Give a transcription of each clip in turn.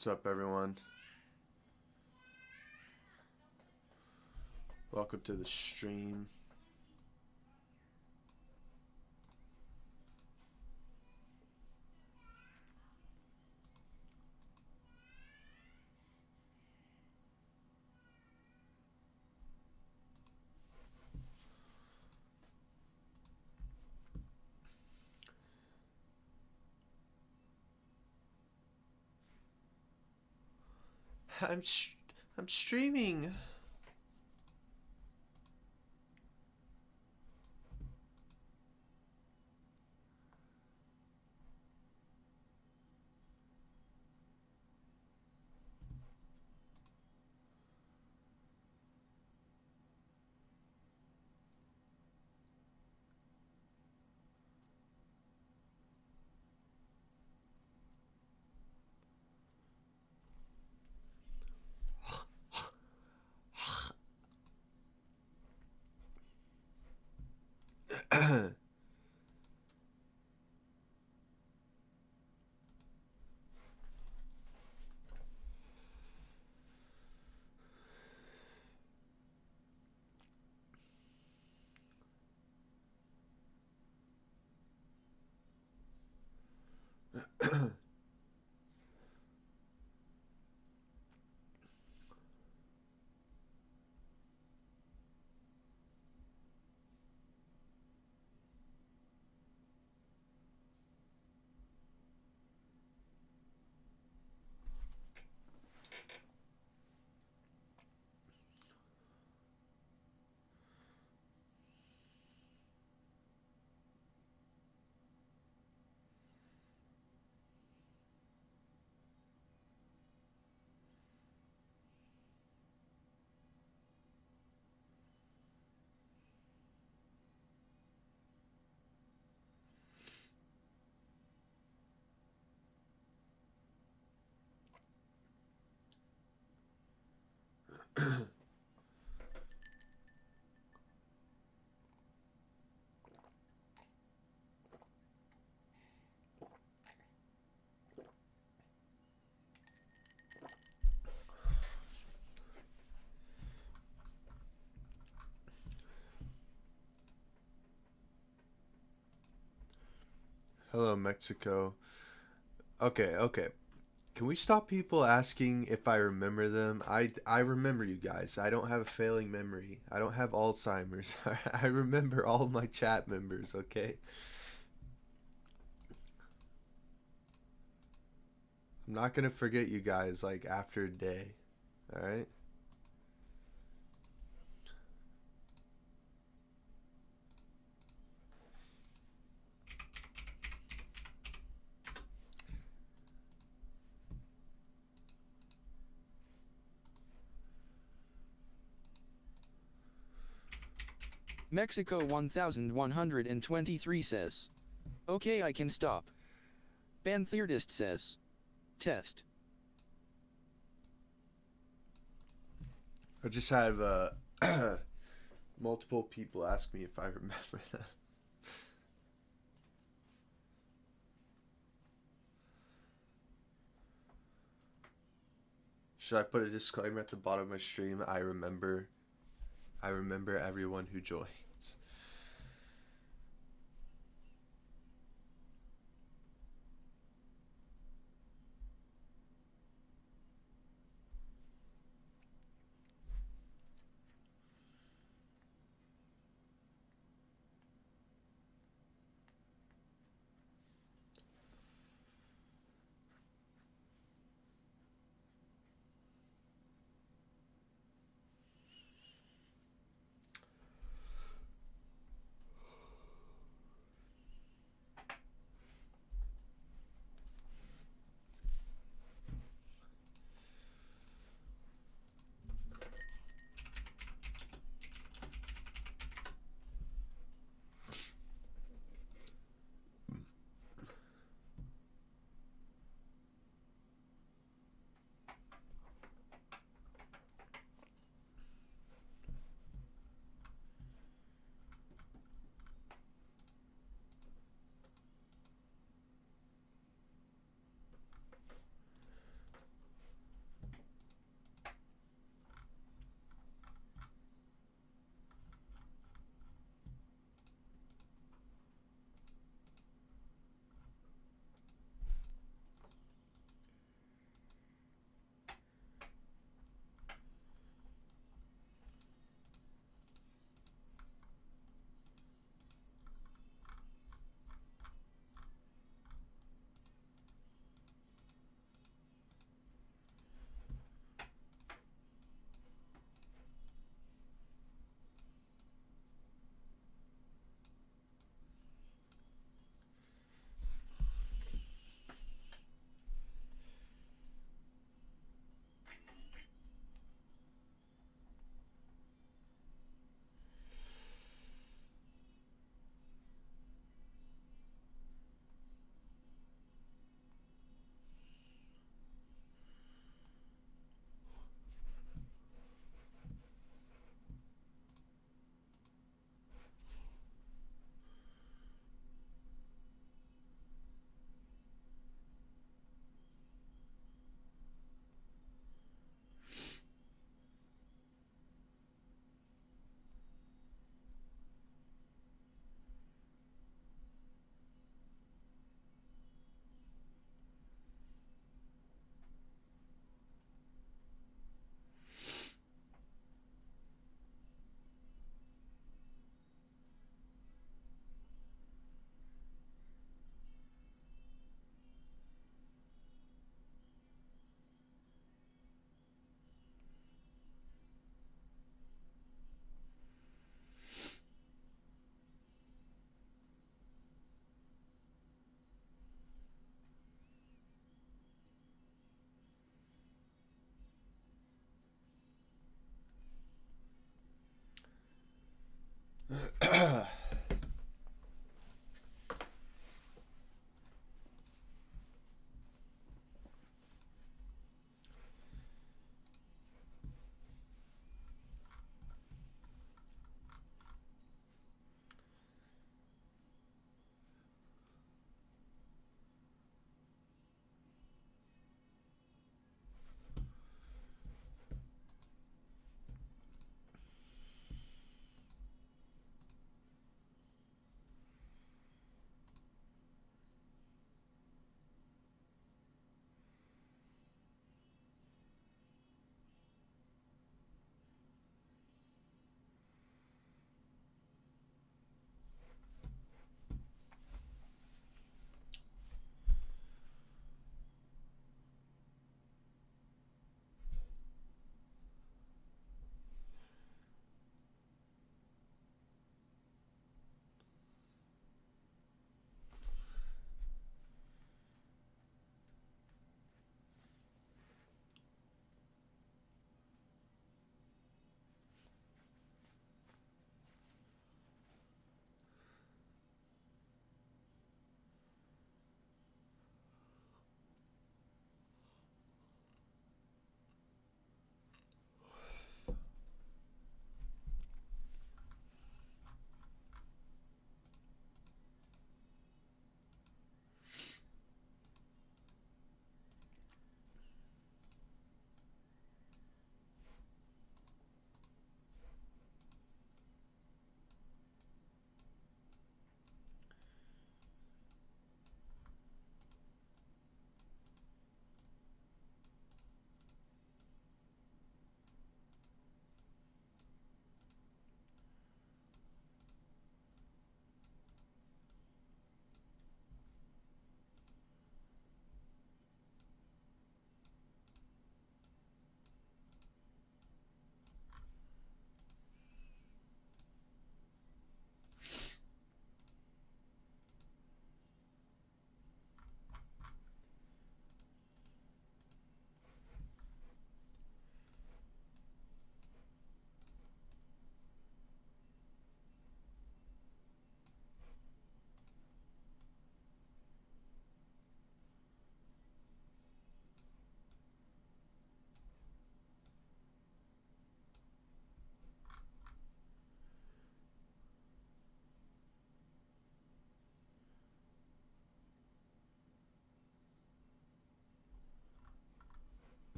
What's up, everyone? Welcome to the stream. I'm I'm streaming. Hello, Mexico. Okay. Can we stop people asking if I remember them? I remember you guys. I don't have a failing memory. I don't have Alzheimer's. I remember all my chat members, okay? I'm not gonna forget you guys like after a day. Alright? Mexico 1123 says. Okay, I can stop. Bantheardist says. Test. I just have multiple people ask me if I remember them. Should I put a disclaimer at the bottom of my stream? I remember everyone who joins.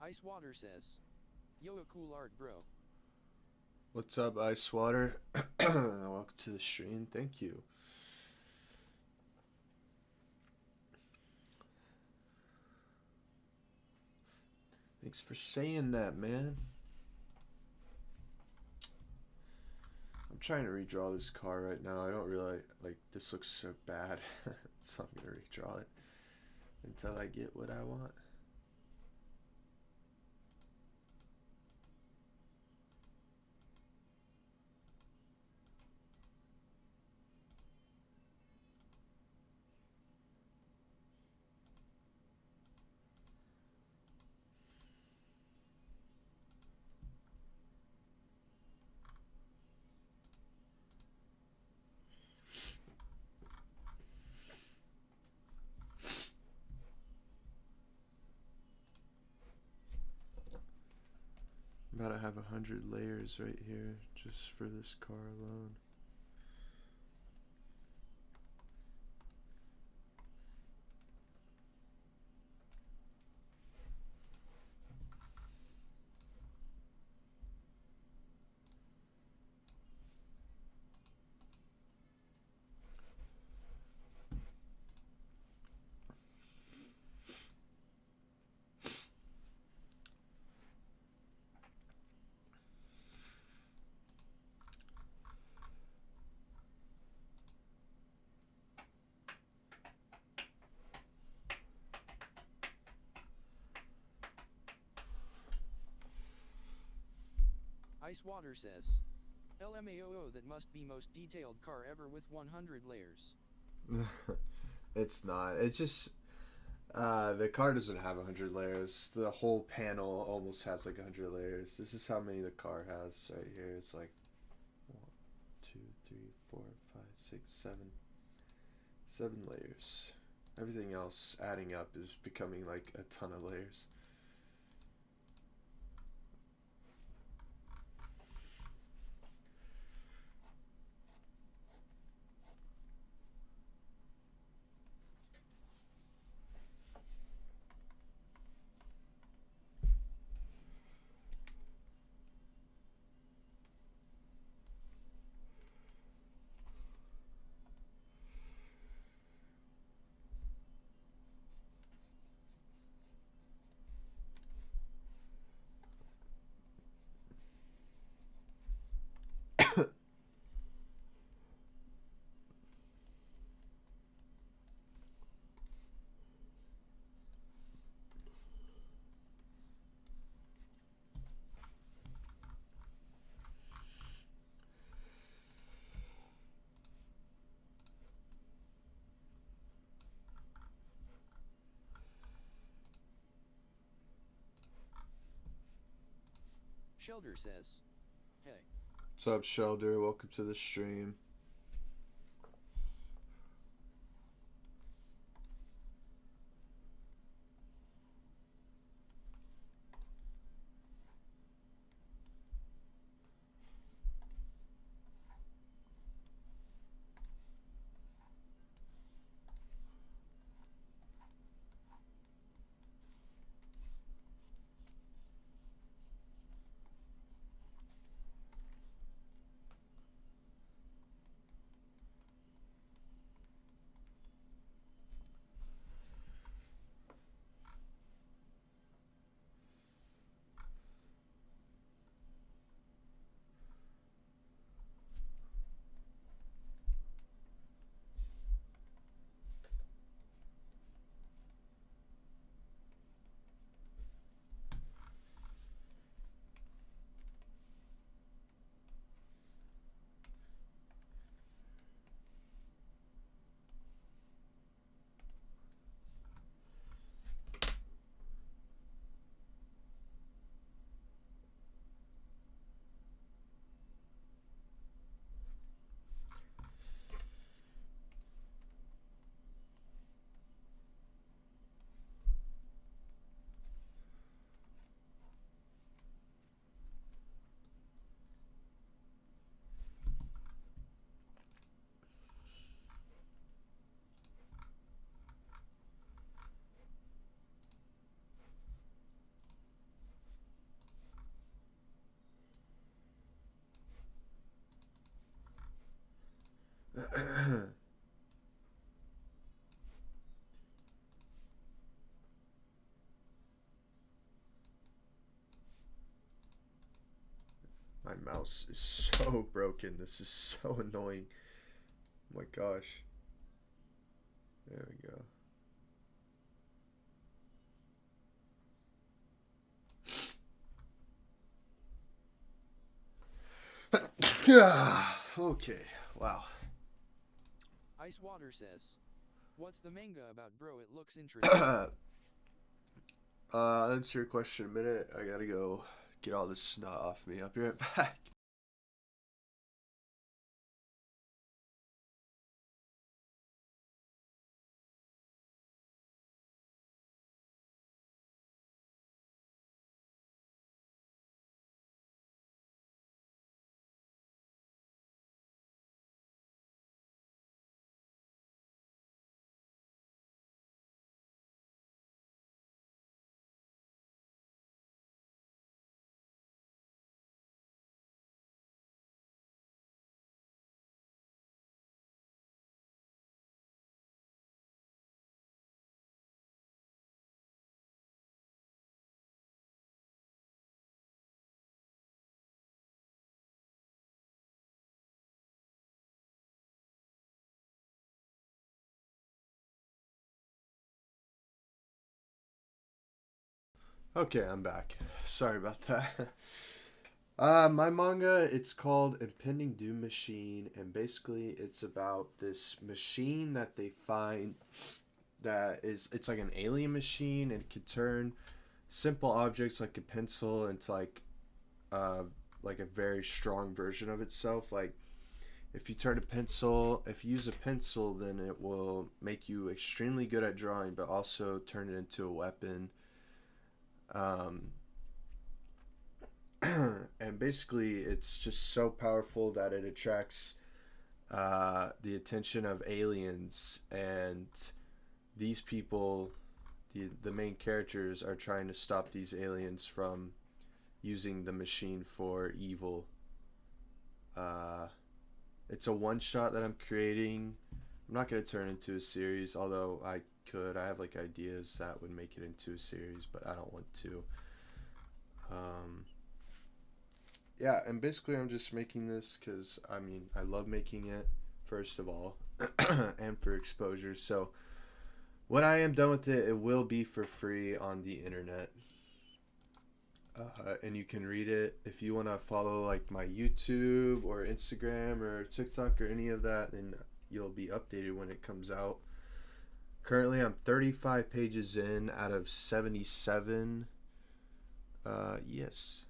Ice Water says, yo, a cool art, bro. What's up, Ice Water? Welcome to the stream. Thank you. Thanks for saying that, man. I'm trying to redraw this car right now. I don't really like this looks so bad. So I'm gonna redraw it until I get what I want. I'm about to have 100 layers right here just for this car alone. Ice Water says, LMAOO, that must be most detailed car ever with 100 layers. It's not. It's just the car doesn't have 100 layers. The whole panel almost has like 100 layers. This is how many the car has right here. It's like 1, 2, 3, 4, 5, 6, 7. 7 layers. Everything else adding up is becoming like a ton of layers. Shelter says, hey. What's up, Shelter? Welcome to the stream. My mouse is so broken. This is so annoying. Oh my gosh. There we go. Okay. Wow. Ice Water says, what's the manga about, bro? It looks interesting. I'll answer your question in a minute. I gotta go get all this snot off me. I'll be right back. Okay, I'm back. Sorry about that. My manga, it's called Impending Doom Machine, and basically it's about this machine that they find that is it's like an alien machine and it can turn simple objects like a pencil into uh like a very strong version of itself. Like if you use a pencil, then it will make you extremely good at drawing, but also turn it into a weapon. Um, and basically, it's just so powerful that it attracts the attention of aliens, and these people, the main characters, are trying to stop these aliens from using the machine for evil. Uh, it's a one shot that I'm creating. I'm not gonna turn it into a series, although I could. I have like ideas that would make it into a series, but I don't want to. Um, yeah, and basically I'm just making this because I mean I love making it first of all, and for exposure. So when I am done with it, it will be for free on the internet. And you can read it if you want to follow like my YouTube or Instagram or TikTok or any of that. Then you'll be updated when it comes out. Currently, I'm 35 pages in out of 77. Yes,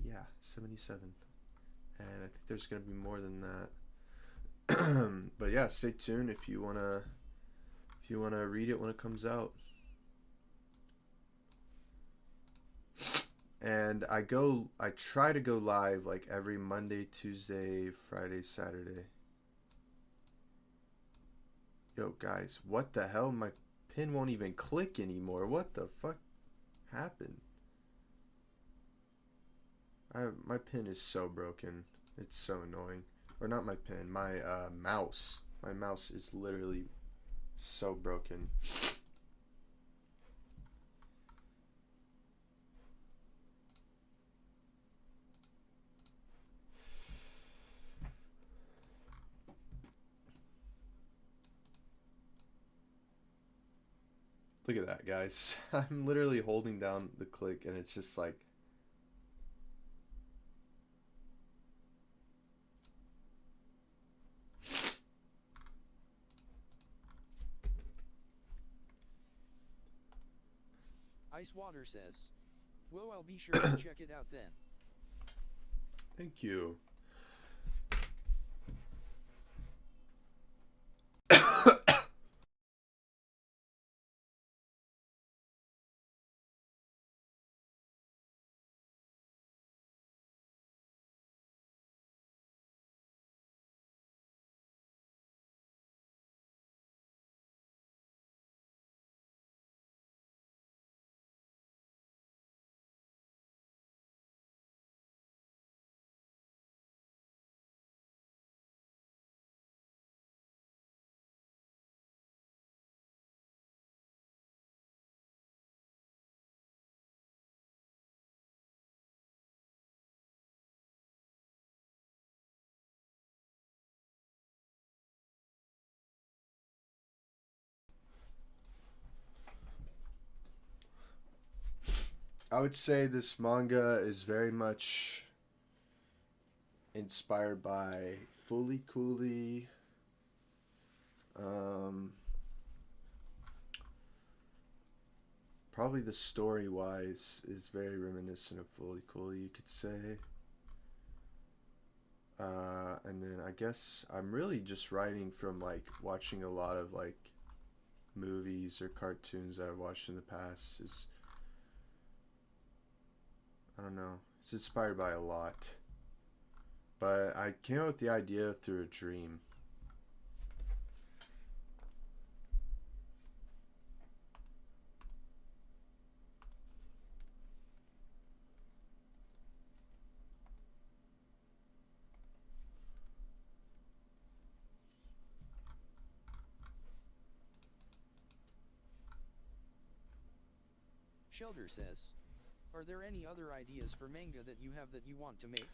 yeah, 77, and I think there's gonna be more than that. But yeah, stay tuned if you wanna read it when it comes out. And I try to go live like every Monday, Tuesday, Friday, Saturday. Yo, guys, what the hell? My pin won't even click anymore. What the fuck happened? My pin is so broken. It's so annoying. Or not my pin, my mouse. My mouse is literally so broken. Look at that, guys. I'm literally holding down the click and it's just like Ice Water says, well, I'll be sure to check it out then. thank you. I would say this manga is very much inspired by Fully Cooley. Um, Probably the story wise is very reminiscent of Fully Cooley, you could say. And then I guess I'm really just writing from like watching a lot of like movies or cartoons that I've watched in the past. Is I don't know. It's inspired by a lot, but I came up with the idea through a dream. Shelter says, are there any other ideas for manga that you have that you want to make?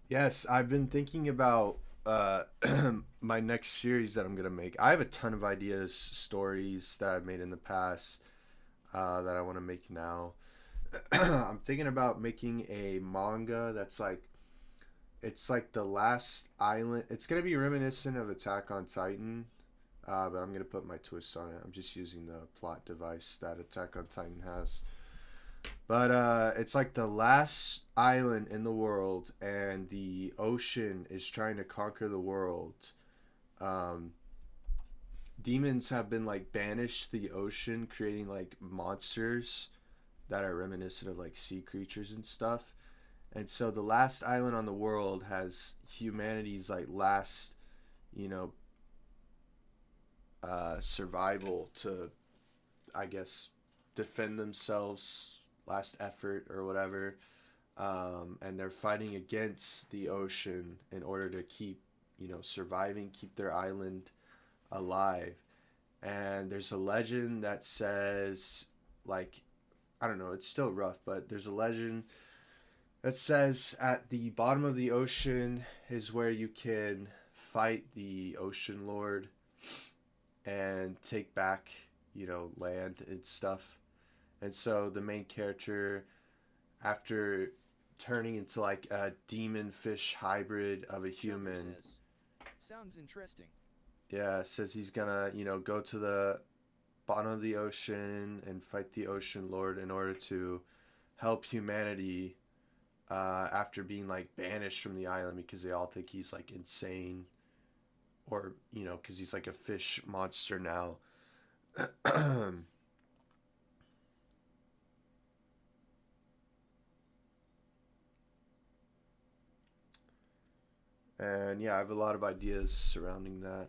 Yes, I've been thinking about uh, my next series that I'm gonna make. I have a ton of ideas, stories that I've made in the past that I want to make now. I'm thinking about making a manga that's like it's like the last island. It's gonna be reminiscent of Attack on Titan, but I'm gonna put my twist on it. I'm just using the plot device that Attack on Titan has. But it's like the last island in the world, and the ocean is trying to conquer the world. Um, Demons have been like banished to the ocean, creating like monsters that are reminiscent of like sea creatures and stuff. And so the last island on the world has humanity's like last, you know, survival to, I guess, defend themselves, last effort or whatever. And they're fighting against the ocean in order to keep, surviving, keep their island alive. And there's a legend that says, like, I don't know, it's still rough, but there's a legend that says at the bottom of the ocean is where you can fight the ocean lord and take back, land and stuff. And so the main character, after turning into like a demon fish hybrid of a Shelter human, says, sounds interesting. yeah, says he's gonna, go to the bottom of the ocean and fight the ocean lord in order to help humanity after being like banished from the island because they all think he's like insane, or because he's like a fish monster now. And yeah, I have a lot of ideas surrounding that.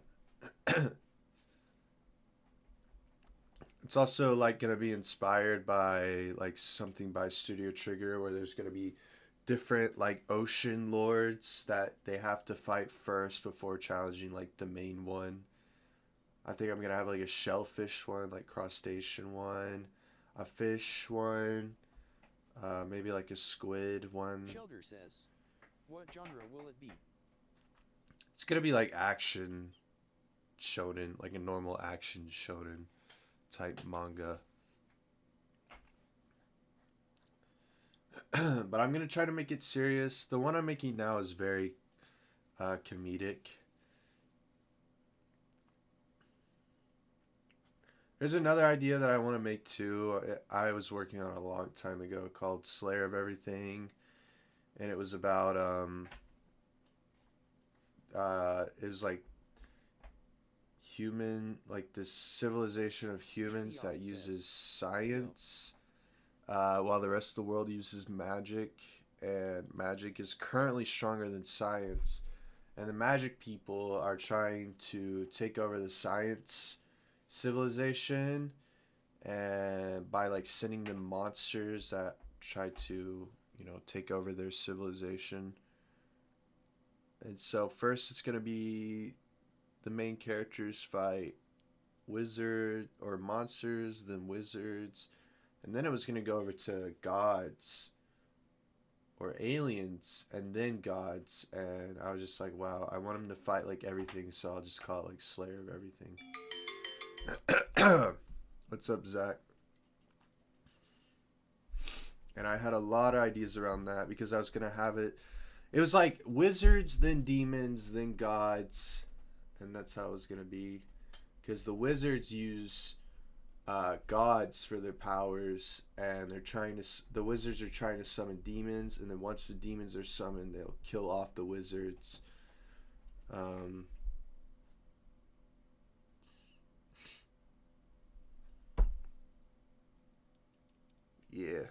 It's also like gonna be inspired by like something by Studio Trigger, where there's gonna be different like ocean lords that they have to fight first before challenging like the main one. I think I'm gonna have like a shellfish one, like crustacean one, a fish one, maybe like a squid one. Shelter says, what genre will it be? It's gonna be like action shonen, like a normal action shonen type manga. But I'm gonna try to make it serious. The one I'm making now is very comedic. There's another idea that I want to make too. I was working on a long time ago called Slayer of Everything, and it was about it was like human, like this civilization of humans that Triviost uses says, no. science, while the rest of the world uses magic, and magic is currently stronger than science. And the magic people are trying to take over the science civilization, and by like sending them monsters that try to, take over their civilization. And so first it's going to be the main characters fight wizard or monsters, then wizards, and then it was going to go over to gods or aliens and then gods. And I was just like, wow, I want them to fight like everything, so I'll just call it like Slayer of Everything. What's up, Zach? And I had a lot of ideas around that because I was gonna have it. It was like wizards, then demons, then gods, and that's how it was gonna be. Because the wizards use gods for their powers, and the wizards are trying to summon demons, and then once the demons are summoned, they'll kill off the wizards. Um, yeah.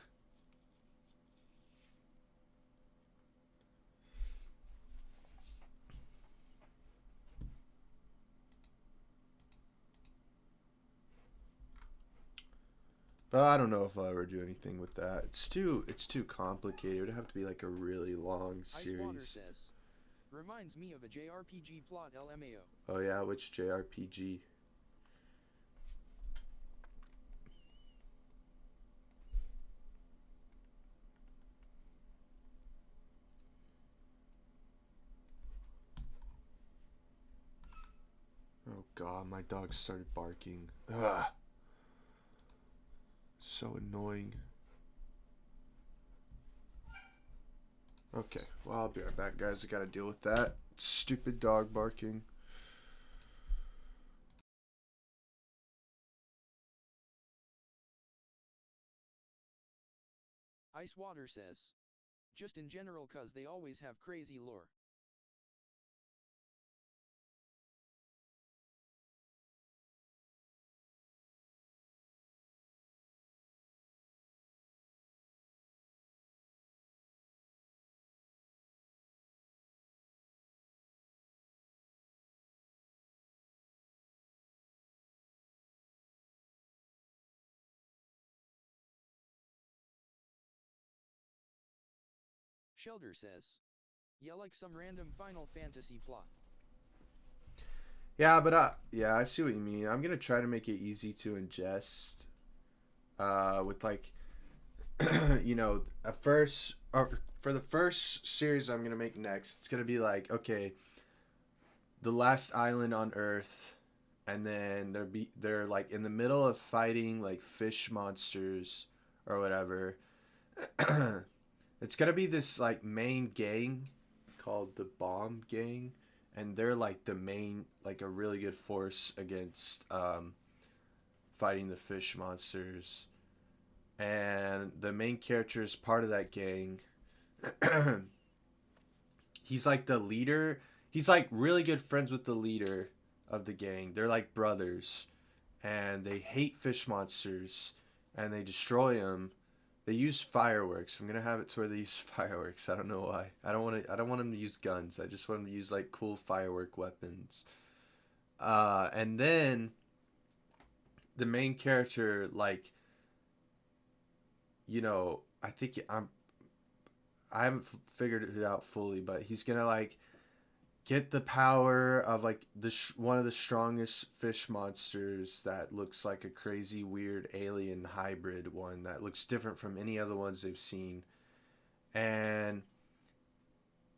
But I don't know if I'll ever do anything with that. It's too complicated. It would have to be like a really long Icewater series. says. Reminds me of a JRPG plot LMAO. Oh yeah, which JRPG? Oh god, my dog started barking. Ugh, so annoying. Okay, well I'll be right back, guys. I gotta deal with that stupid dog barking. Icewater says. Just in general cause they always have crazy lore. Shelter says. Yeah, like some random Final Fantasy plot. Yeah, but yeah, I see what you mean. I'm gonna try to make it easy to ingest. With like, at first, or for the first series I'm gonna make next, it's gonna be like, okay, the last island on Earth, and then they're like in the middle of fighting like fish monsters or whatever. It's gonna be this like main gang called the Bomb Gang, and they're like the main, like a really good force against fighting the fish monsters. And the main character is part of that gang. He's like the leader. He's like really good friends with the leader of the gang. They're like brothers, and they hate fish monsters, and they destroy them. They use fireworks. I'm gonna have it to where they use fireworks. I don't know why. I don't want to. I don't want them to use guns. I just want them to use like cool firework weapons. And then the main character, like, I think I haven't figured it out fully, but he's gonna like get the power of like one of the strongest fish monsters that looks like a crazy weird alien hybrid one that looks different from any other ones they've seen. And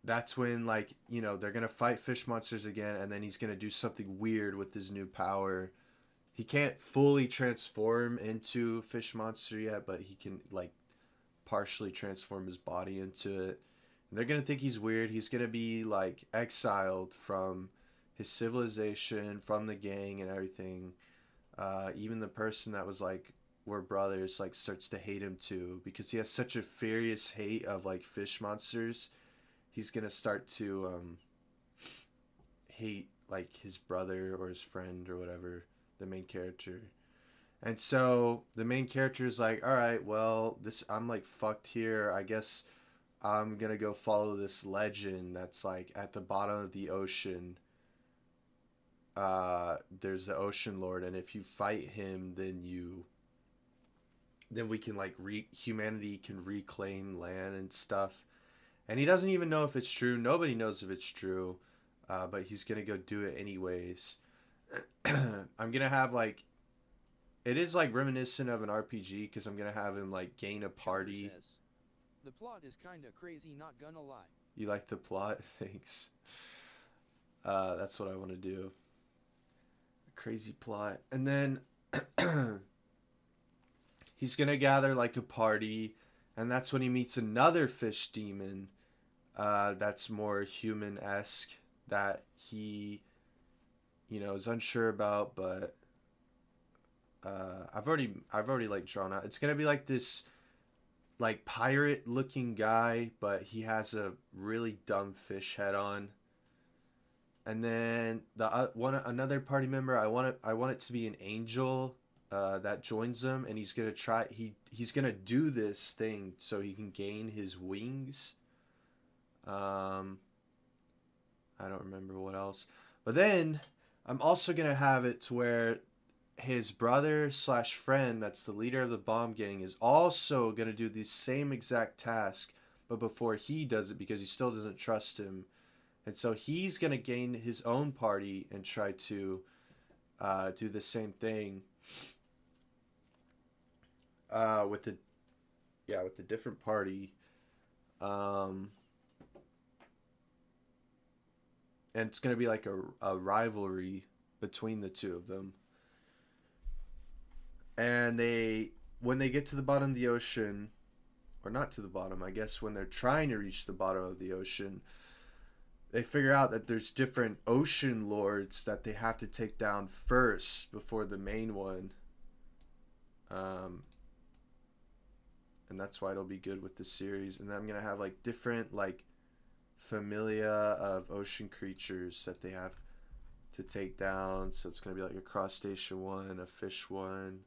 that's when, like, they're gonna fight fish monsters again, and then he's gonna do something weird with his new power. He can't fully transform into fish monster yet, but he can like partially transform his body into it. And they're gonna think he's weird. He's gonna be like exiled from his civilization, from the gang and everything. Even the person that was like were brothers like starts to hate him too because he has such a furious hate of like fish monsters. He's gonna start to hate like his brother or his friend or whatever, the main character. And so the main character is like, all right, well, this I'm like fucked here. I guess I'm gonna go follow this legend that's like at the bottom of the ocean. There's the ocean lord, and if you fight him, then we can like humanity can reclaim land and stuff. And he doesn't even know if it's true. Nobody knows if it's true, but he's gonna go do it anyways. I'm gonna have like it is like reminiscent of an RPG because I'm gonna have him like gain a Shelter party. says. The plot is kinda crazy, not gonna lie. You like the plot? Thanks. That's what I want to do. A crazy plot, and then he's gonna gather like a party, and that's when he meets another fish demon that's more human esque that he is unsure about, but I've already like drawn out. It's gonna be like this like pirate looking guy, but he has a really dumb fish head on. And then the one another party member, I want it to be an angel that joins them, and he's gonna do this thing so he can gain his wings. Um, I don't remember what else, but then I'm also gonna have it to where his brother slash friend that's the leader of the bomb gang is also gonna do the same exact task, but before he does it because he still doesn't trust him, and so he's gonna gain his own party and try to do the same thing with the with the different party, um, and it's gonna be like a rivalry between the two of them. And when they get to the bottom of the ocean, or not to the bottom, I guess when they're trying to reach the bottom of the ocean, they figure out that there's different ocean lords that they have to take down first before the main one. Um, and that's why it'll be good with the series. And then I'm gonna have like different like familia of ocean creatures that they have to take down. So it's gonna be like a crustacean one, a fish one.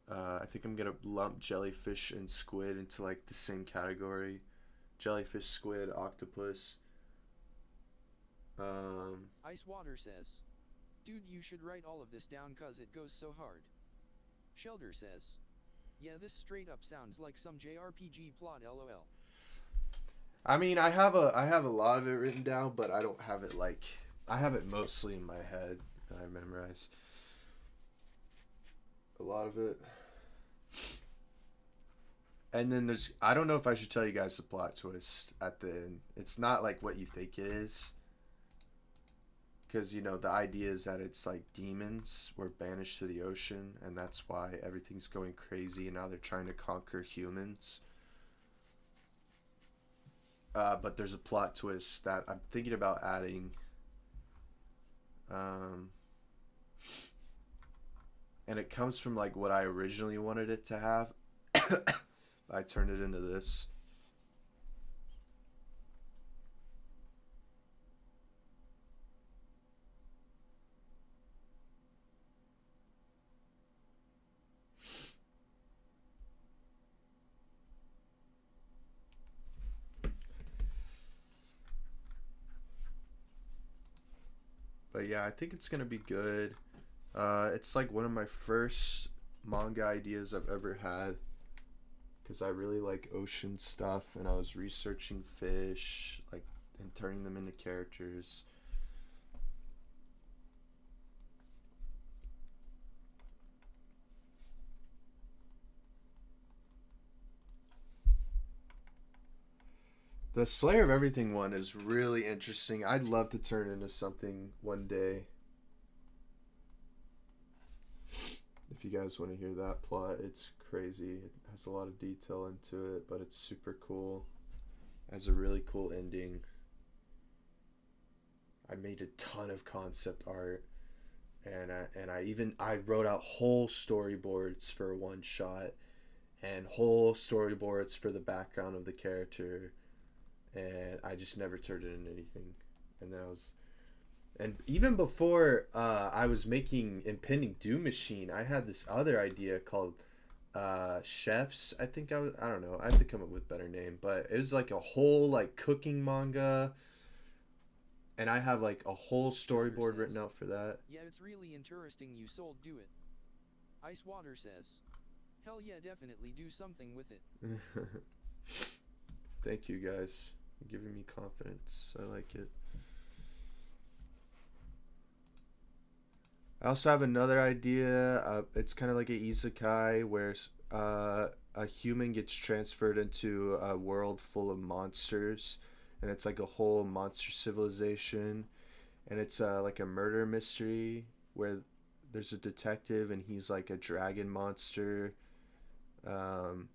I think I'm gonna lump jellyfish and squid into like the same category. Jellyfish, squid, octopus. Um, Ice Water says, dude, you should write all of this down cuz it goes so hard. Shelter says, yeah, this straight up sounds like some JRPG plot lol. I mean, I have a lot of it written down, but I don't have it like I have it mostly in my head. I memorize a lot of it. And then there's I don't know if I should tell you guys the plot twist at the end. It's not like what you think it is, because the idea is that it's like demons were banished to the ocean, and that's why everything's going crazy, and now they're trying to conquer humans. But there's a plot twist that I'm thinking about adding, um, and it comes from like what I originally wanted it to have. I turned it into this. But yeah, I think it's gonna be good. It's like one of my first manga ideas I've ever had because I really like ocean stuff, and I was researching fish, like, and turning them into characters. The Slayer of Everything one is really interesting. I'd love to turn into something one day. If you guys want to hear that plot, it's crazy. It has a lot of detail into it, but it's super cool. It has a really cool ending. I made a ton of concept art, and I wrote out whole storyboards for one shot, and whole storyboards for the background of the character, and I just never turned it into anything. And then I was And even before I was making Impending Doom Machine, I had this other idea called Chefs. I don't know. I have to come up with a better name, but it was like a whole like cooking manga, and I have like a whole Shelter storyboard written says, out for that. yeah, it's really interesting you sold do it. Ice Water says, hell yeah, definitely do something with it. Thank you guys. You're giving me confidence. I like it. I also have another idea. It's kind of like a isekai where a human gets transferred into a world full of monsters, and it's like a whole monster civilization, and it's like a murder mystery where there's a detective and he's like a dragon monster, um,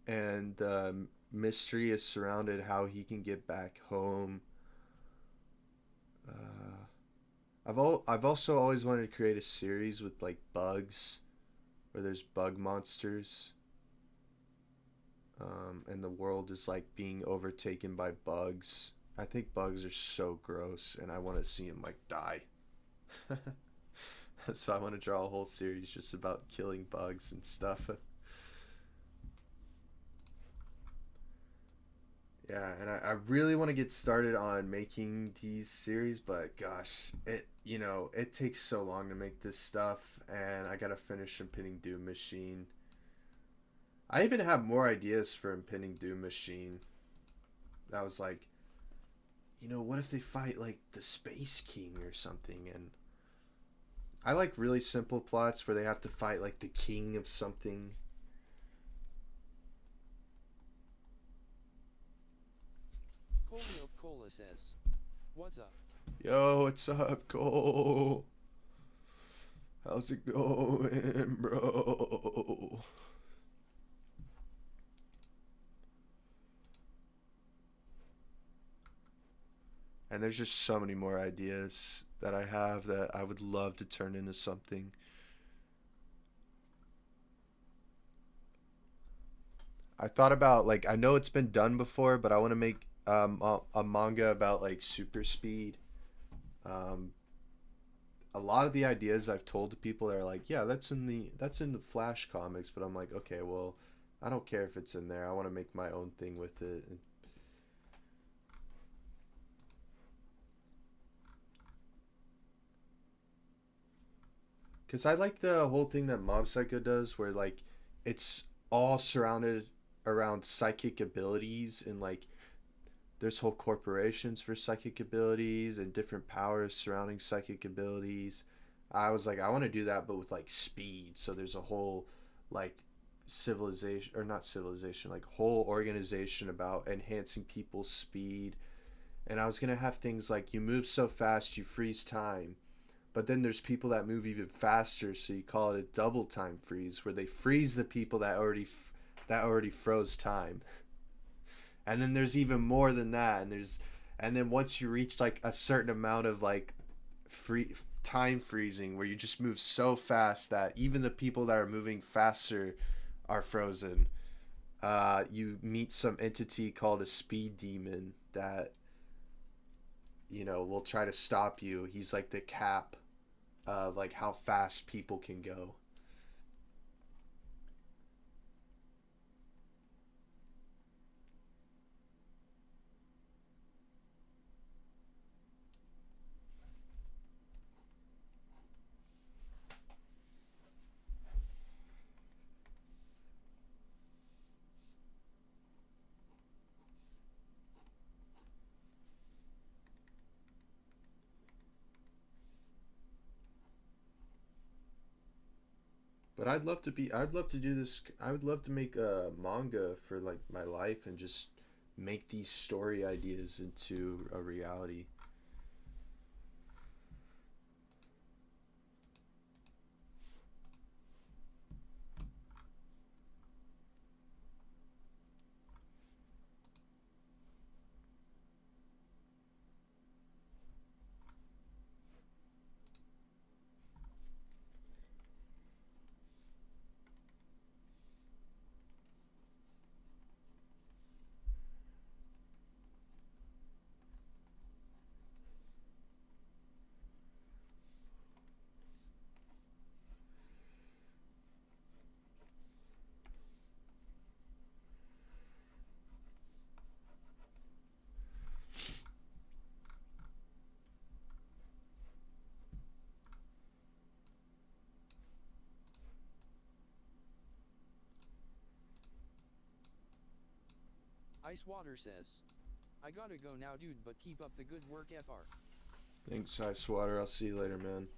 and the mystery is surrounded how he can get back home. Uh, I've also always wanted to create a series with like bugs, where there's bug monsters, and the world is like being overtaken by bugs. I think bugs are so gross, and I want to see them like die. So I want to draw a whole series just about killing bugs and stuff. Yeah, and I really want to get started on making these series, but gosh, it takes so long to make this stuff, and I gotta finish Impending Doom Machine. I even have more ideas for Impending Doom Machine. That was like, what if they fight like the Space King or something? And I like really simple plots where they have to fight like the king of something. Coley of Cola says, "What's up?" Yo, what's up, Cole? How's it going, bro? And there's just so many more ideas that I have that I would love to turn into something. I thought about like I know it's been done before, but I want to make a manga about like super speed. Um, a lot of the ideas I've told to people are like, yeah, that's in the Flash comics, but I'm like, okay, well, I don't care if it's in there. I want to make my own thing with it. Because I like the whole thing that Mob Psycho does, where like it's all surrounded around psychic abilities, and like there's whole corporations for psychic abilities and different powers surrounding psychic abilities. I was like, I want to do that, but with like speed. So there's a whole like civilization, or not civilization, like whole organization about enhancing people's speed. And I was gonna have things like you move so fast you freeze time, but then there's people that move even faster, so you call it a double time freeze, where they freeze the people that already froze time. And then there's even more than that, and then once you reach like a certain amount of like free time freezing, where you just move so fast that even the people that are moving faster are frozen. You meet some entity called a speed demon that will try to stop you. He's like the cap of like how fast people can go. But I'd love to do this. I would love to make a manga for like my life and just make these story ideas into a reality. Ice Water says, "I gotta go now, dude, but keep up the good work, FR." Thanks, Ice Water. I'll see you later, man.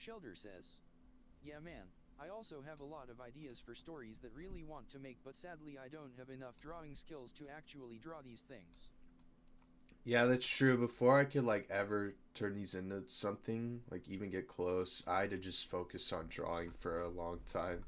Shelter says, yeah man, I also have a lot of ideas for stories that really want to make, but sadly I don't have enough drawing skills to actually draw these things. Yeah, that's true. Before I could like ever turn these into something, like even get close, I had to just focus on drawing for a long time.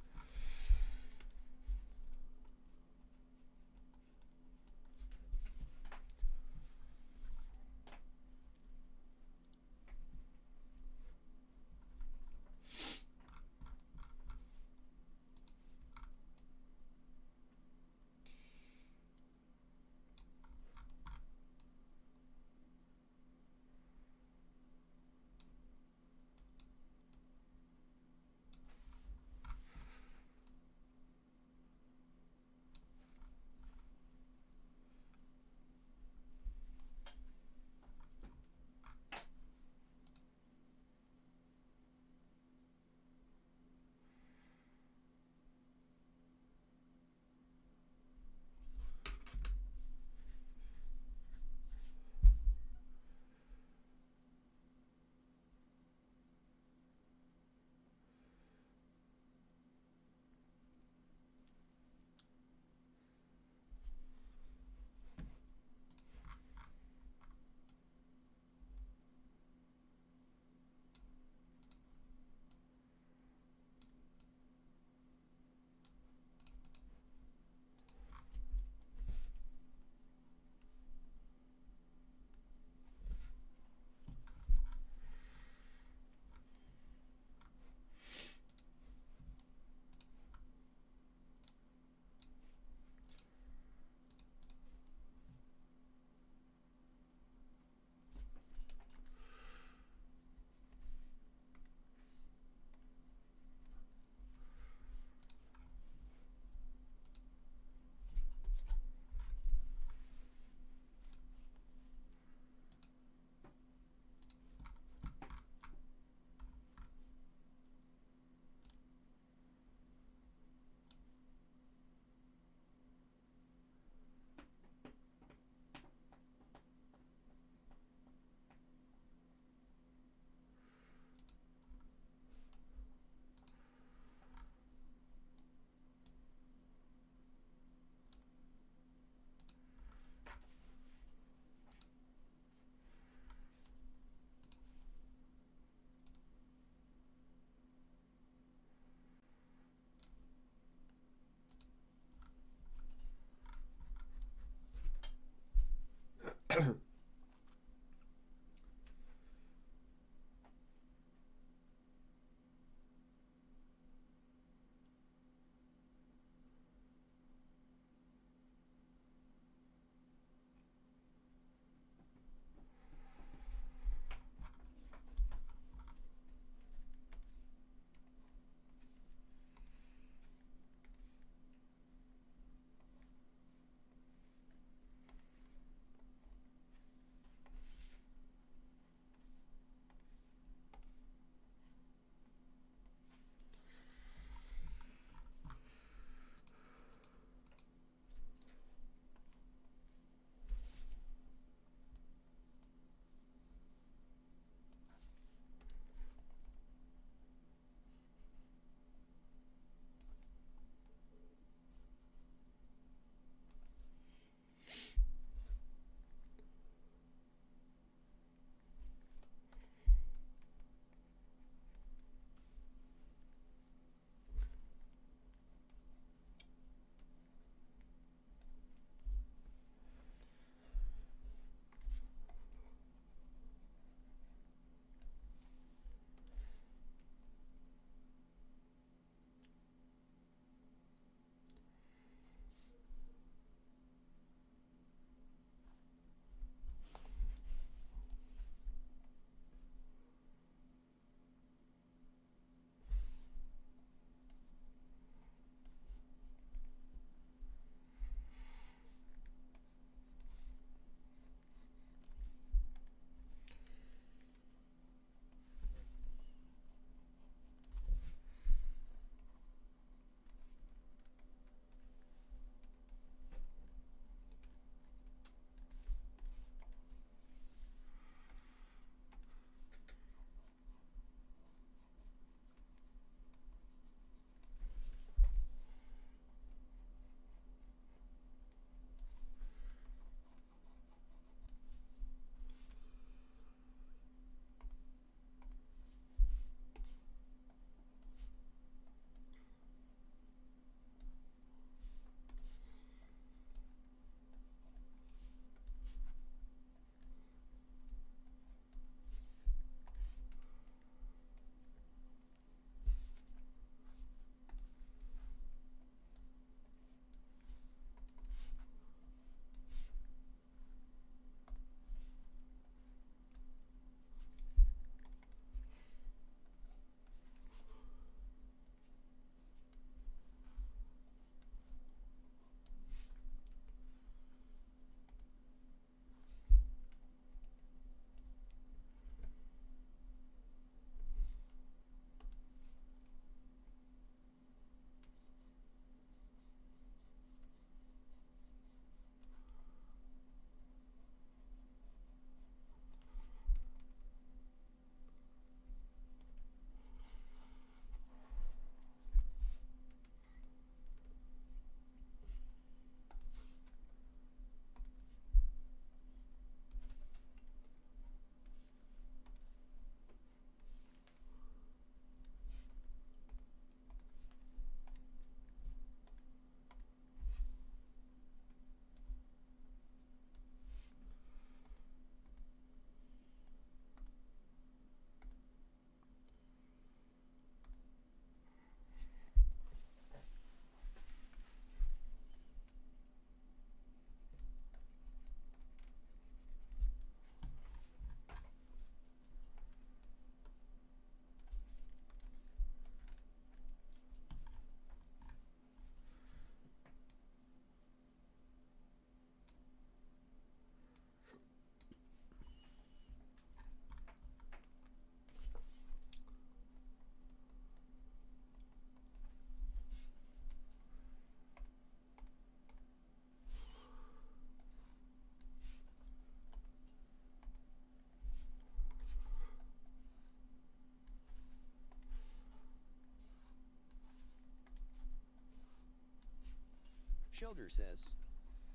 Shelter says,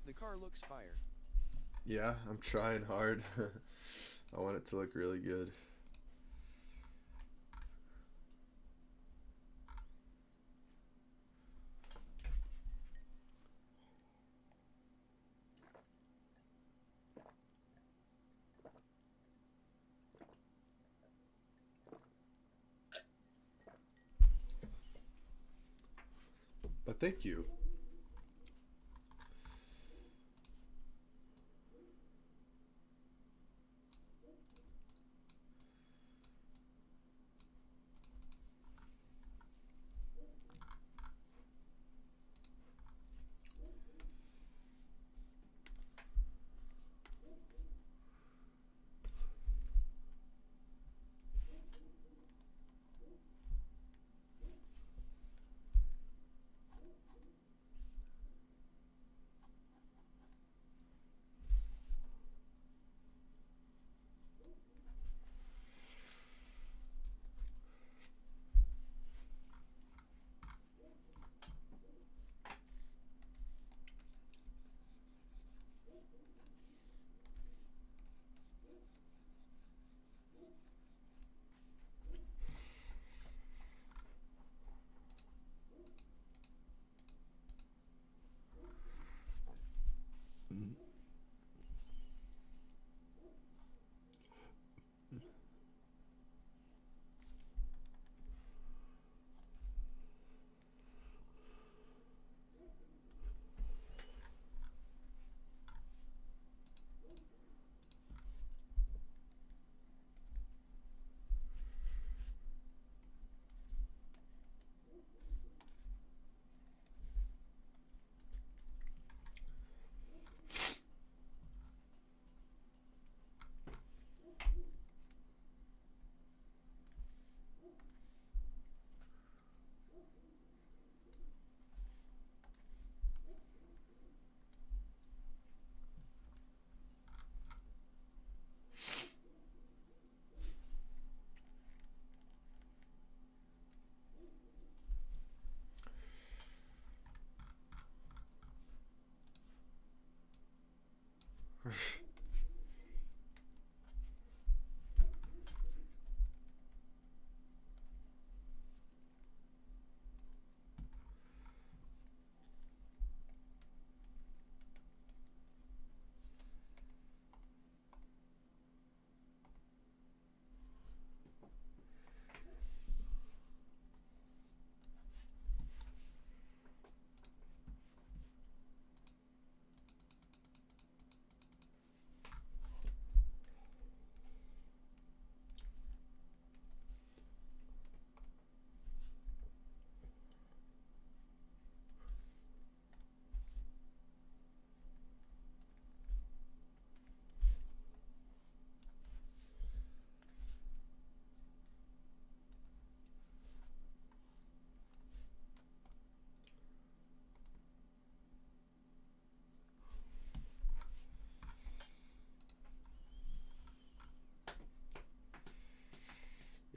the car looks fire. Yeah, I'm trying hard. I want it to look really good. But thank you.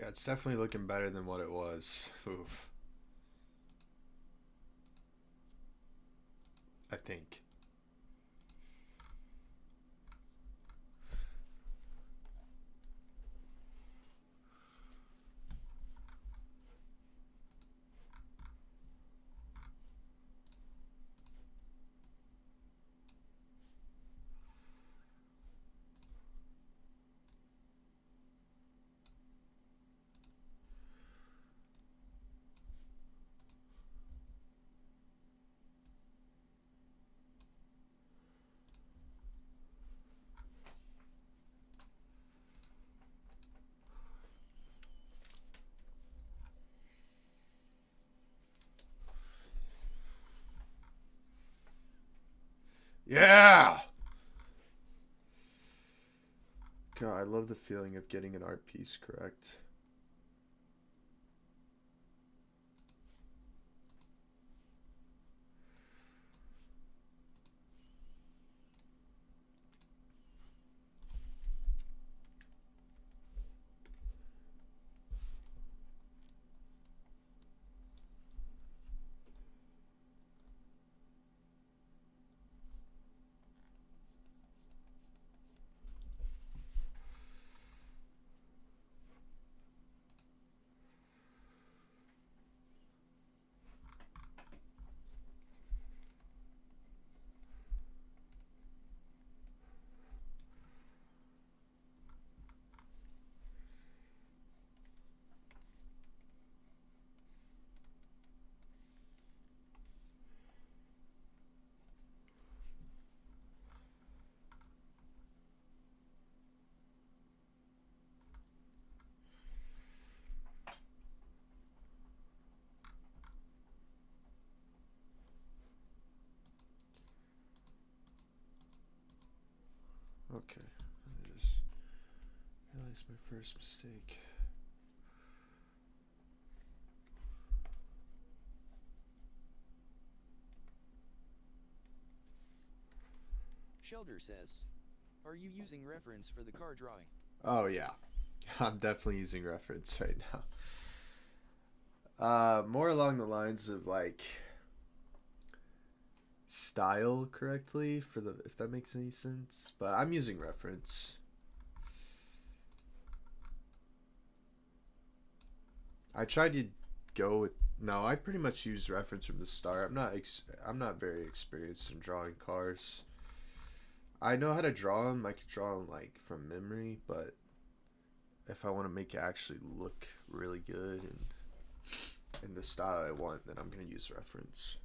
Yeah, it's definitely looking better than what it was. Oof. I think. Yeah! God, I love the feeling of getting an art piece correct. Okay. I just realized my first mistake. Shelder says, are you using reference for the car drawing? Oh yeah, I'm definitely using reference right now. More along the lines of like style correctly for the if that makes any sense. But I'm using reference. I tried to go with no. I pretty much used reference from the start. I'm not very experienced in drawing cars. I know how to draw them. I could draw them like from memory, but if I want to make it actually look really good and in the style I want, then I'm gonna use reference.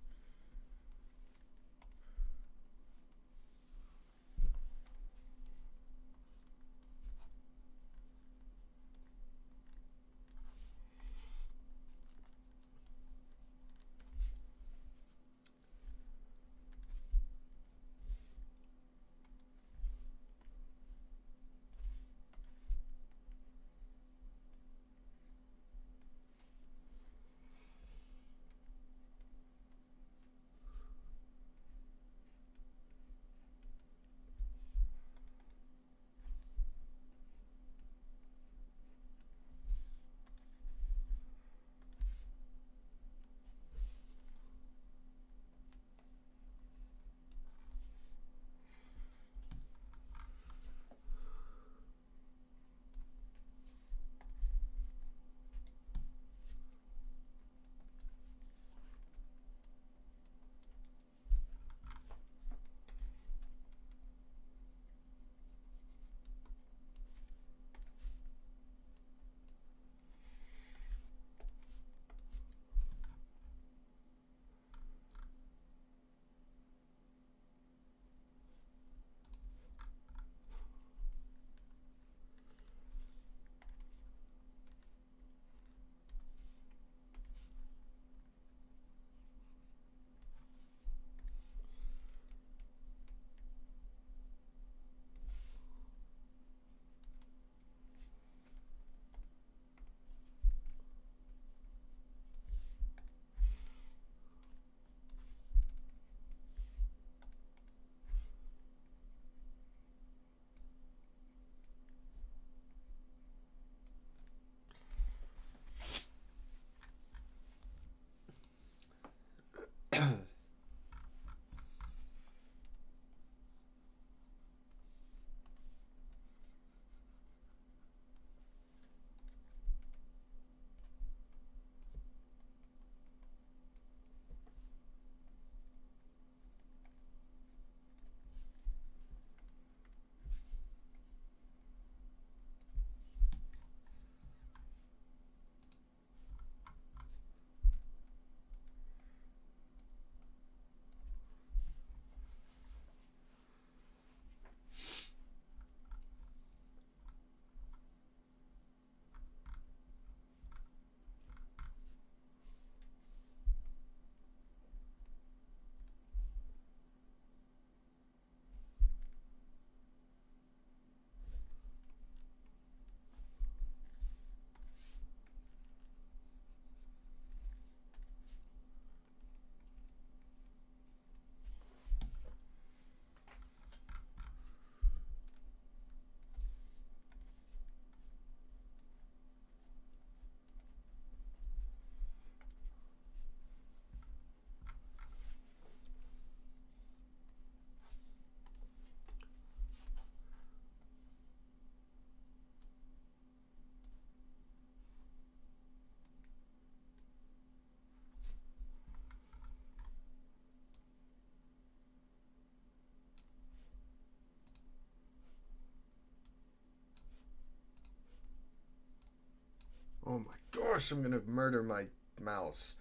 Oh my gosh, I'm gonna murder my mouse.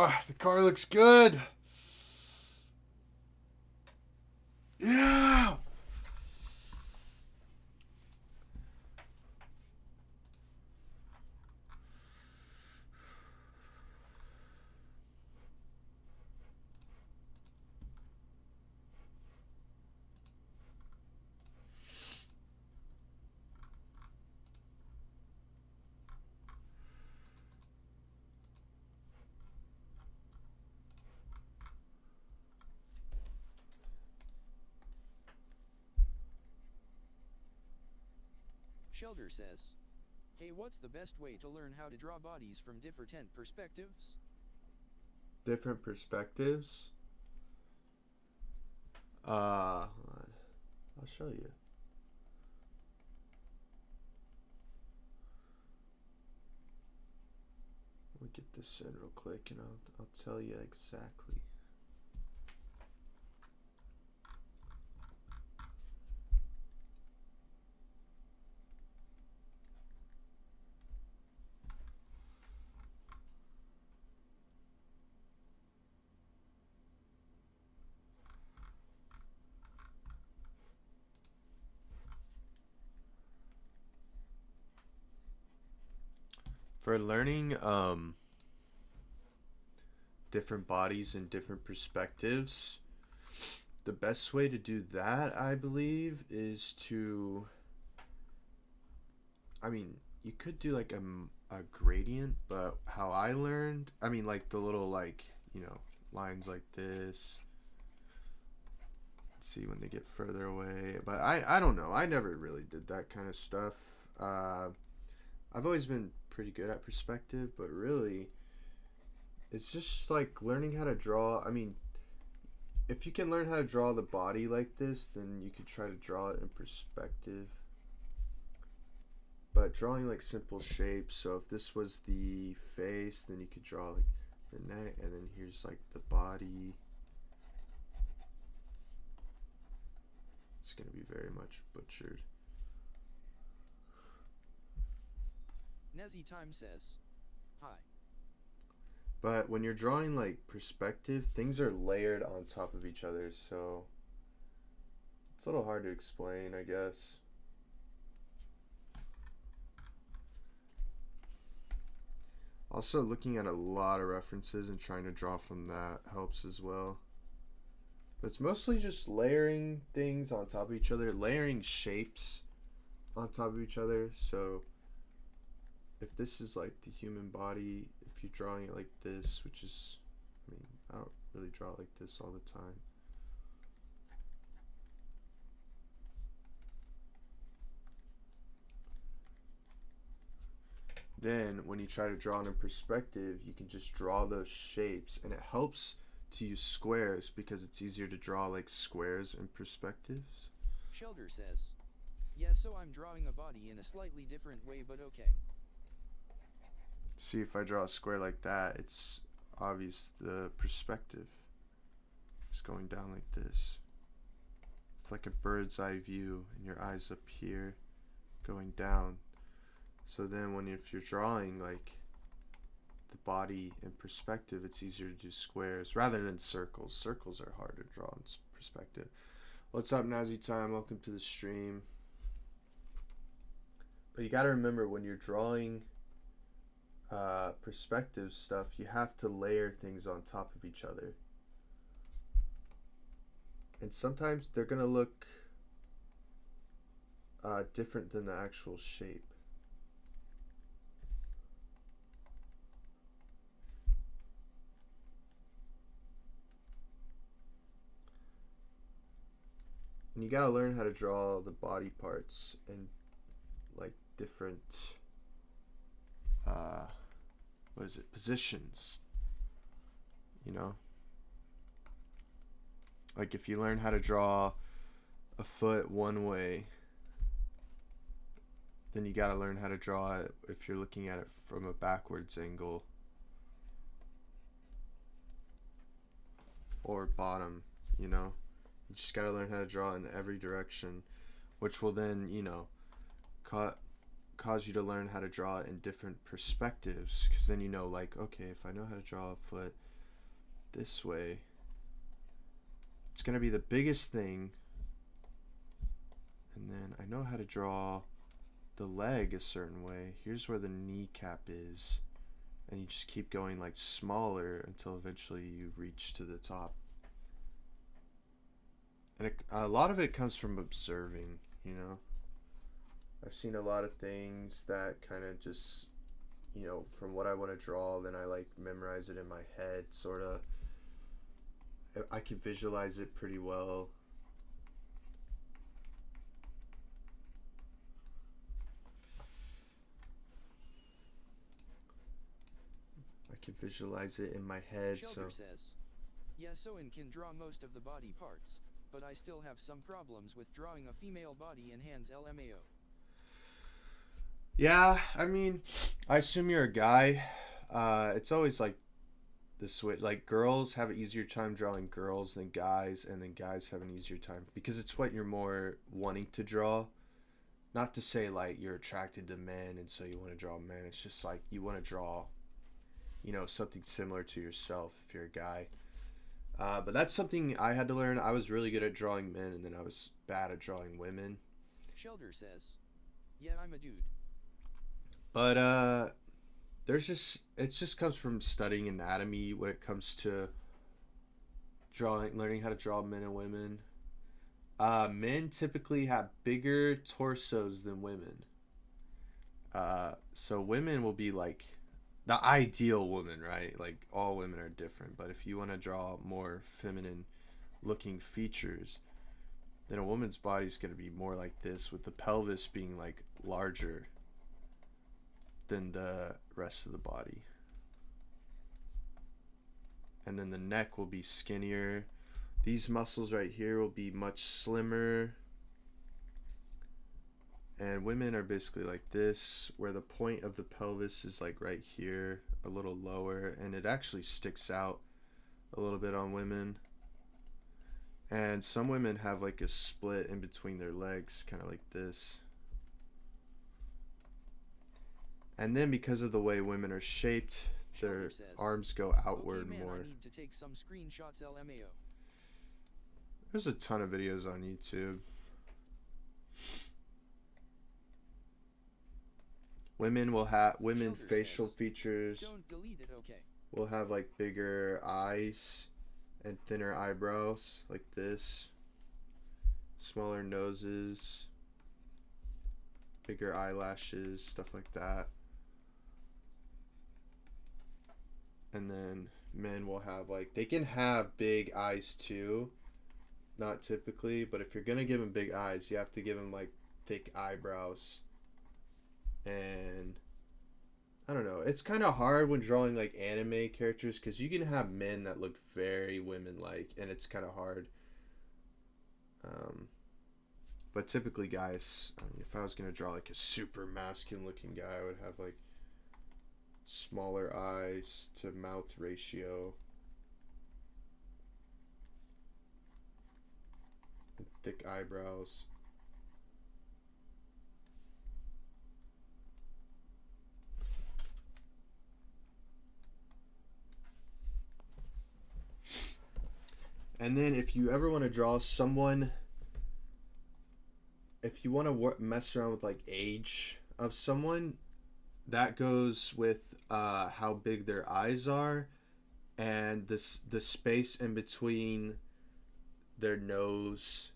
Oh, the car looks good. Yeah. Shelter says, hey, what's the best way to learn how to draw bodies from different perspectives? Different perspectives. Hold on. I'll show you. Let me get this in real quick and I'll tell you exactly. For learning different bodies and different perspectives, the best way to do that, I believe, is to, I mean, you could do like a gradient, but how I learned, I mean, like the little, like, lines like this. Let's see when they get further away. But I don't know. I never really did that kind of stuff. Uh, I've always been pretty good at perspective, but really, it's just like learning how to draw. I mean, if you can learn how to draw the body like this, then you could try to draw it in perspective. But drawing like simple shapes, so if this was the face, then you could draw like the neck, and then here's like the body. It's going to be very much butchered. Nezzy Time says, hi. But when you're drawing like perspective, things are layered on top of each other, so it's a little hard to explain, I guess. Also, looking at a lot of references and trying to draw from that helps as well. But it's mostly just layering things on top of each other, layering shapes on top of each other. So if this is like the human body, if you're drawing it like this, which is, I mean, I don't really draw it like this all the time. Then when you try to draw it in perspective, you can just draw those shapes, and it helps to use squares because it's easier to draw like squares in perspectives. Shelter says, yeah, so I'm drawing a body in a slightly different way, but okay. See, if I draw a square like that, it's obvious the perspective is going down like this. It's like a bird's eye view, and your eyes up here going down. So then if you're drawing like the body in perspective, it's easier to do squares rather than circles. Circles are hard to draw in perspective. What's up, Nazi Time? Welcome to the stream. But you got to remember, when you're drawing perspective stuff, you have to layer things on top of each other. And sometimes they're going to look different than the actual shape. And you gotta learn how to draw the body parts in like different positions, you know, like if you learn how to draw a foot one way, then you gotta learn how to draw it if you're looking at it from a backwards angle or bottom, you know. You just gotta learn how to draw in every direction, which will then, cause you to learn how to draw it in different perspectives, because then you know, like, okay, if I know how to draw a foot, this way. It's going to be the biggest thing. And then I know how to draw the leg a certain way. Here's where the kneecap is. And you just keep going like smaller until eventually you reach to the top. And a lot of it comes from observing, you know. I've seen a lot of things that kind of just, you know, from what I want to draw, then I like memorize it in my head, sort of. I can visualize it pretty well. I can visualize it in my head, Shelter so. says, yeah, Soen can draw most of the body parts, but I still have some problems with drawing a female body and hands LMAO. Yeah, I mean, I assume you're a guy. It's always like the switch. Like girls have an easier time drawing girls than guys, and then guys have an easier time because it's what you're more wanting to draw. Not to say like you're attracted to men and so you want to draw men. It's just like you want to draw, you know, something similar to yourself if you're a guy. But that's something I had to learn. I was really good at drawing men, and then I was bad at drawing women. Shelter says, yeah, I'm a dude. But there's just it just comes from studying anatomy when it comes to drawing, learning how to draw men and women. Men typically have bigger torsos than women. So women will be like the ideal woman, right? Like all women are different, but if you want to draw more feminine looking features, then a woman's body is going to be more like this, with the pelvis being like larger than the rest of the body. And then the neck will be skinnier. These muscles right here will be much slimmer. And women are basically like this, where the point of the pelvis is like right here, a little lower, and it actually sticks out a little bit on women. And some women have like a split in between their legs, kind of like this. And then because of the way women are shaped, their arms go outward okay, man, more. I need to take some screenshots LMAO. There's a ton of videos on YouTube. Women will have Shelter facial says, features don't delete it, okay. will have like bigger eyes and thinner eyebrows like this, smaller noses, bigger eyelashes, stuff like that. And then men will have like, they can have big eyes too, not typically, but if you're gonna give them big eyes, you have to give them like thick eyebrows. And I don't know, it's kind of hard when drawing like anime characters because you can have men that look very women like, and it's kind of hard. But typically guys, I mean, if I was gonna draw like a super masculine looking guy, I would have like smaller eyes to mouth ratio, and thick eyebrows. And then if you ever want to draw someone, if you want to mess around with like age of someone, that goes with how big their eyes are and the space in between their nose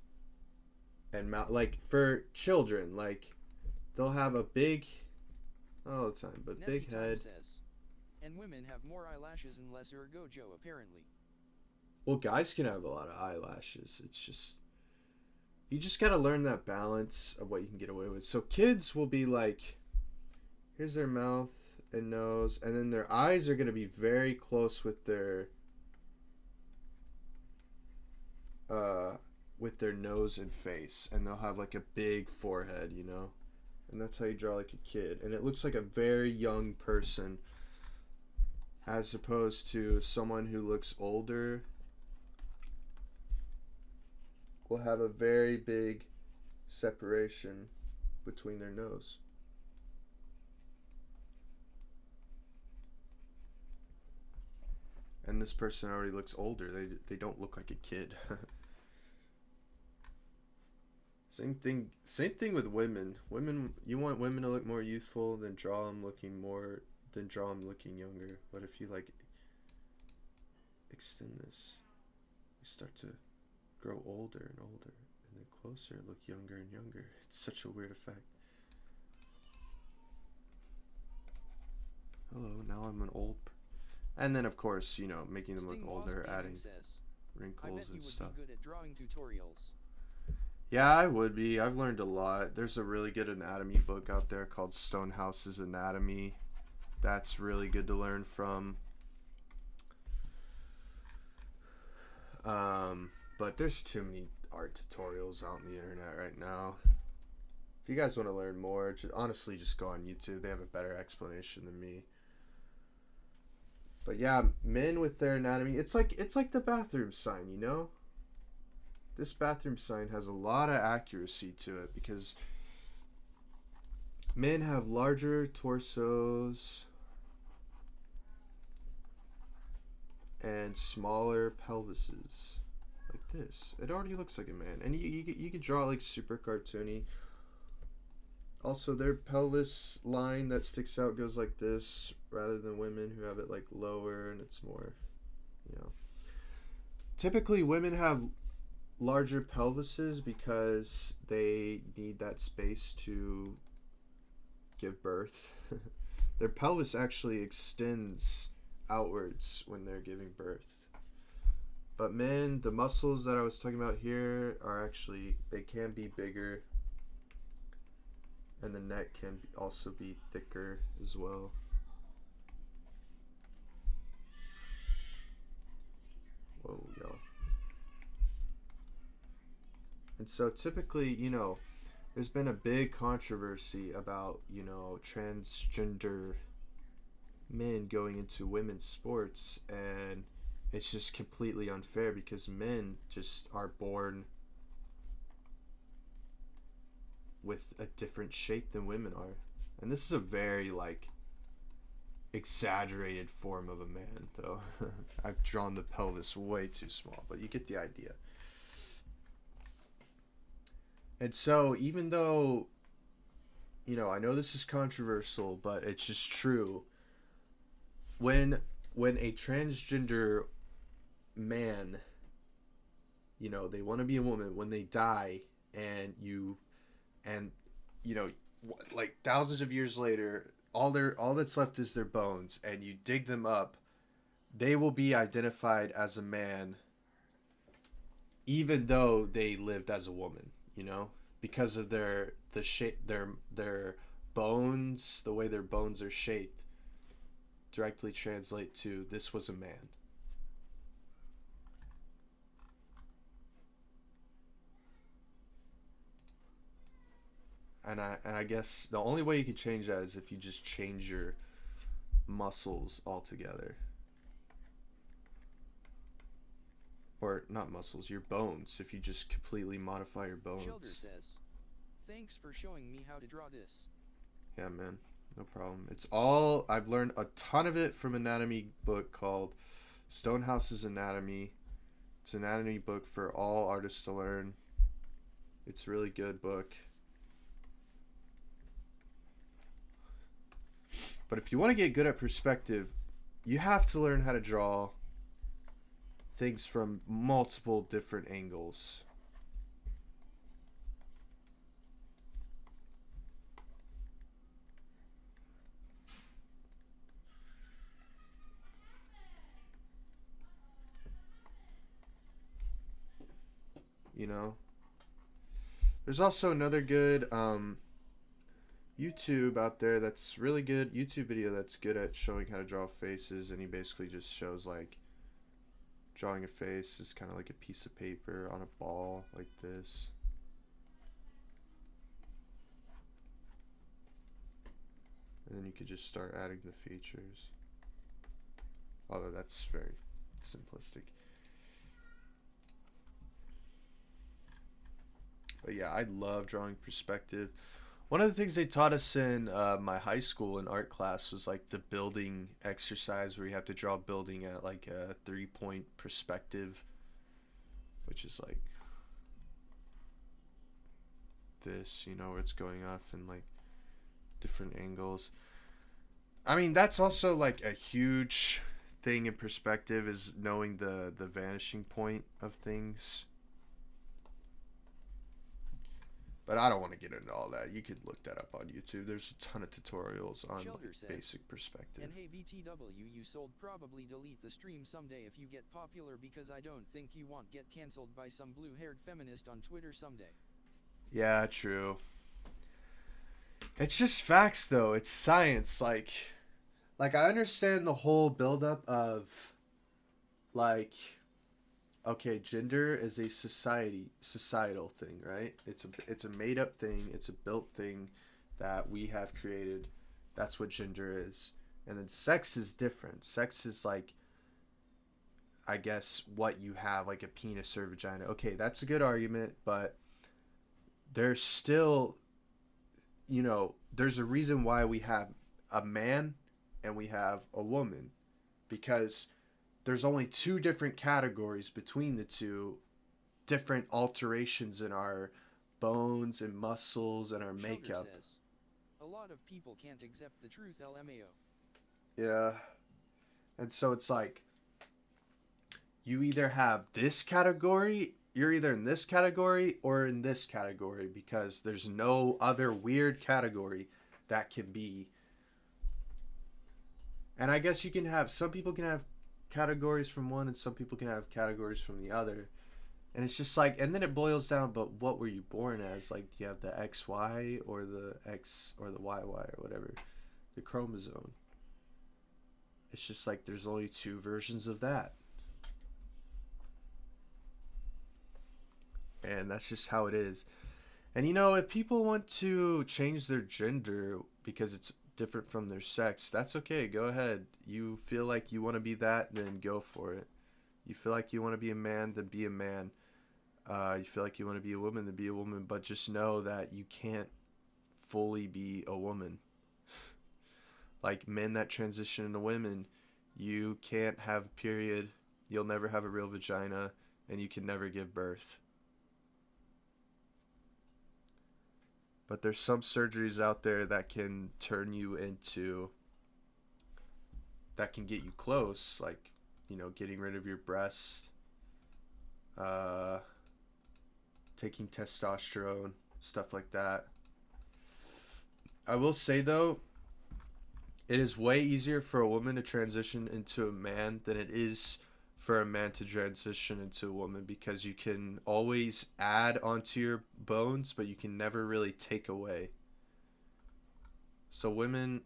and mouth. Like for children, like they'll have a big, not all the time, but big head. Says, and women have more eyelashes and lesser gojo apparently. Well, guys can have a lot of eyelashes. It's just, you just gotta learn that balance of what you can get away with. So kids will be like, here's their mouth and nose, and then their eyes are gonna be very close with their nose and face, and they'll have like a big forehead, you know, and that's how you draw like a kid, and it looks like a very young person, as opposed to someone who looks older will have a very big separation between their nose. and this person already looks older. They don't look like a kid. Same thing with women. Women, you want women to look more youthful, then draw them looking younger. But if you like extend this, you start to grow older and older, and then closer look younger and younger. It's such a weird effect. Hello, now I'm an old. And then of course, making them look Sting Wasp older, Gaming adding says, I wrinkles bet you and would stuff. be good at drawing tutorials. Yeah, I would be. I've learned a lot. There's a really good anatomy book out there called Stonehouse's Anatomy. That's really good to learn from. But there's too many art tutorials out on the internet right now. If you guys want to learn more, honestly, just go on YouTube. They have a better explanation than me. But yeah, men with their anatomy, it's like the bathroom sign, you know? This bathroom sign has a lot of accuracy to it because men have larger torsos and smaller pelvises. Like this. It already looks like a man. And you could draw it like super cartoony. Also, their pelvis line that sticks out goes like this rather than women who have it like lower and it's more, you know. Typically, women have larger pelvises because they need that space to give birth. Their pelvis actually extends outwards when they're giving birth. But men, the muscles that I was talking about here are actually, they can be bigger, and the neck can also be thicker as well. Whoa, y'all. And so typically, there's been a big controversy about, transgender men going into women's sports, and it's just completely unfair because men just are born with a different shape than women are. And this is a very exaggerated form of a man, though. I've drawn the pelvis way too small, but you get the idea. And so, even though, I know this is controversial, but it's just true. When a transgender man, they want to be a woman, when they die, and and like thousands of years later, all that's left is their bones, and you dig them up, they will be identified as a man, even though they lived as a woman. Because of the shape, their bones, the way their bones are shaped, directly translate to this was a man. And I guess the only way you can change that is if you just change your muscles altogether. Or not muscles, your bones. If you just completely modify your bones. Shelter says, thanks for showing me how to draw this. Yeah, man. No problem. It's all, I've learned a ton of it from an anatomy book called Stonehouse's Anatomy. It's an anatomy book for all artists to learn. It's a really good book. But if you want to get good at perspective, you have to learn how to draw things from multiple different angles. There's also another good YouTube out there that's really good, YouTube video that's good at showing how to draw faces, and he basically just shows drawing a face is kind of like a piece of paper on a ball like this. And then you could just start adding the features. Although that's very simplistic. But yeah, I love drawing perspective. One of the things they taught us in my high school in art class was like the building exercise where you have to draw a building at like a 3 point perspective, which is like this, where it's going off in like different angles. I mean, that's also like a huge thing in perspective is knowing the vanishing point of things. But I don't want to get into all that. You could look that up on YouTube. There's a ton of tutorials on like Shelter says, basic perspective. and hey BTW, you sold probably delete the stream someday if you get popular because I don't think you want get cancelled by some blue-haired feminist on Twitter someday. Yeah, true. It's just facts though. It's science. Like I understand the whole buildup of like okay, gender is a societal thing, right? It's a made up thing. It's a built thing that we have created. That's what gender is. And then sex is different. Sex is like I guess what you have like a penis or vagina. Okay, that's a good argument, but there's still there's a reason why we have a man and we have a woman because there's only two different categories between the two, different alterations in our bones and muscles and our Shelter makeup. says, a lot of people can't accept the truth LMAO. Yeah. And so it's like you either have this category, you're either in this category or in this category because there's no other weird category that can be. And I guess you can have some people can have categories from one and some people can have categories from the other. And it's just like and then it boils down but what were you born as? Like do you have the XY or the X or the YY or whatever? The chromosome. It's just like there's only two versions of that. And that's just how it is. And if people want to change their gender because it's different from their sex, that's okay. Go ahead. You feel like you want to be that, then go for it. You feel like you want to be a man, then be a man. You feel like you want to be a woman, then be a woman. But just know that you can't fully be a woman. Like men that transition into women, you can't have a period. You'll never have a real vagina, and you can never give birth. But there's some surgeries out there that can turn you into that can get you close, like getting rid of your breasts, uh, taking testosterone, stuff like that. I will say though, it is way easier for a woman to transition into a man than it is for a man to transition into a woman because you can always add onto your bones, but you can never really take away. So women,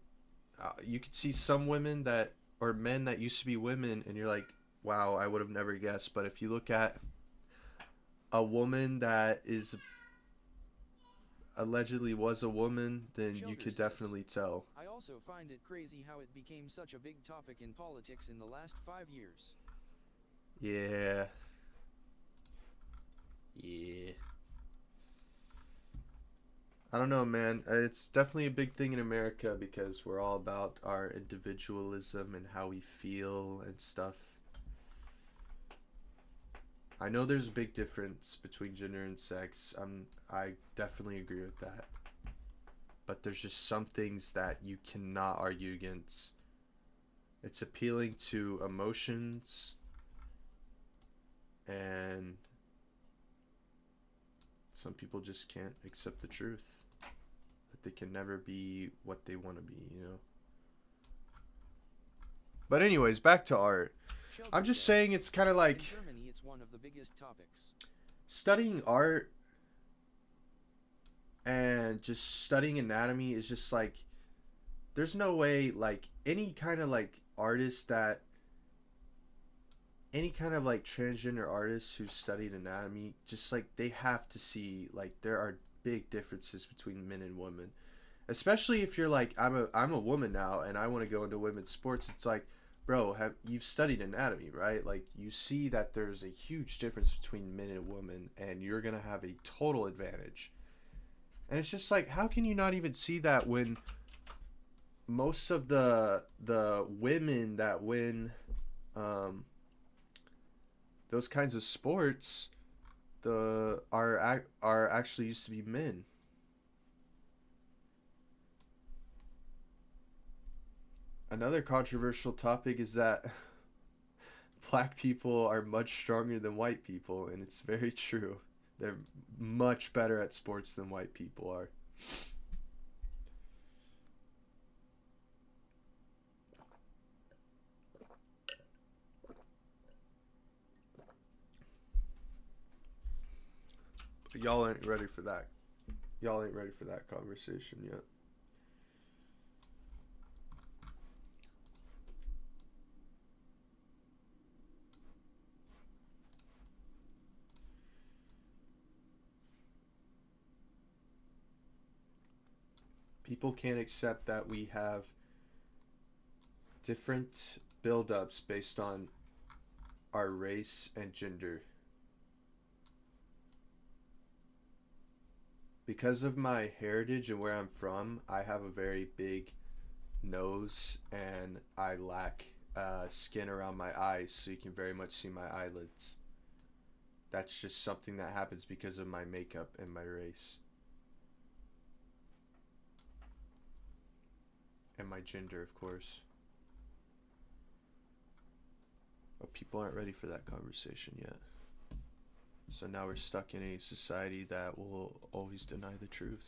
you could see some women that or men that used to be women, and you're like, wow, I would have never guessed. But if you look at a woman that is allegedly was a woman, then you Shelter could says, definitely tell. I also find it crazy how it became such a big topic in politics in the last 5 years. Yeah. Yeah. I don't know, man. It's definitely a big thing in America because we're all about our individualism and how we feel and stuff. I know there's a big difference between gender and sex. I definitely agree with that. But there's just some things that you cannot argue against. It's appealing to emotions and some people just can't accept the truth that they can never be what they want to be. But anyways, back to art. I'm Shelter just says, saying it's kind of in like Germany it's one of the biggest topics. studying art and just studying anatomy is just like there's no way like any kind of like artist that any kind of like transgender artists who studied anatomy just like they have to see like there are big differences between men and women, especially if you're like I'm a woman now and I want to go into women's sports. It's like, bro, you've studied anatomy, right? Like you see that there's a huge difference between men and women and you're gonna have a total advantage. And it's just like, how can you not even see that when most of the women that win um, those kinds of sports are actually used to be men. Another controversial topic is that black people are much stronger than white people, and it's very true. They're much better at sports than white people are. But y'all ain't ready for that. Y'all ain't ready for that conversation yet. People can't accept that we have different build-ups based on our race and gender. Because of my heritage and where I'm from, I have a very big nose and I lack skin around my eyes, so you can very much see my eyelids. That's just something that happens because of my makeup and my race and my gender, of course. But people aren't ready for that conversation yet. So now we're stuck in a society that will always deny the truth.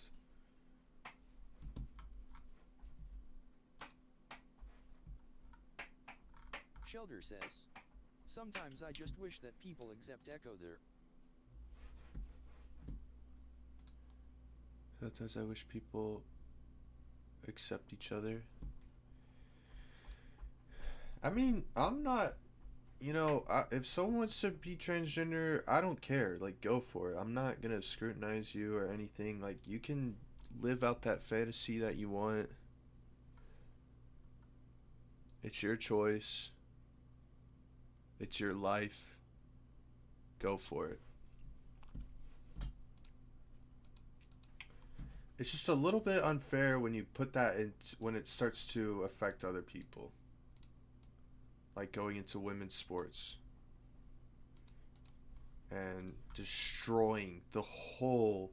Shelter says, sometimes I just wish that people accept echo there. Sometimes I wish people accept each other. I mean, I'm not, if someone wants to be transgender, I don't care. Like, go for it. I'm not gonna scrutinize you or anything. Like, you can live out that fantasy that you want. It's your choice. It's your life. Go for it. It's just a little bit unfair when you put that in, when it starts to affect other people. Like going into women's sports and destroying the whole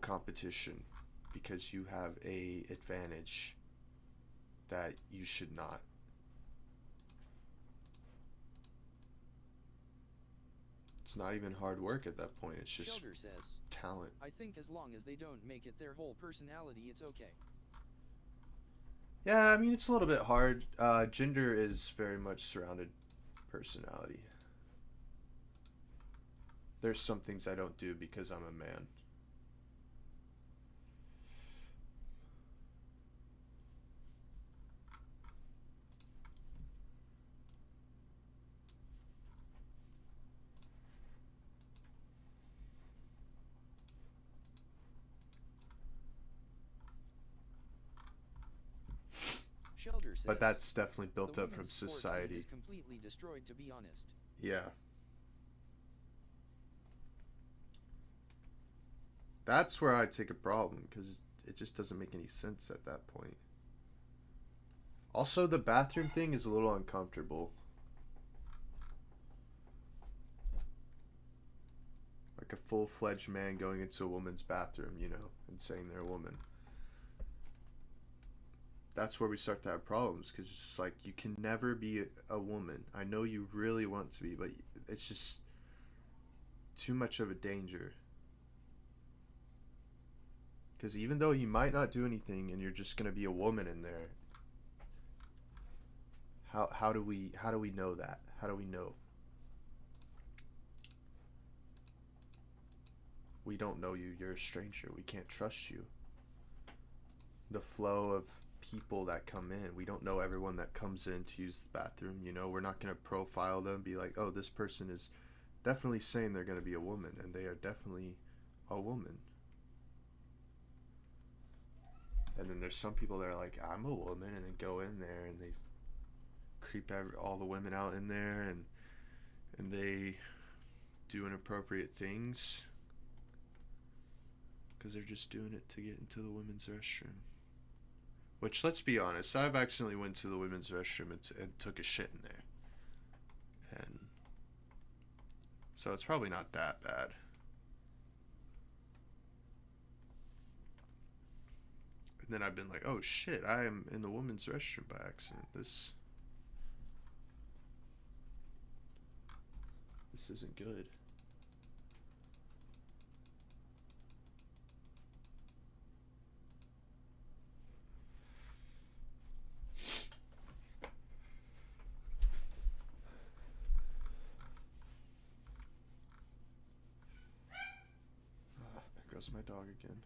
competition because you have a advantage that you should not. It's not even hard work at that point. It's just Shelter says, talent. I think as long as they don't make it their whole personality, it's okay. Yeah, I mean it's a little bit hard. Gender is very much surrounded personality. There's some things I don't do because I'm a man. Shelter But says, that's definitely the built up from women's sports scene society. is completely destroyed, to be honest. Yeah. That's where I take a problem because it just doesn't make any sense at that point. Also, the bathroom thing is a little uncomfortable. Like a full fledged man going into a woman's bathroom, and saying they're a woman. That's where we start to have problems because it's just like you can never be a woman. I know you really want to be, but it's just too much of a danger. Because even though you might not do anything and you're just gonna be a woman in there, how do we know that? How do we know? We don't know you. You're a stranger. We can't trust you. The flow of people that come in. We don't know everyone that comes in to use the bathroom. We're not going to profile them, be like, oh, this person is definitely saying they're going to be a woman, and they are definitely a woman. And then there's some people that are like, I'm a woman, and then go in there and they creep all the women out in there, and they do inappropriate things. because they're just doing it to get into the women's restroom. Which, let's be honest, I've accidentally went to the women's restroom and took a shit in there, and so it's probably not that bad. And then I've been like, oh shit, I am in the women's restroom by accident. This isn't good. There goes my dog again.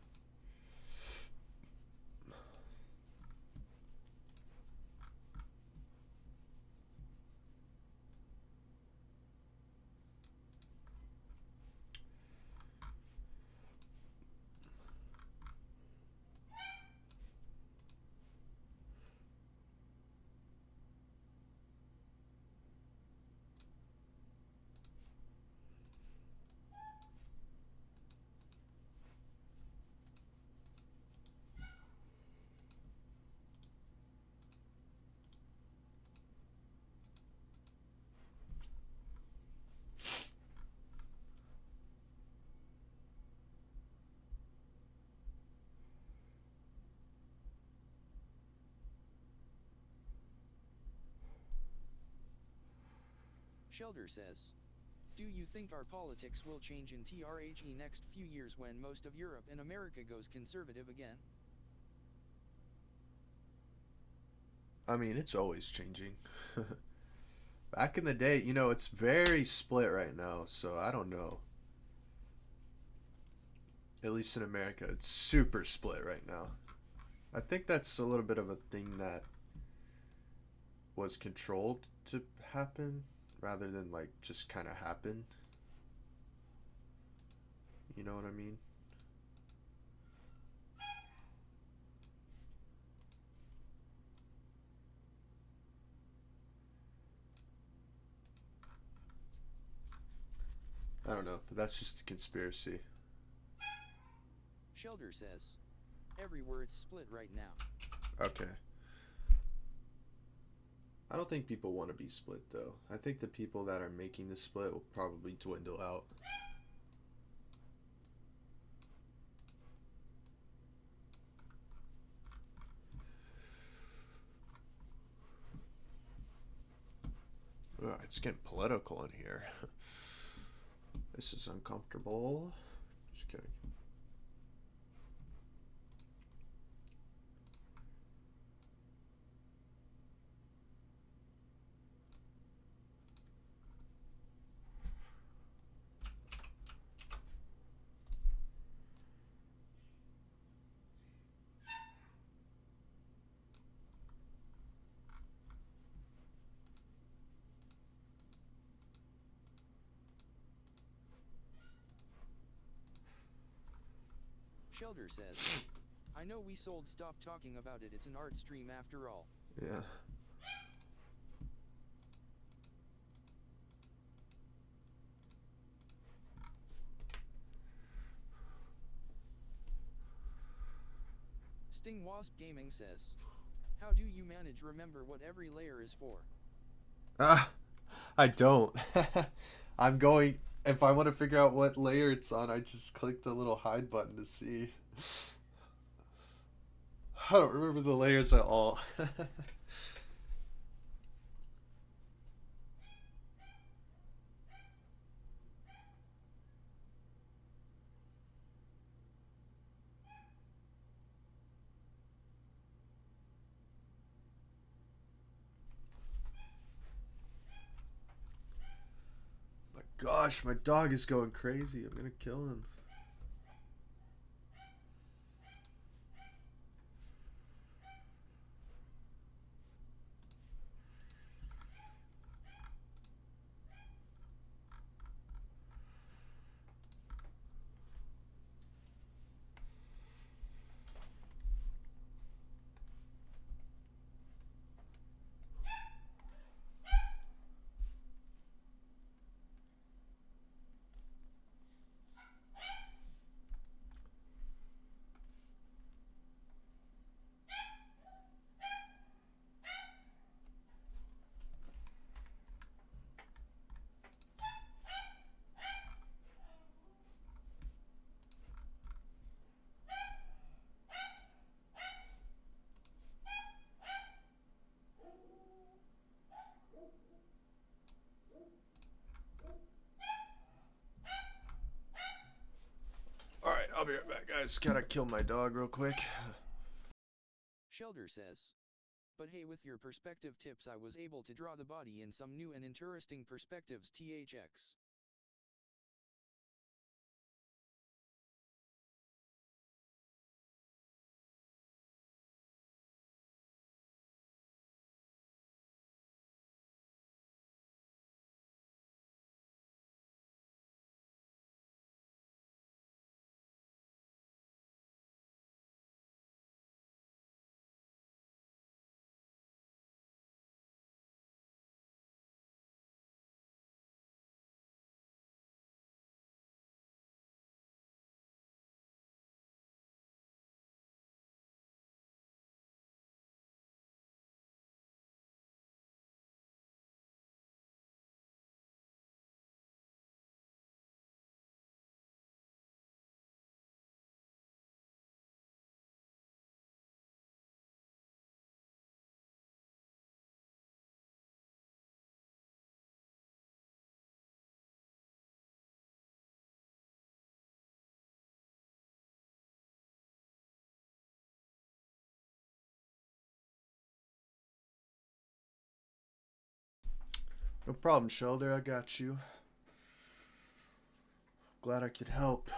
Shelder says, do you think our politics will change in TRHE next few years when most of Europe and America goes conservative again? I mean, it's always changing. Back in the day, it's very split right now, so I don't know. At least in America, it's super split right now. I think that's a little bit of a thing that was controlled to happen rather than like just kind of happen. You know what I mean? I don't know, but that's just a conspiracy. Shelder says, everywhere it's split right now. Okay. I don't think people want to be split though. I think the people that are making the split will probably dwindle out. Ugh, it's getting political in here. This is uncomfortable. Just kidding. Shelder says, I know we sold stop talking about it, it's an art stream after all. Yeah. Sting Wasp Gaming says, how do you manage remember what every layer is for? Ah, I don't. I'm going. If I want to figure out what layer it's on, I just click the little hide button to see. I don't remember the layers at all. My gosh, my dog is going crazy. I'm gonna kill him. I just gotta kill my dog real quick. Shelder says. But hey, with your perspective tips I was able to draw the body in some new and interesting perspectives thx. No problem, Shelder. I got you. Glad I could help.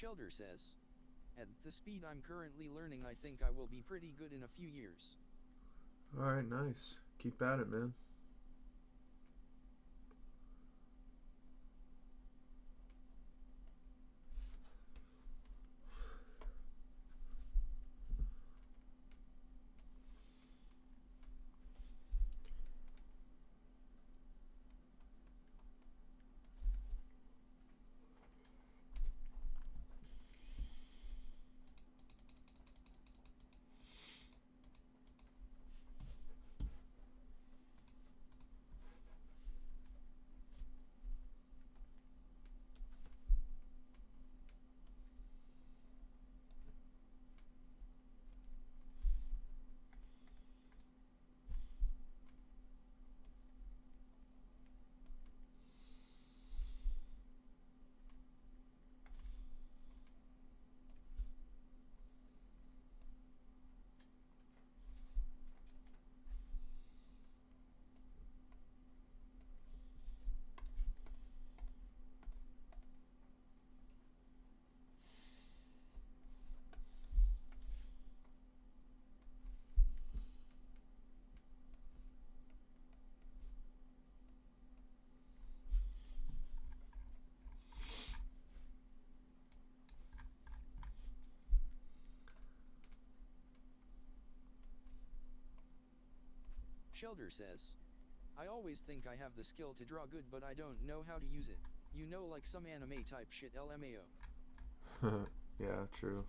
Shelder says. At the speed I'm currently learning I think I will be pretty good in a few years. Alright, nice. Keep at it, man. Shelder says. I always think I have the skill to draw good but I don't know how to use it. You know, like some anime type shit LMAO. Yeah, true.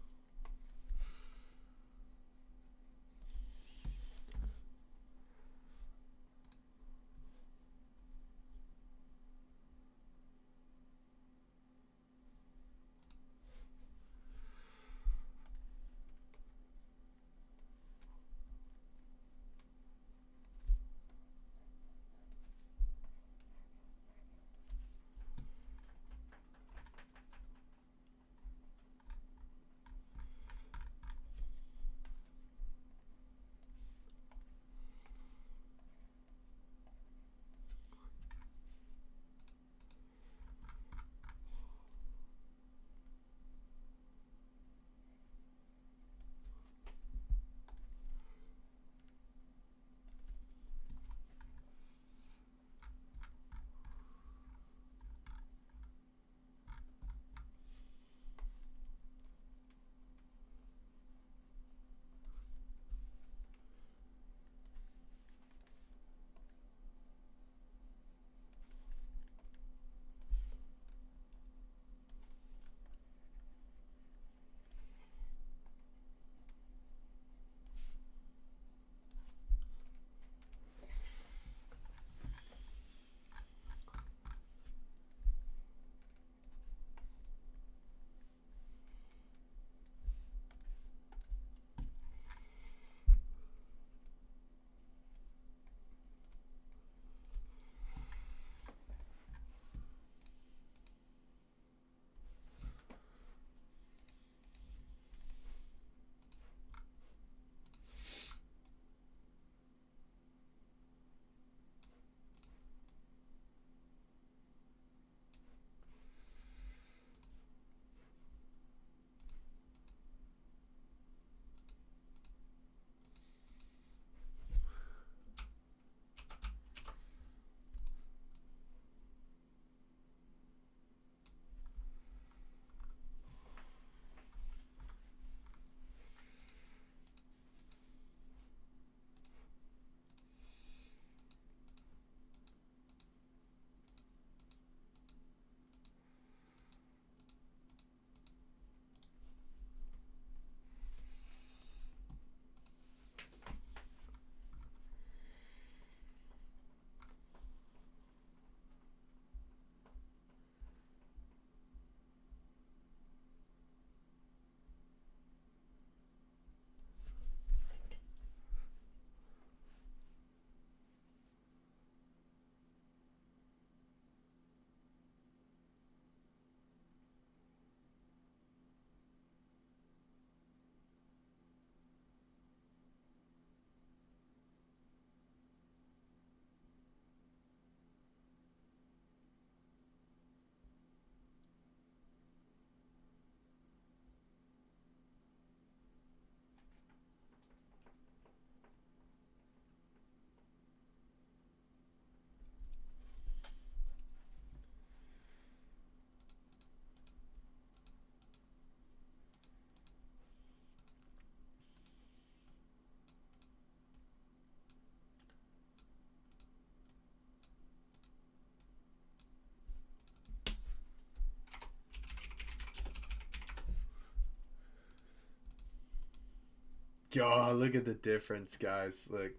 god, look at the difference, guys. Look.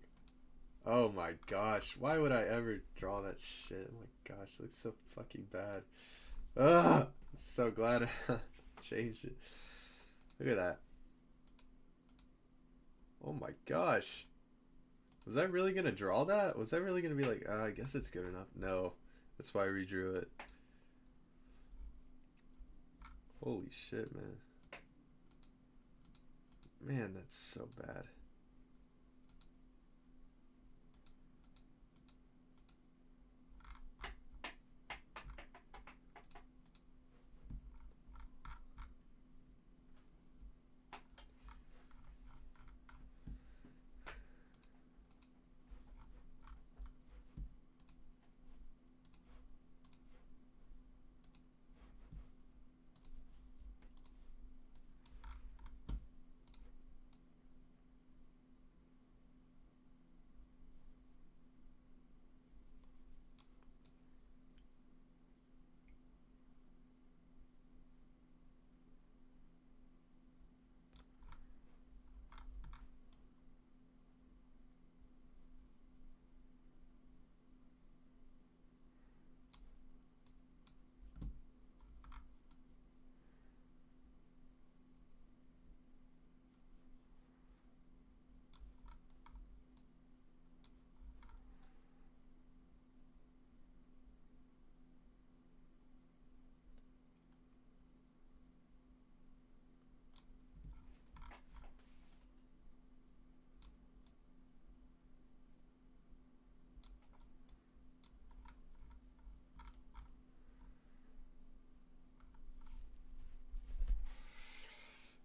Oh my gosh. Why would I ever draw that shit? Oh my gosh, it looks so fucking bad. Ugh! So glad I changed it. Look at that. Oh my gosh. Was I really gonna draw that? Was I really gonna be like, I guess it's good enough? No. That's why I redrew it. Holy shit, man. Man, that's so bad.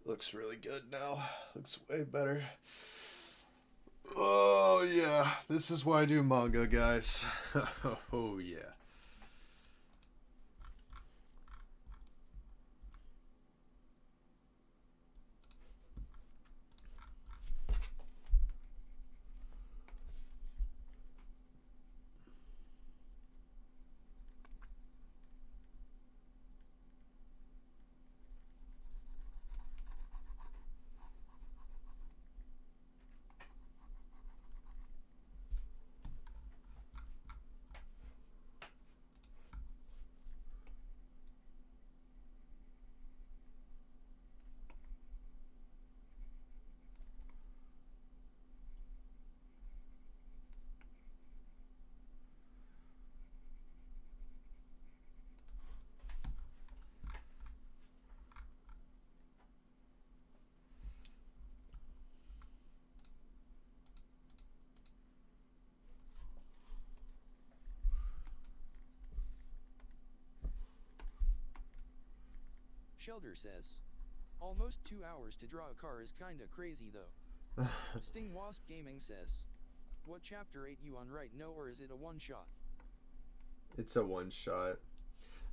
Looks really good now. Looks way better. Oh yeah, this is why I do manga, guys. Oh yeah. Shelder says. Almost 2 hours to draw a car is kinda crazy though. Sting Wasp Gaming says. What chapter 8 you on right now, or is it a one shot? It's a one shot.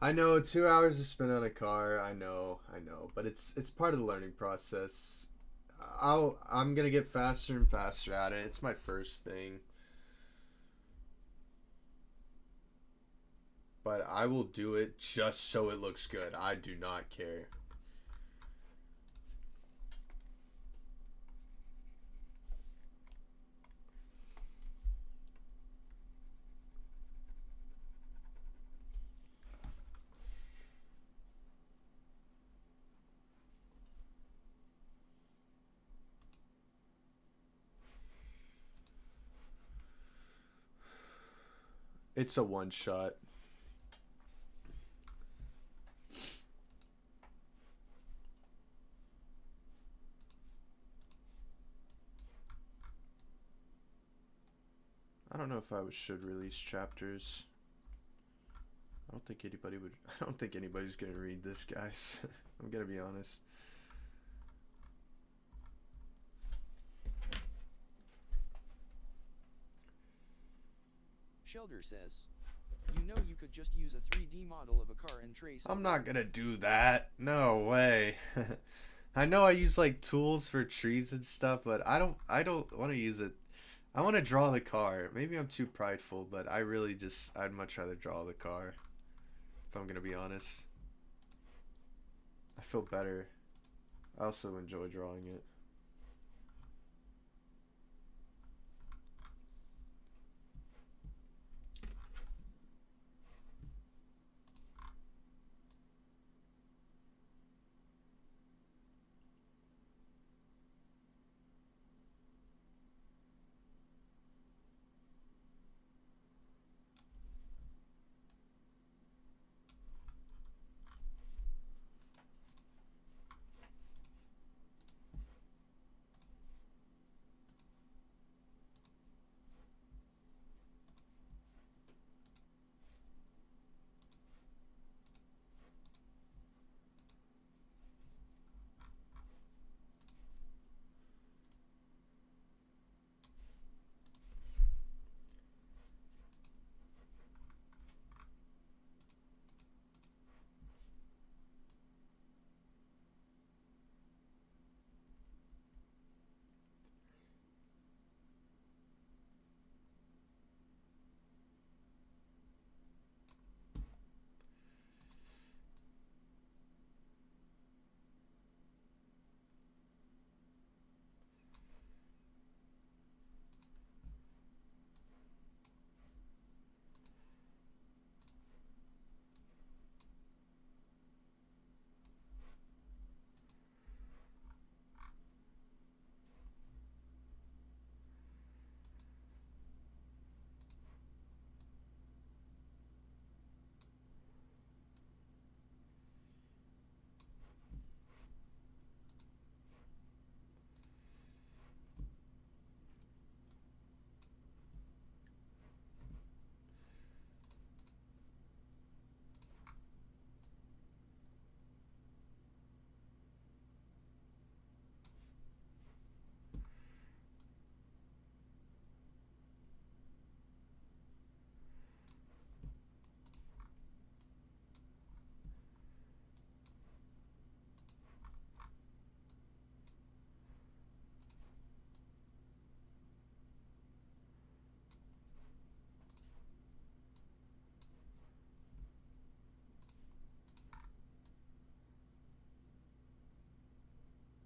I know 2 hours to spend on a car. I know, but it's part of the learning process. I'm gonna get faster and faster at it. It's my first thing, but I will do it just so it looks good. I do not care. It's a one shot. I don't know if should release chapters. I don't think anybody would. I don't think anybody's gonna read this, guys. I'm gonna be honest. Shelder says. You know you could just use a 3D model of a car and trace I'm over not it. gonna do that. No way. I know I use like tools for trees and stuff, but I don't want to use it. I want to draw the car. Maybe I'm too prideful, but I really just I'd much rather draw the car if I'm gonna be honest. I feel better. I also enjoy drawing it.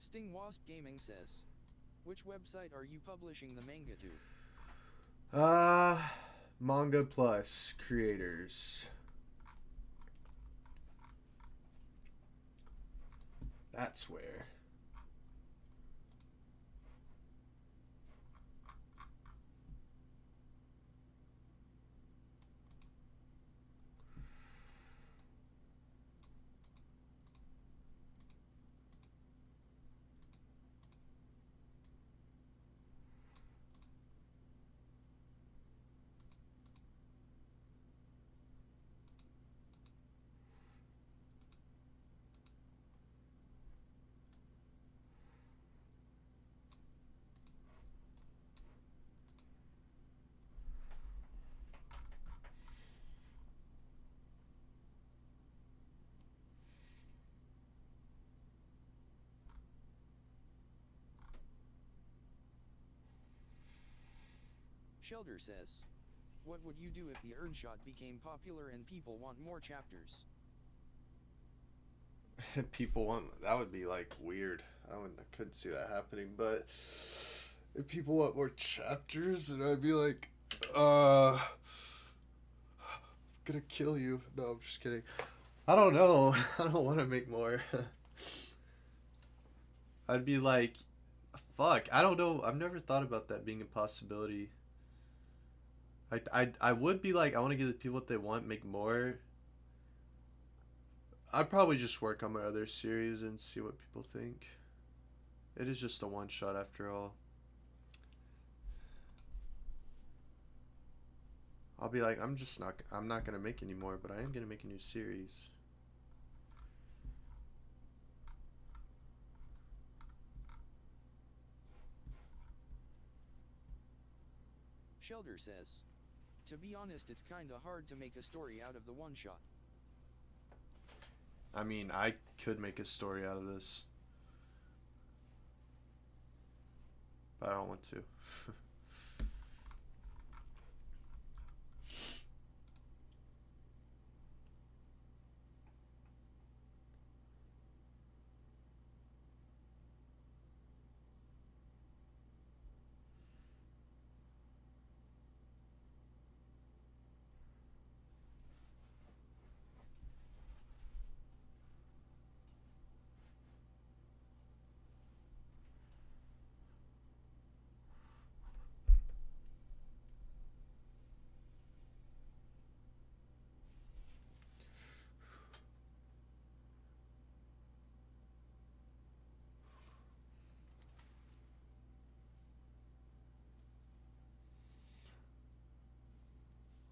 Sting Wasp Gaming says, which website are you publishing the manga to? Uh, Manga Plus creators. That's where. Shelter says, what would you do if the Earnshot became popular and people want more chapters? People want that would be like weird. I couldn't see that happening, but if people want more chapters, and I'd be like, I'm gonna kill you. No, I'm just kidding. I don't know. I don't want to make more. I'd be like, fuck. I don't know. I've never thought about that being a possibility. I would be like, I want to give the people what they want, make more. I'd probably just work on my other series and see what people think. It is just a one shot after all. I'll be like, I'm not gonna make any more, but I am gonna make a new series. Shelter says, to be honest, it's kinda hard to make a story out of the one shot. I mean, I could make a story out of this, but I don't want to.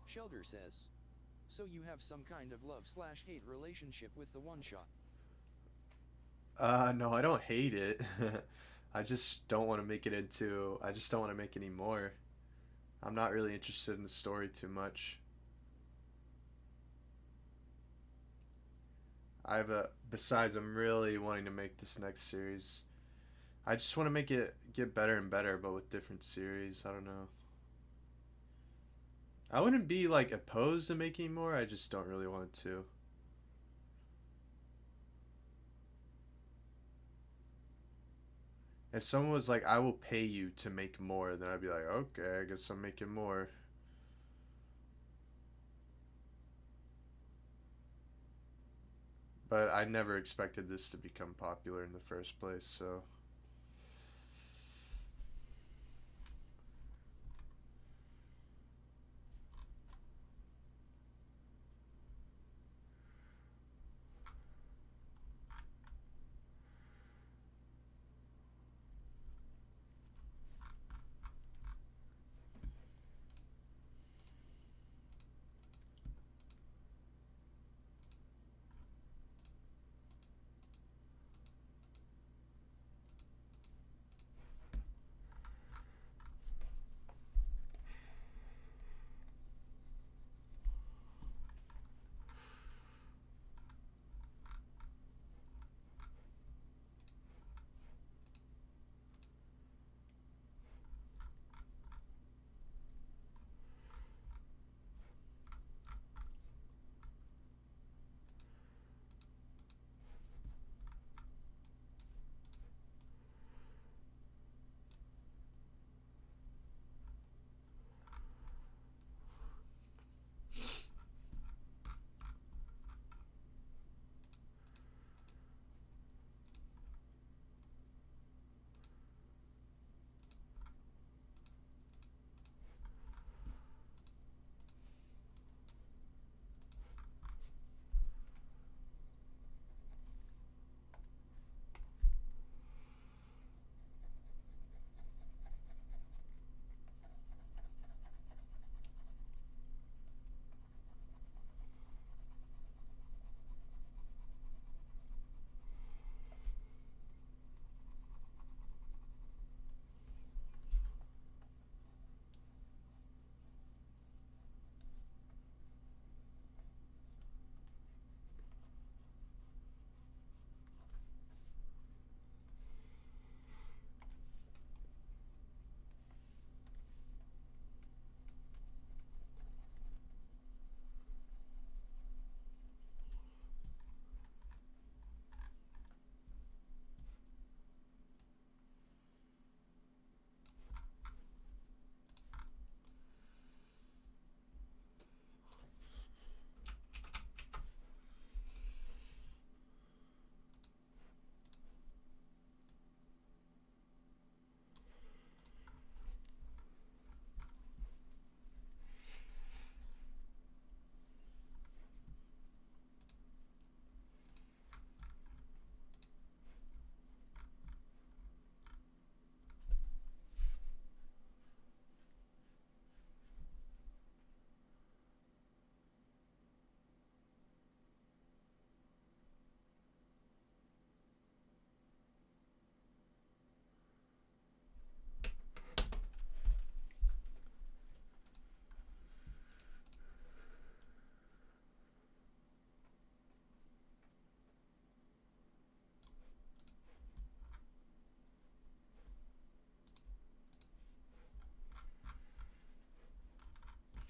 Shelter says, so you have some kind of love/hate relationship with the one shot. No, I don't hate it. I just don't want to make it into. I just don't want to make any more. I'm not really interested in the story too much. I have a. Besides, I'm really wanting to make this next series. I just want to make it get better and better, but with different series. I don't know. I wouldn't be like opposed to making more. I just don't really want to. If someone was like, "I will pay you to make more," then I'd be like, "Okay, I guess I'm making more." But I never expected this to become popular in the first place, so.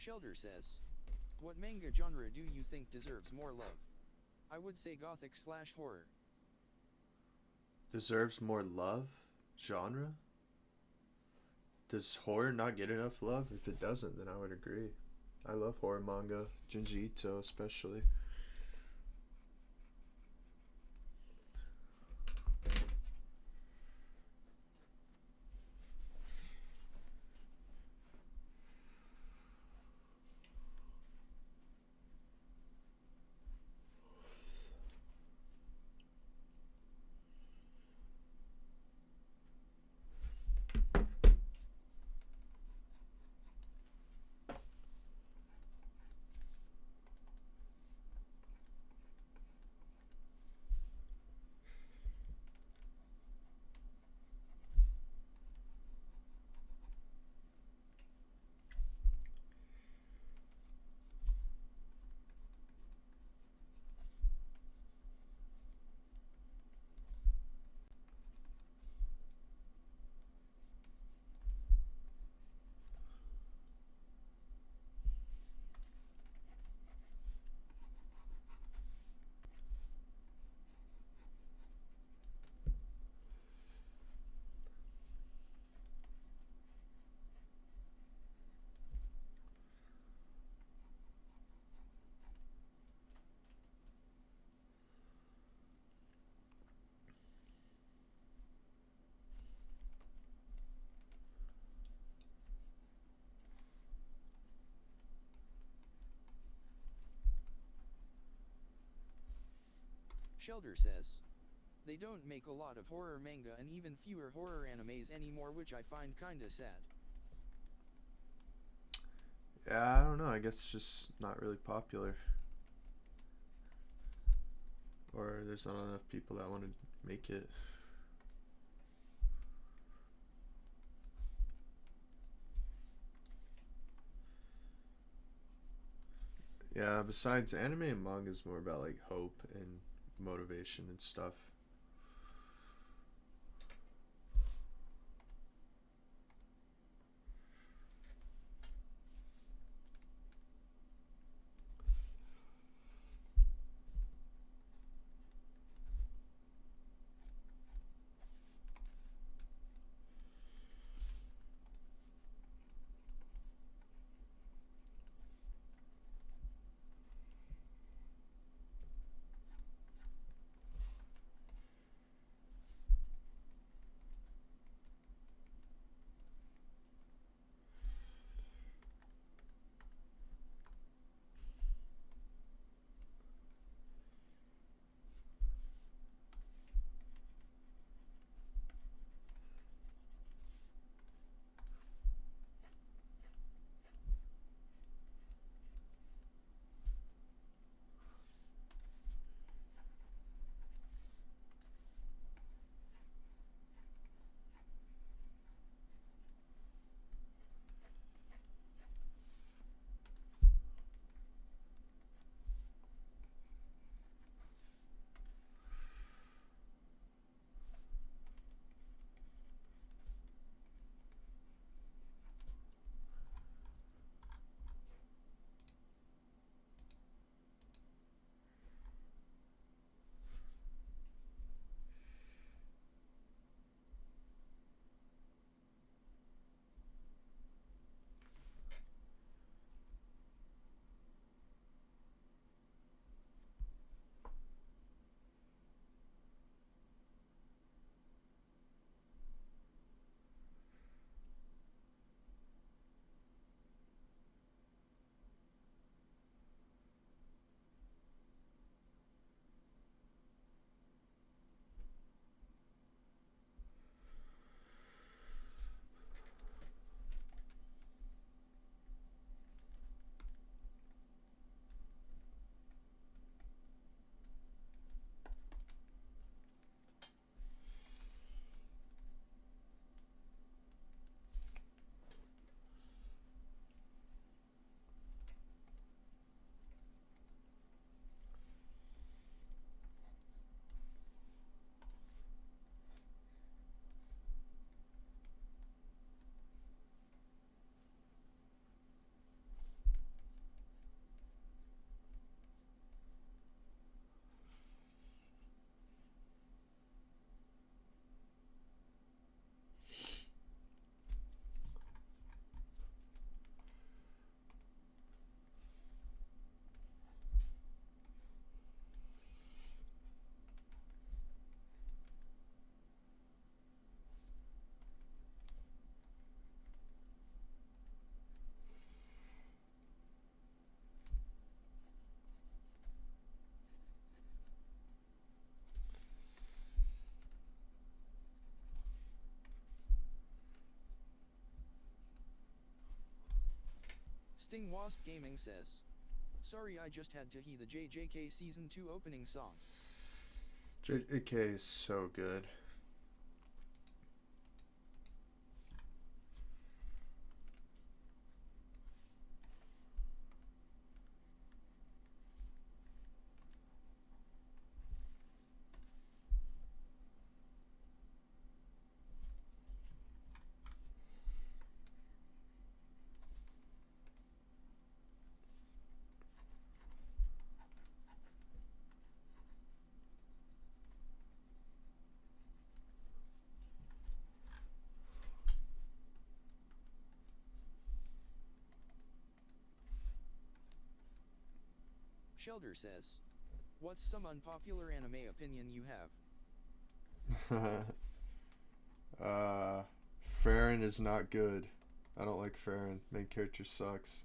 Shelter says, what manga genre do you think deserves more love? I would say gothic/horror. Deserves more love? Genre? Does horror not get enough love? If it doesn't, then I would agree. I love horror manga, Junji Ito especially. Shelter says, they don't make a lot of horror manga and even fewer horror animes anymore, which I find kinda sad. Yeah, I don't know. I guess it's just not really popular. Or there's not enough people that want to make it. Yeah, besides anime and manga is more about like hope and motivation and stuff. Sting Wasp Gaming says, sorry I just had to hear the JJK Season 2 opening song. JK is so good. Shelder says, what's some unpopular anime opinion you have? Farron is not good. I don't like Farron. Main character sucks.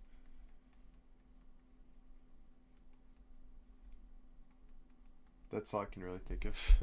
That's all I can really think of.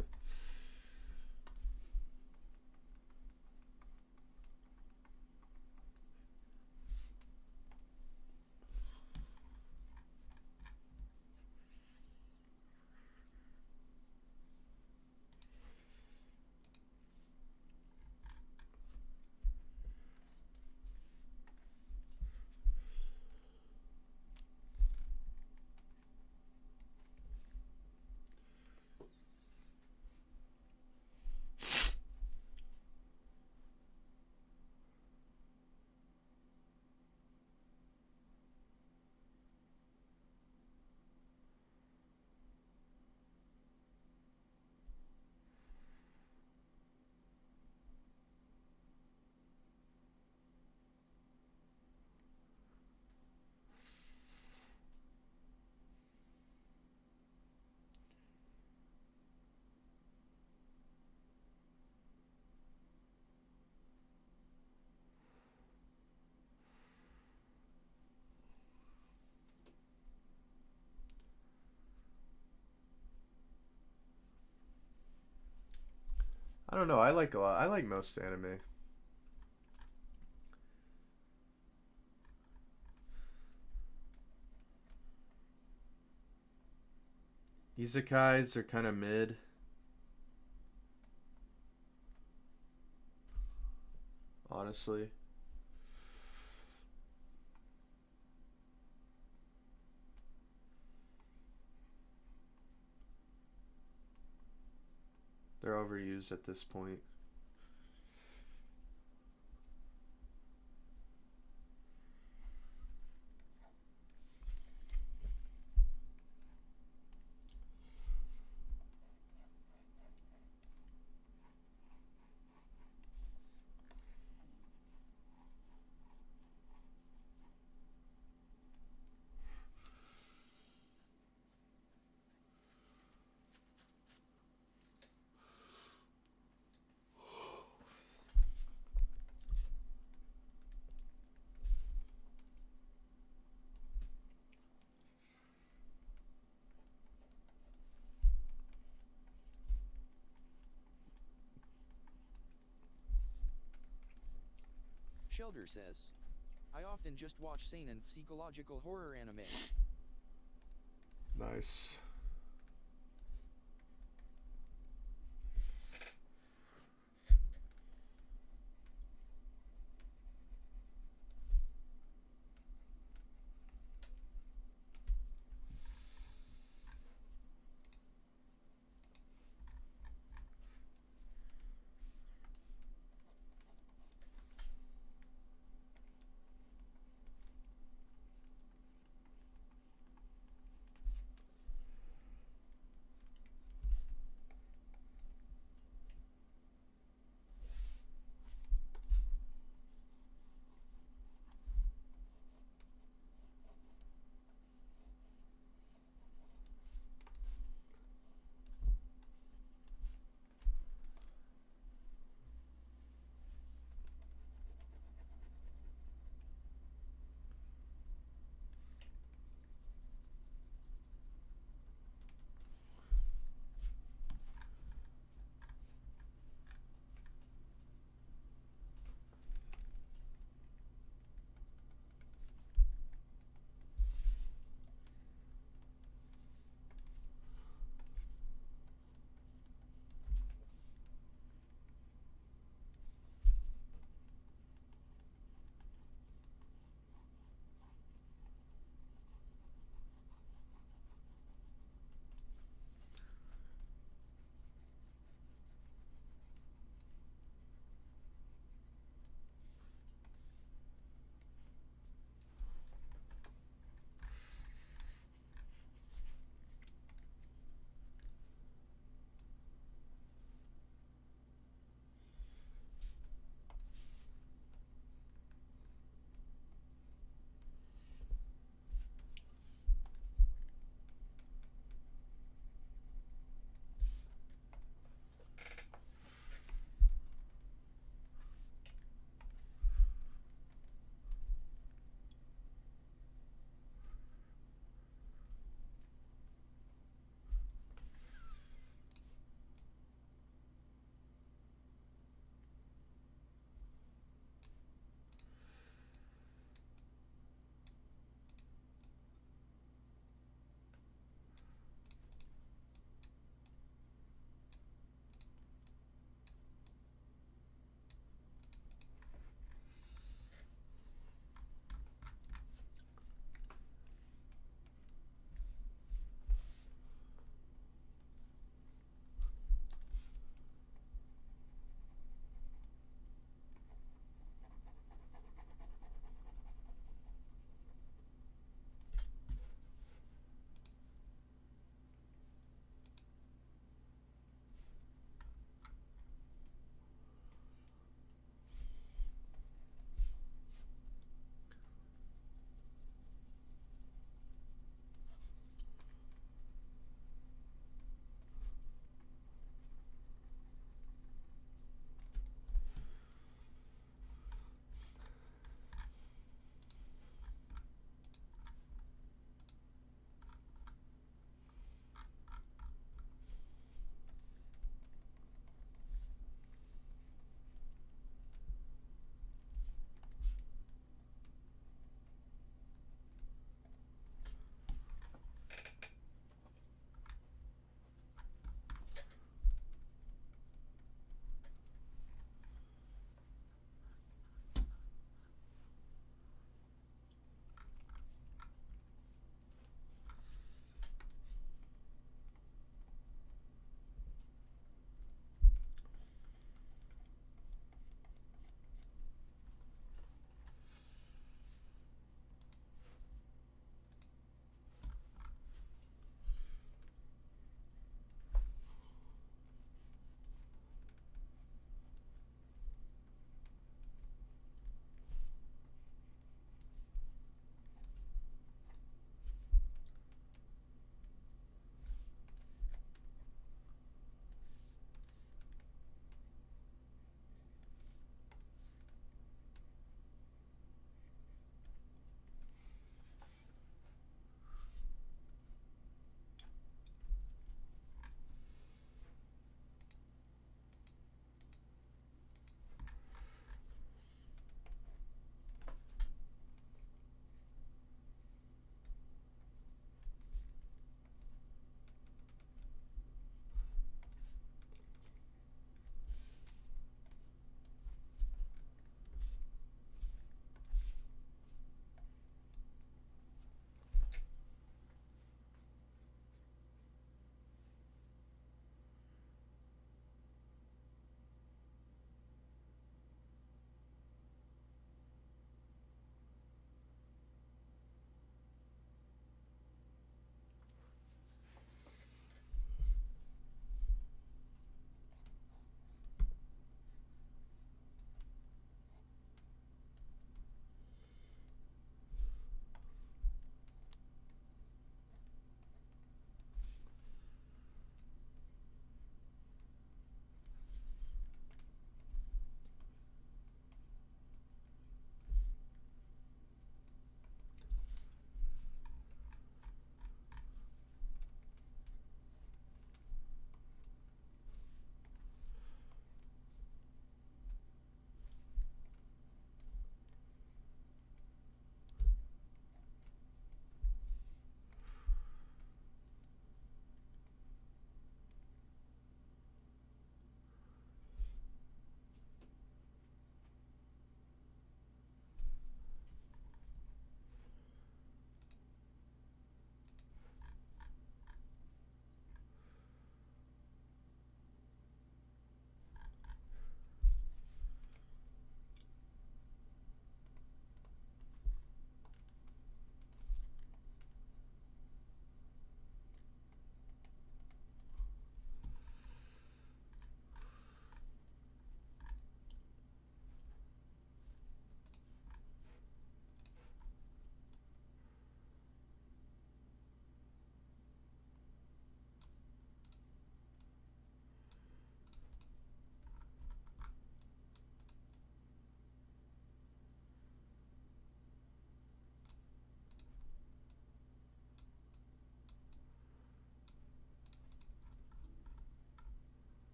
I don't know. I like a lot. I like most anime. Isekais are kind of mid, honestly. They're overused at this point. Shelder says, I often just watch seinen psychological horror anime. Nice.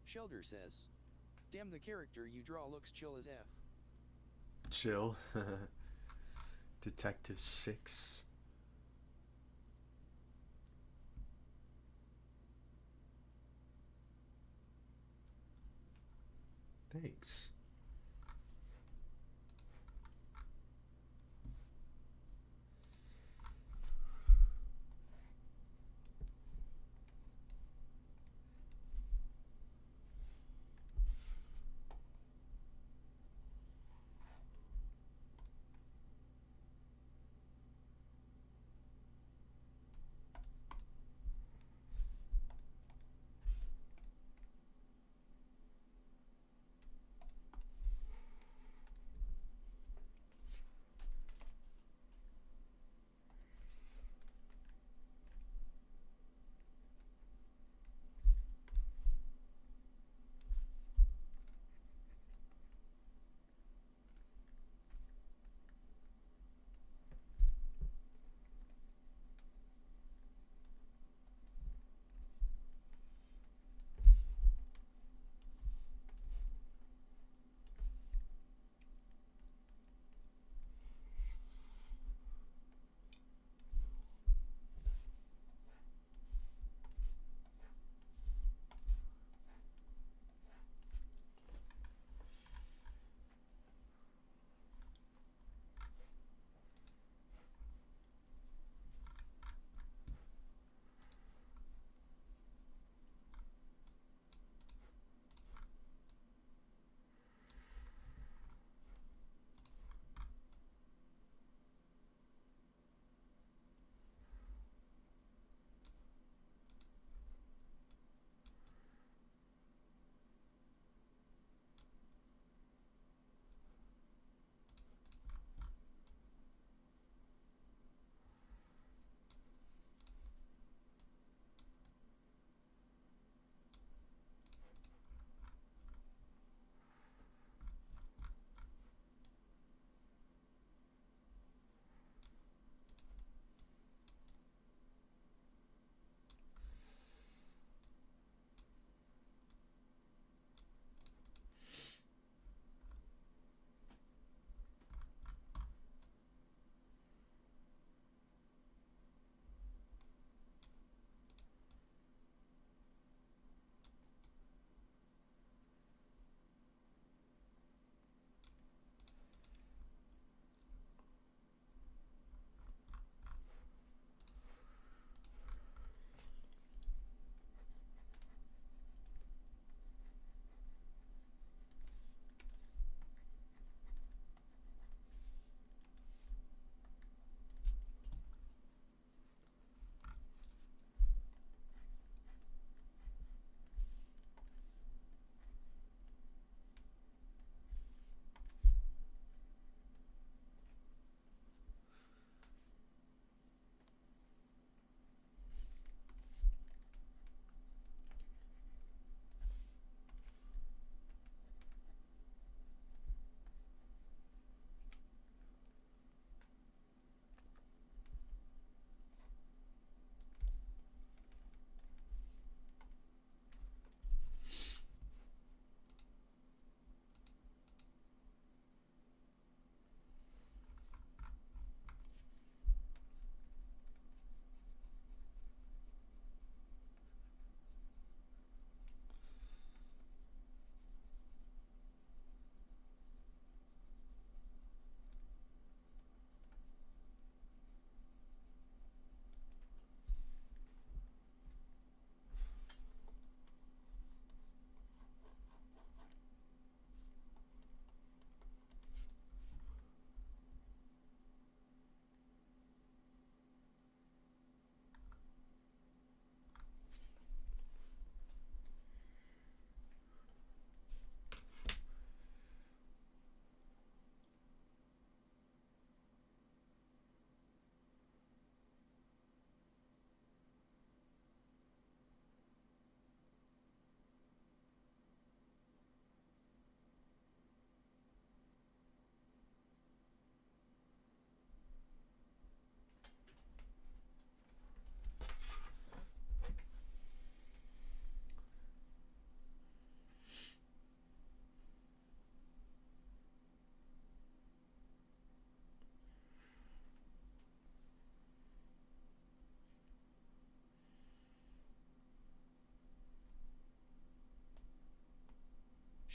Shelder says, damn, the character you draw looks chill as F. Chill. Detective 6. Thanks.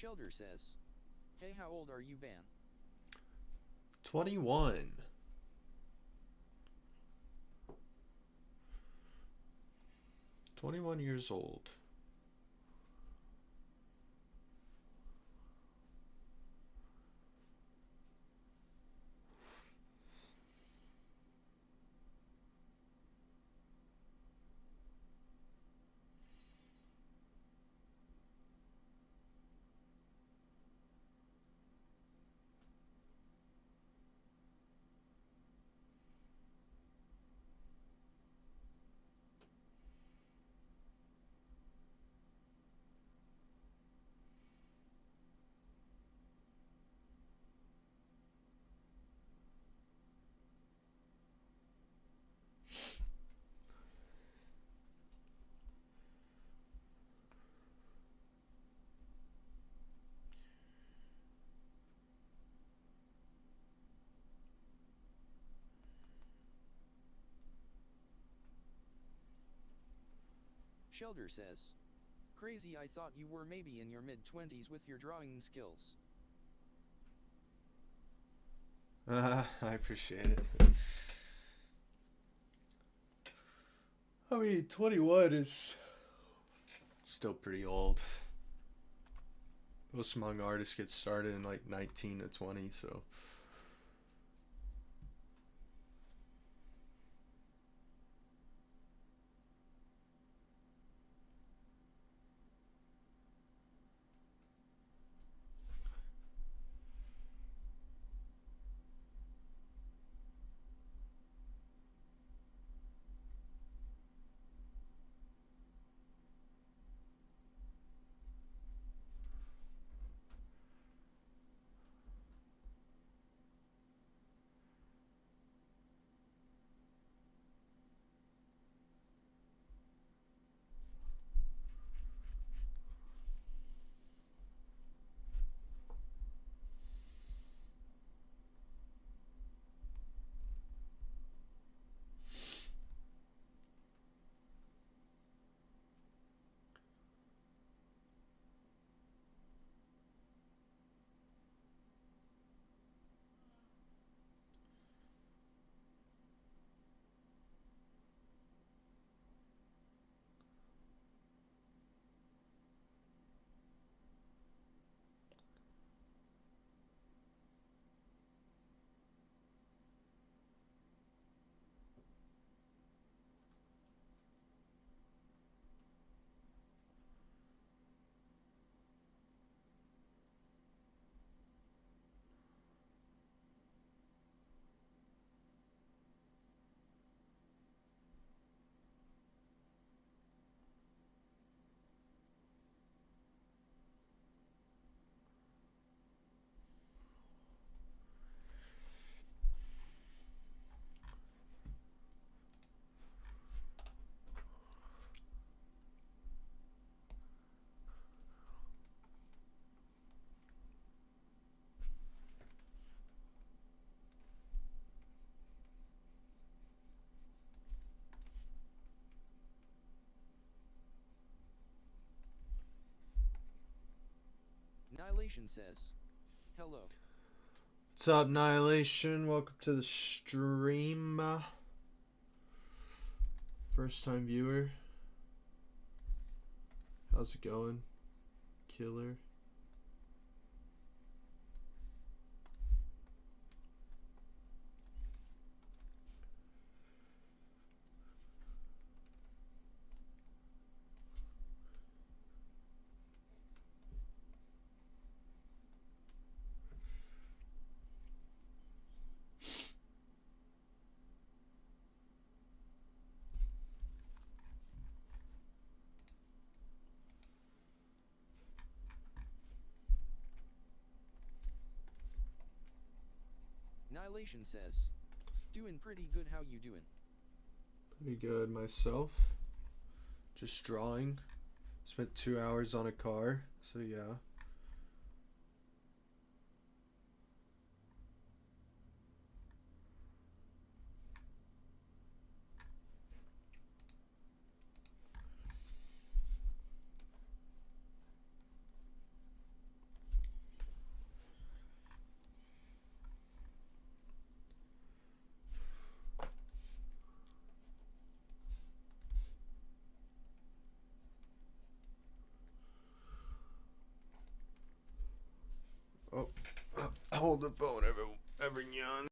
Shelter says, hey, how old are you, Ban? 21. 21 years old. Shelter says, crazy, I thought you were maybe in your mid-20s with your drawing skills. I appreciate it. I mean, 21 is still pretty old. Most manga artists get started in like 19 to 20, so. Annihilation says, hello. What's up, Annihilation? Welcome to the stream. First time viewer. How's it going? Killer. Annihilation says, doing pretty good, how you doing? Pretty good myself. Just drawing. Spent 2 hours on a car, so yeah. hold the phone every yawn.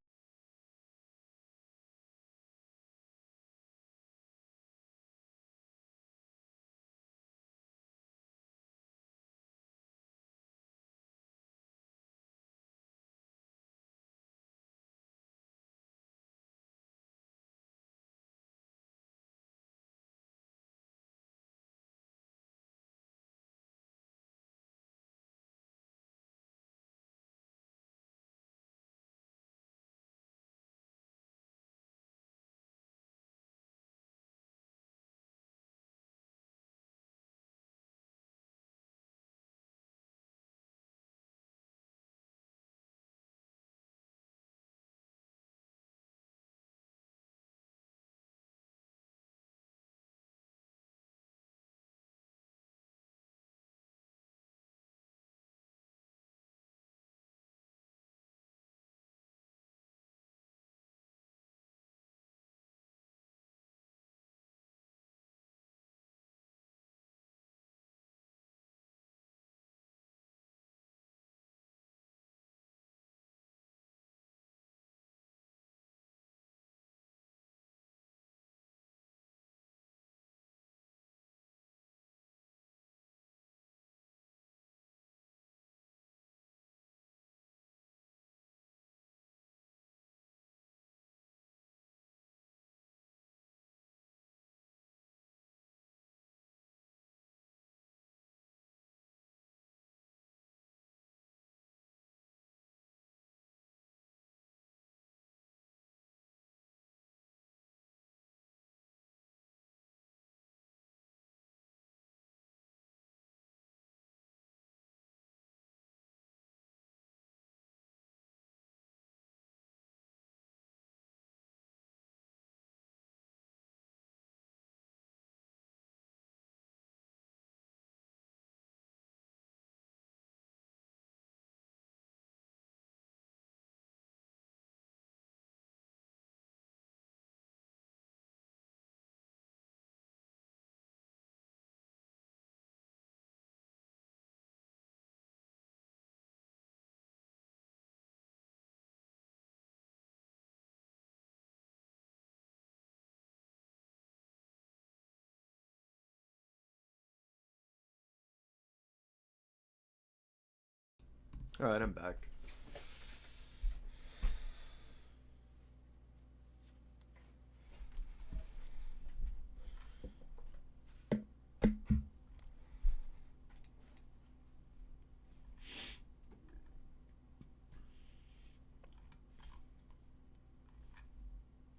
All right, I'm back.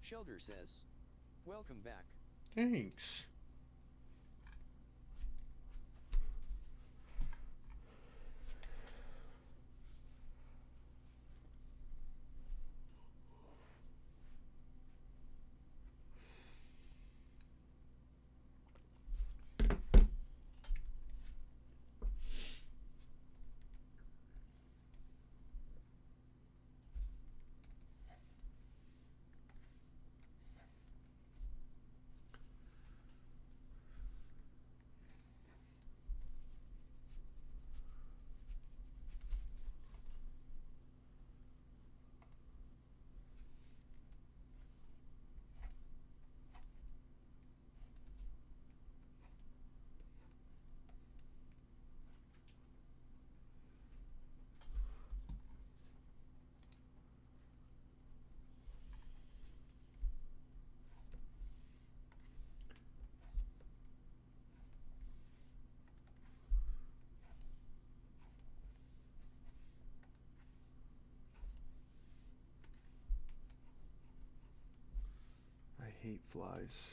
Shelter says, welcome back. Thanks. I hate flies.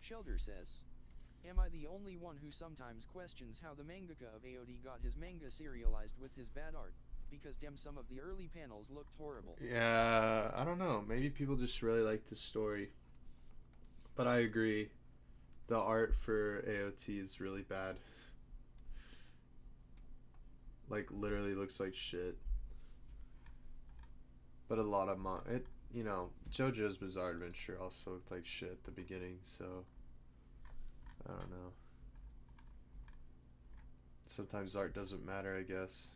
Shelter says, am I the only one who sometimes questions how the mangaka of AOD got his manga serialized with his bad art? Because damn, some of the early panels looked horrible. Yeah, I don't know. Maybe people just really like the story. But I agree. The art for AOT is really bad. Like, literally looks like shit. But a lot of JoJo's Bizarre Adventure also looked like shit at the beginning, so I don't know. Sometimes art doesn't matter, I guess.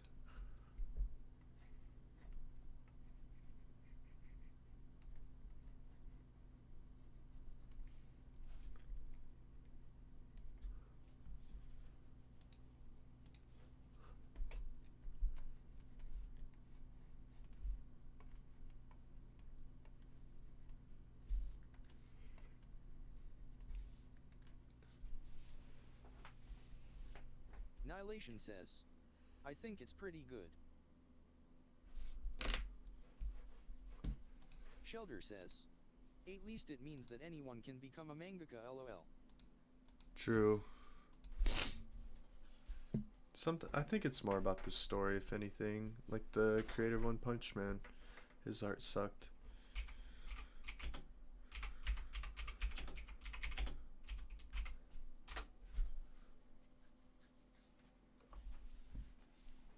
Annihilation says, I think it's pretty good. Shelter says, at least it means that anyone can become a mangaka lol. True. I think it's more about the story, if anything. Like the creator of One Punch Man, his art sucked.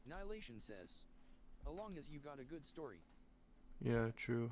Annihilation says, as long as you got a good story. Yeah, true.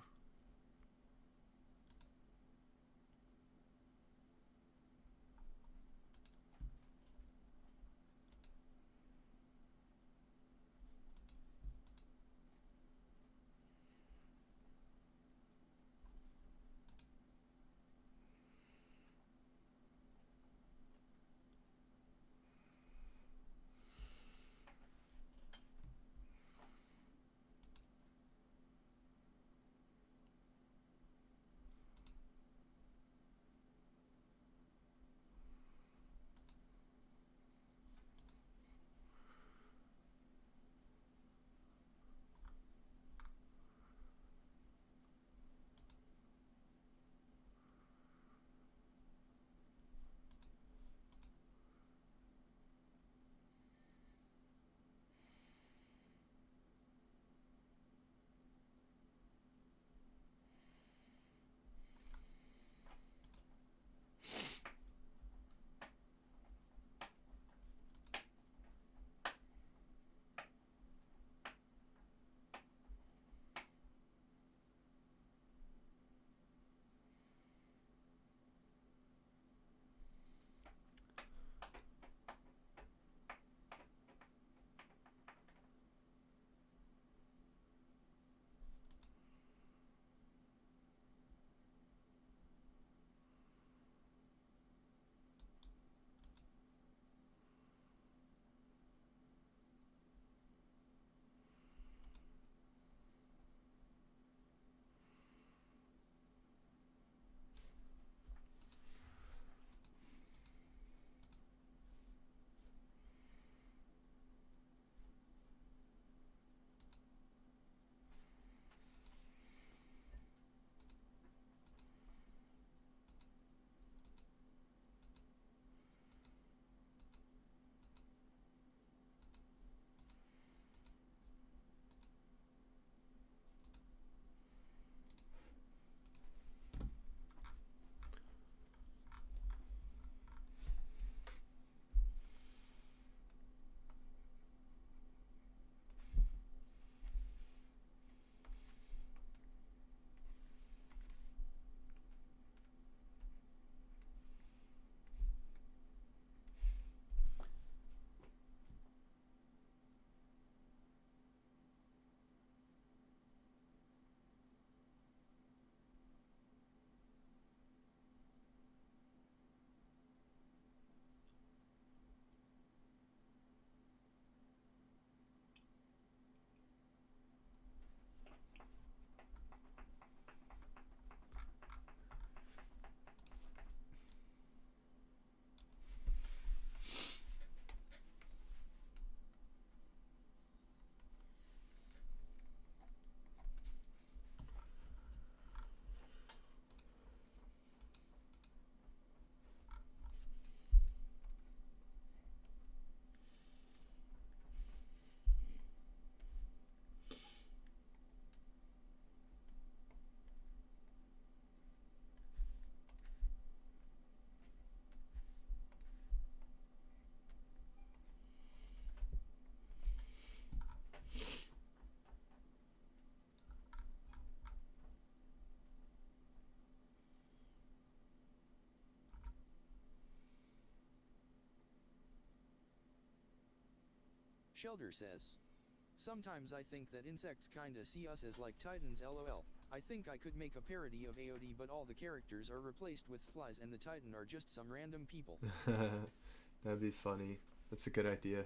Shelter says, sometimes I think that insects kinda see us as like titans lol. I think I could make a parody of AOD but all the characters are replaced with flies and the titan are just some random people. That'd be funny. That's a good idea.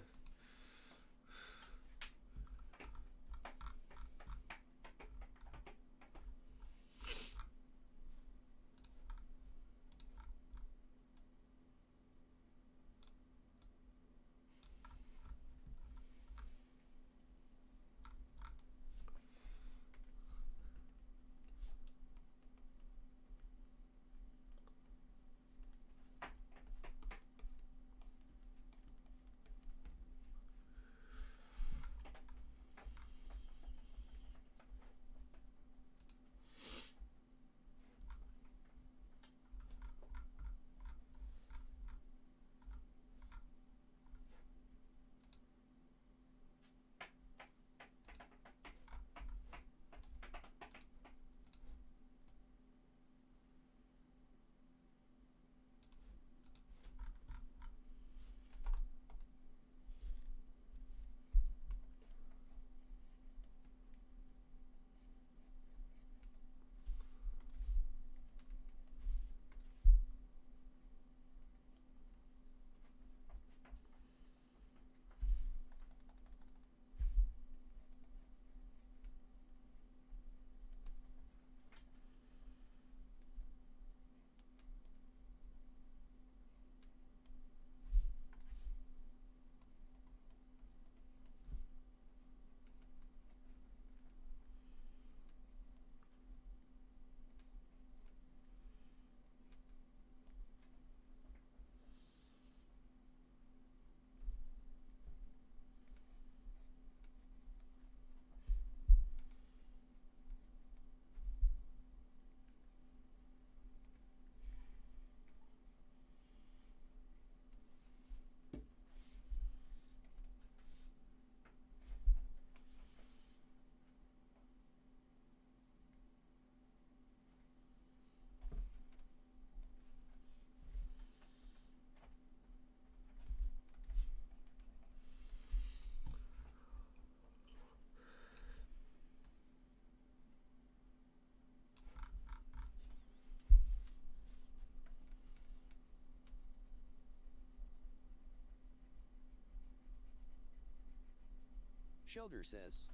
Shelter says,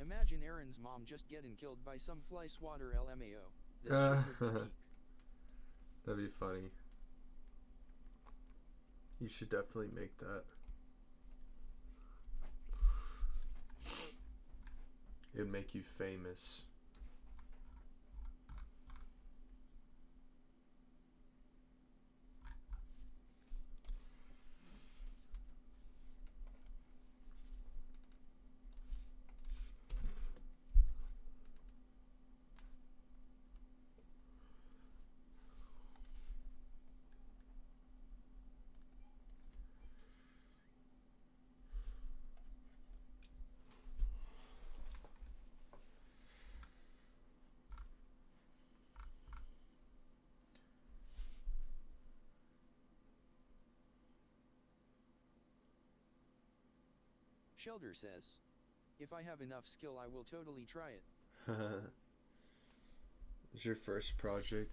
imagine Aaron's mom just getting killed by some fly swatter LMAO. This shit would be peak. That'd be funny. You should definitely make that. It'd make you famous. Shelter says, if I have enough skill I will totally try it. It's your first project.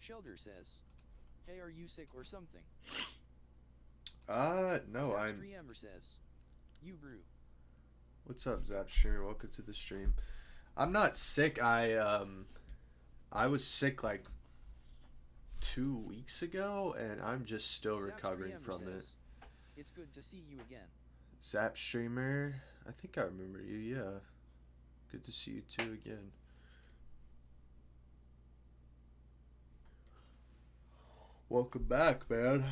Shelter says, hey, are you sick or something? No, I'm. Zapstreamer says, you brew. What's up, Zap Streamer? Welcome to the stream. I'm not sick. I was sick like 2 weeks ago, and I'm just still recovering Zapstreamer from it. says, it's good to see you again. Zap Streamer, I think I remember you. Yeah, good to see you too again. Welcome back, man.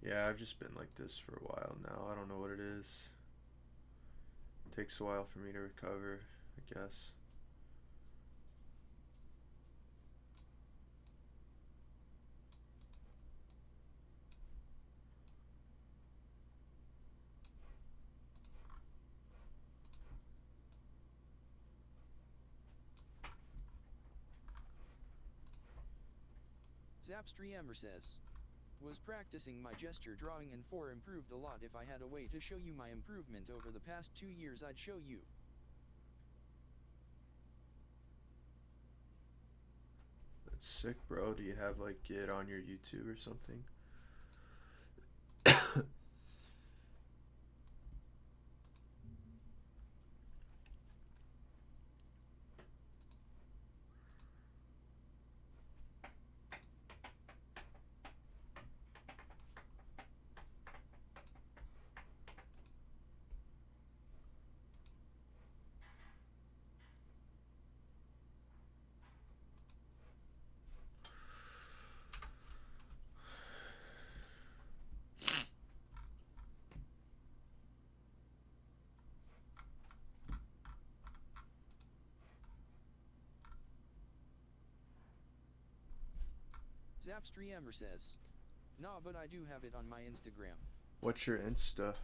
Yeah, I've just been like this for a while now. I don't know what it is. It takes a while for me to recover, I guess. Zapstreamer says, was practicing my gesture drawing and 4 improved a lot. If I had a way to show you my improvement over the past 2 years, I'd show you. That's sick, bro. Do you have like it on your YouTube or something? Zapstreamer says, nah, but I do have it on my Instagram. What's your Insta?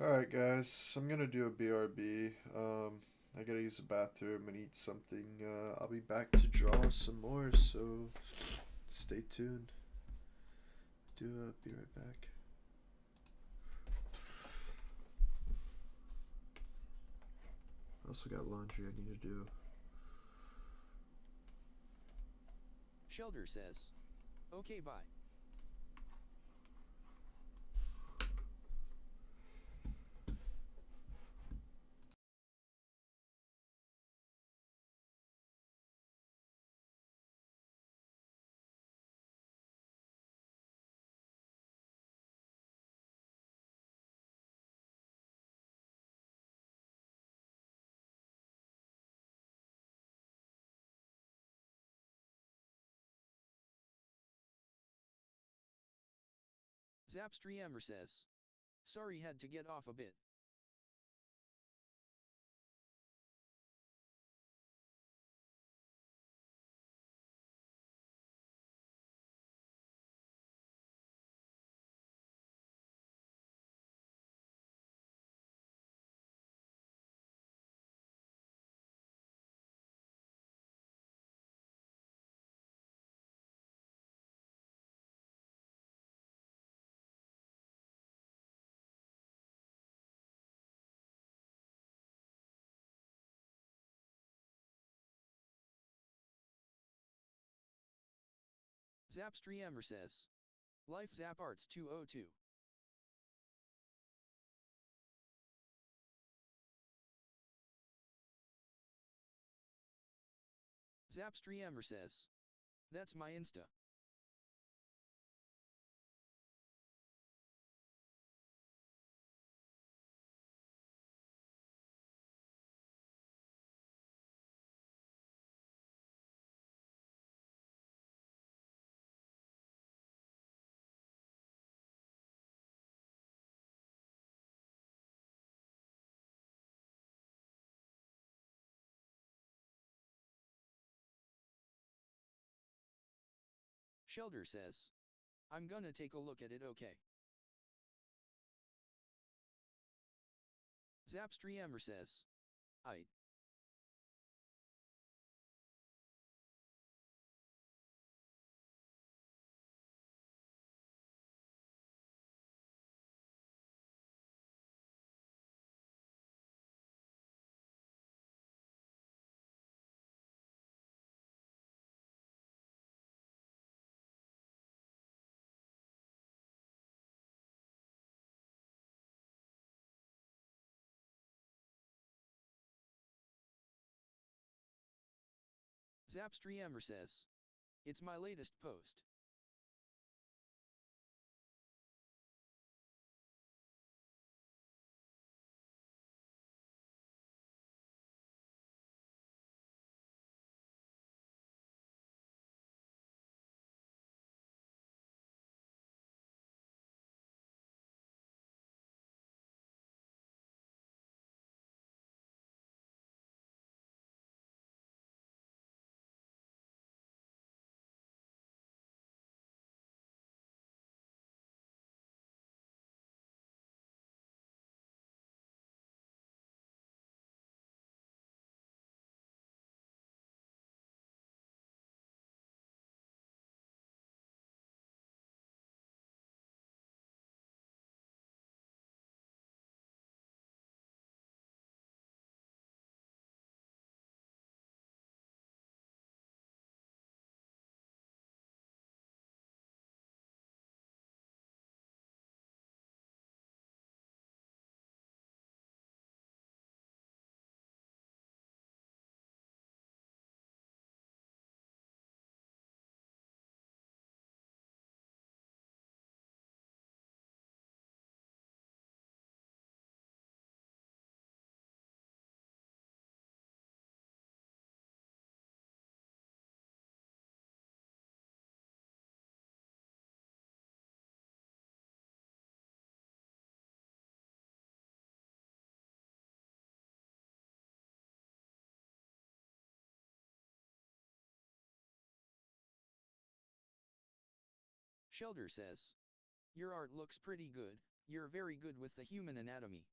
Alright, guys. I'm gonna do a BRB. I gotta use the bathroom and eat something. I'll be back to draw some more, so stay tuned. Be right back. I also got laundry I need to do. Shelter says, okay, bye. Zapstreamer says, sorry, had to get off a bit. Zapstreamer says. Life Zap Arts 202. Zapstreamer says. That's my Insta. Shelter says. I'm gonna take a look at it, okay. Zapstreamer says. Aight. Zapstreamer says. It's my latest post. Shelter says. Your art looks pretty good, you're very good with the human anatomy.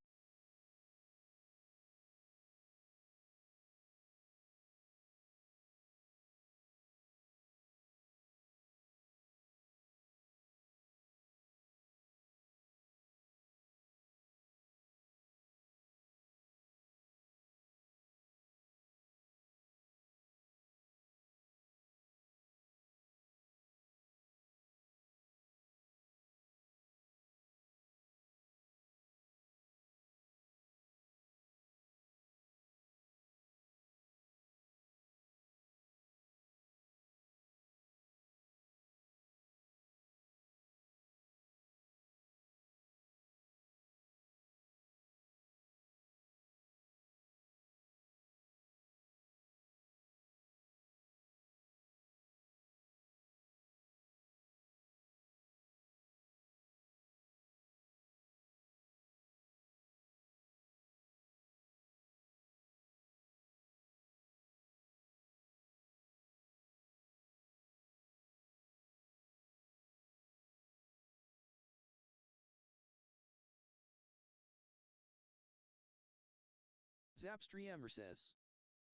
Zapstreamer says.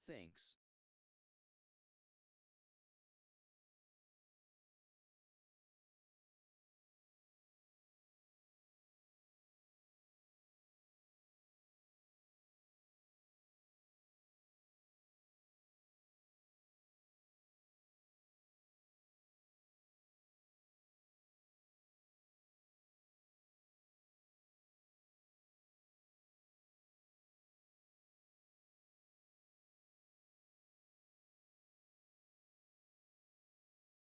Thanks.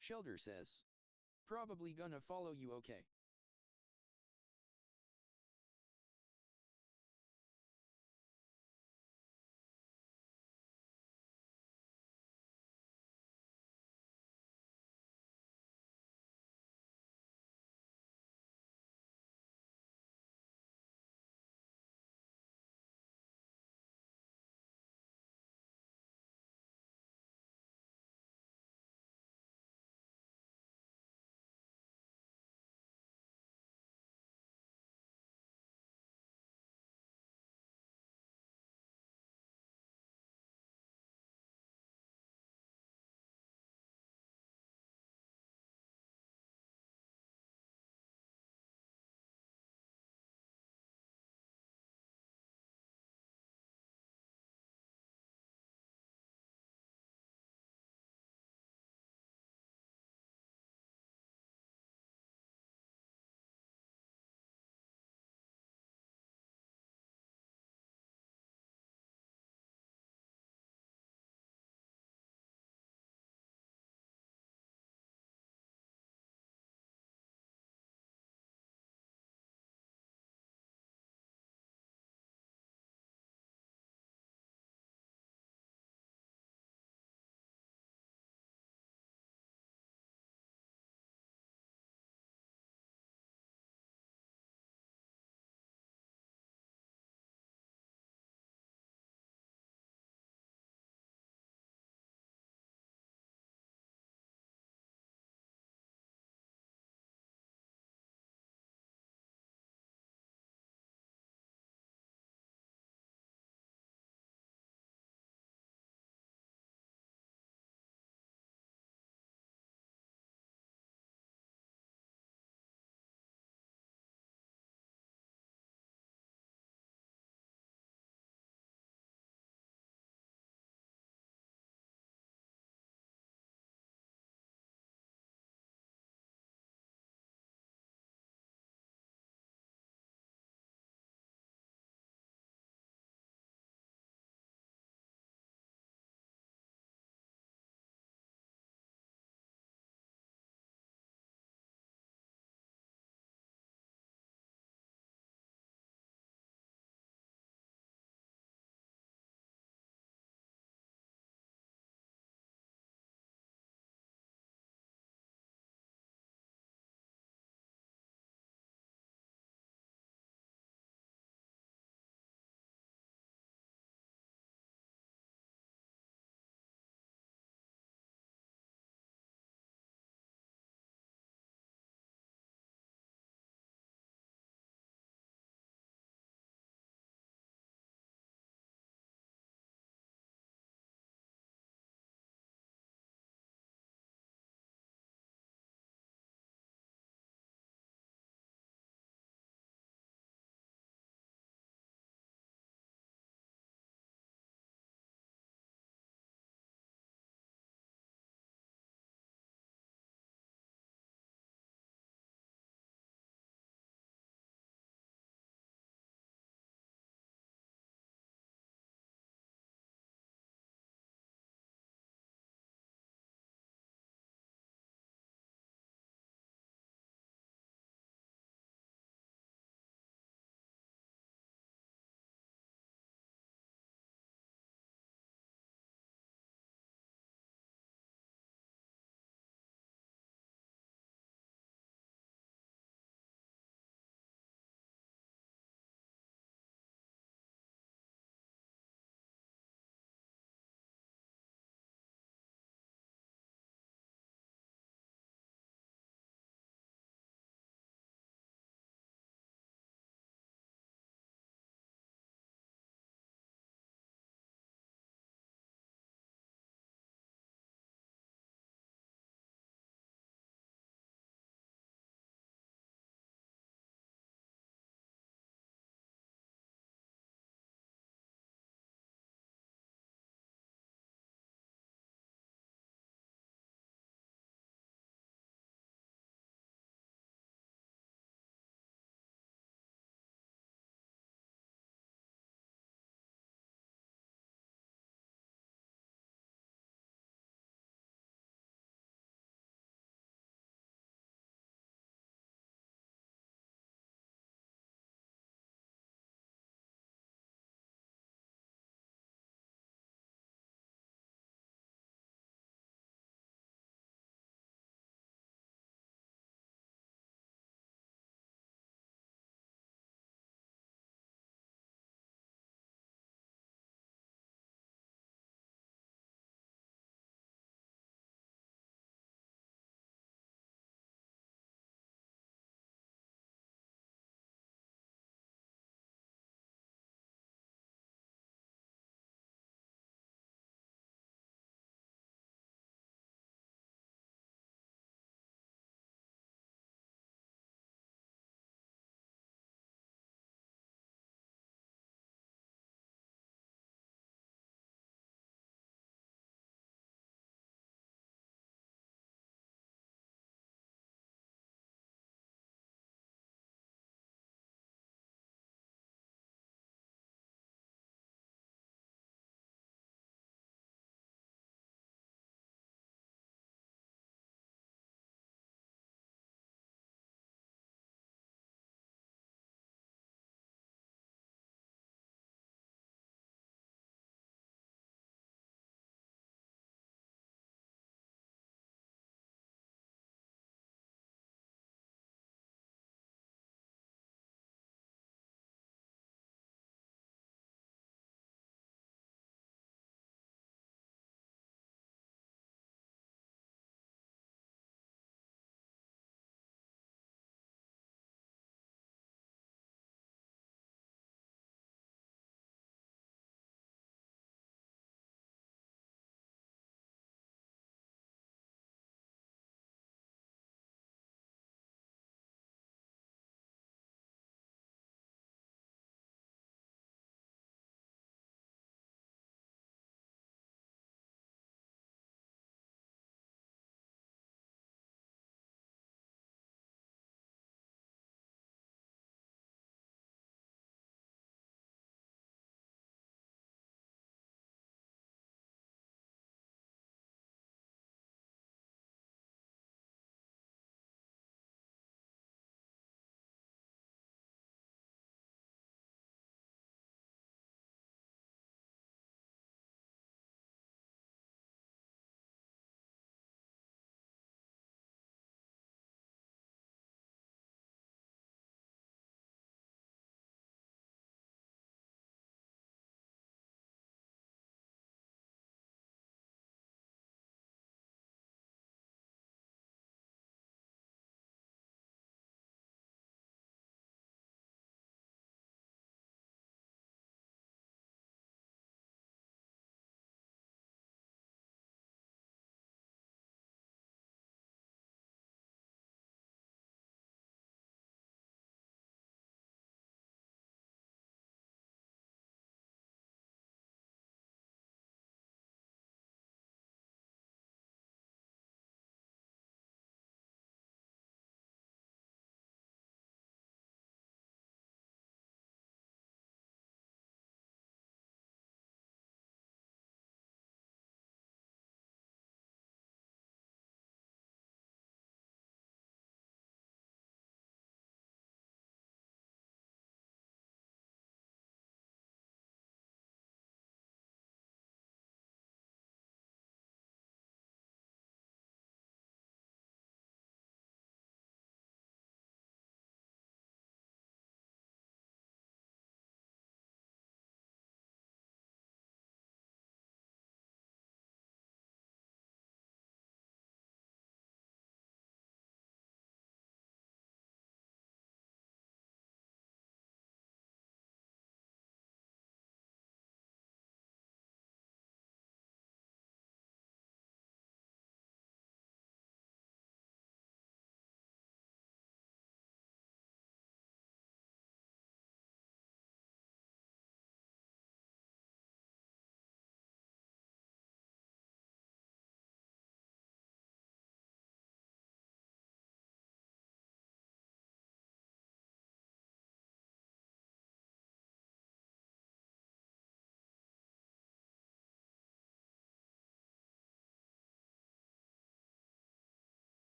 Shelter says. Probably gonna follow you, okay?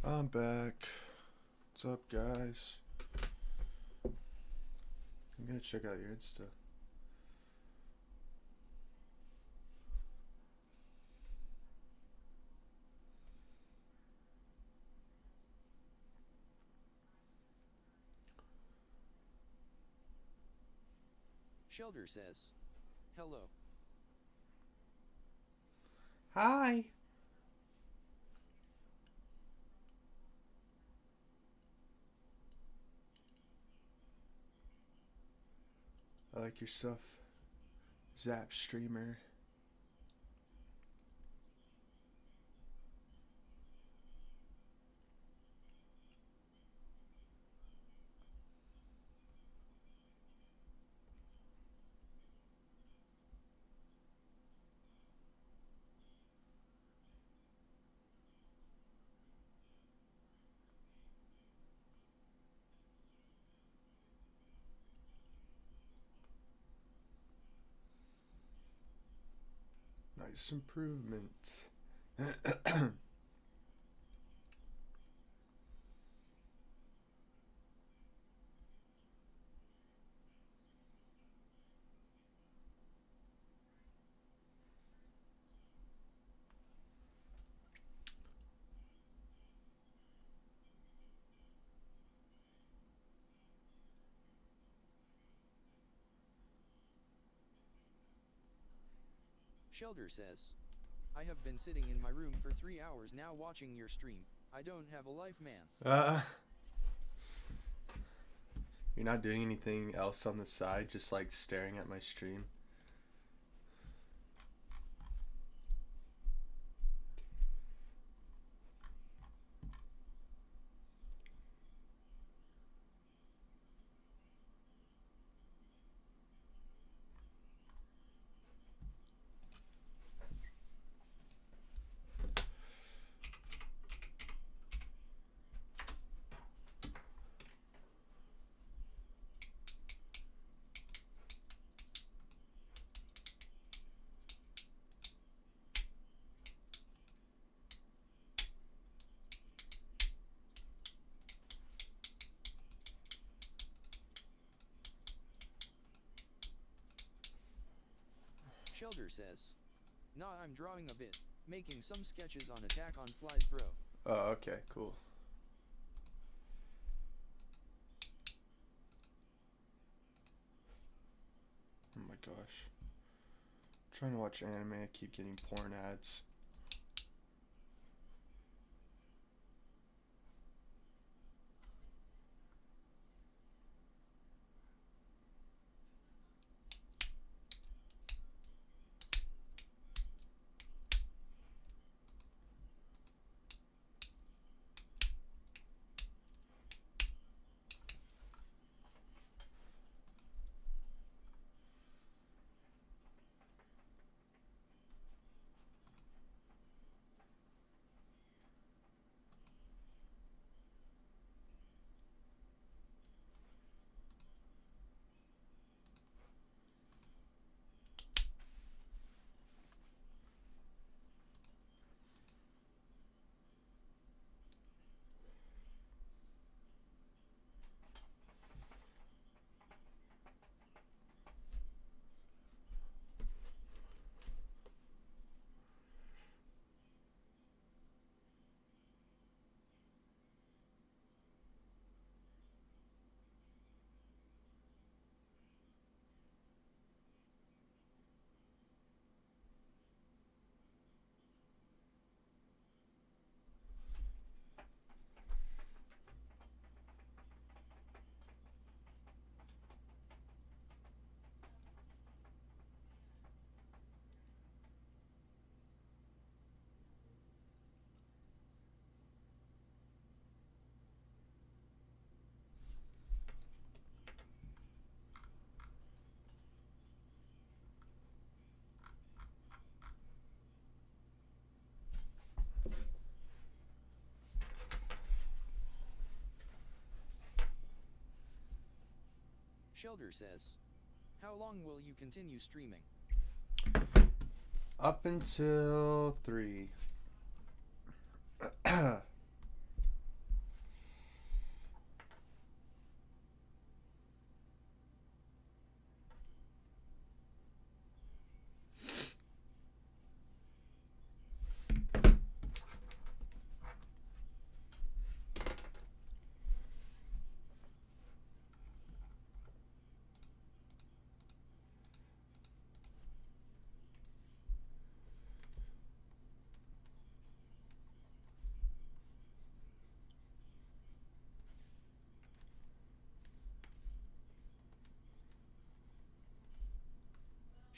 I'm back. What's up, guys? I'm gonna check out your Insta. Shelter says, hello. Hi. I like your stuff. Zap streamer. Nice improvement. Shelter says, I have been sitting in my room for 3 hours now watching your stream. I don't have a life, man. You're not doing anything else on the side, just like staring at my stream. Shelter says, nah, I'm drawing a bit, making some sketches on Attack on Flies, bro. Oh, okay, cool. Oh my gosh. I'm trying to watch anime, I keep getting porn ads. Shelter says, how long will you continue streaming? Up until 3.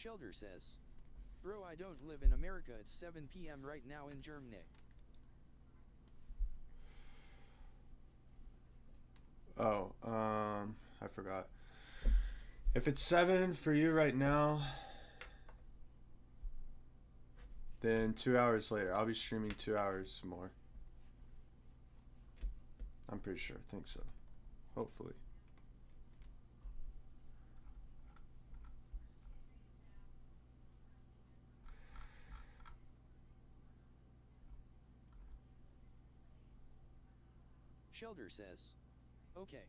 Shelter says. Bro, I don't live in America, it's 7 p.m. right now in Germany. Oh, I forgot. If it's 7 for you right now, then 2 hours later. I'll be streaming 2 hours more. I'm pretty sure. I think so. Hopefully. Shelter says. Okay.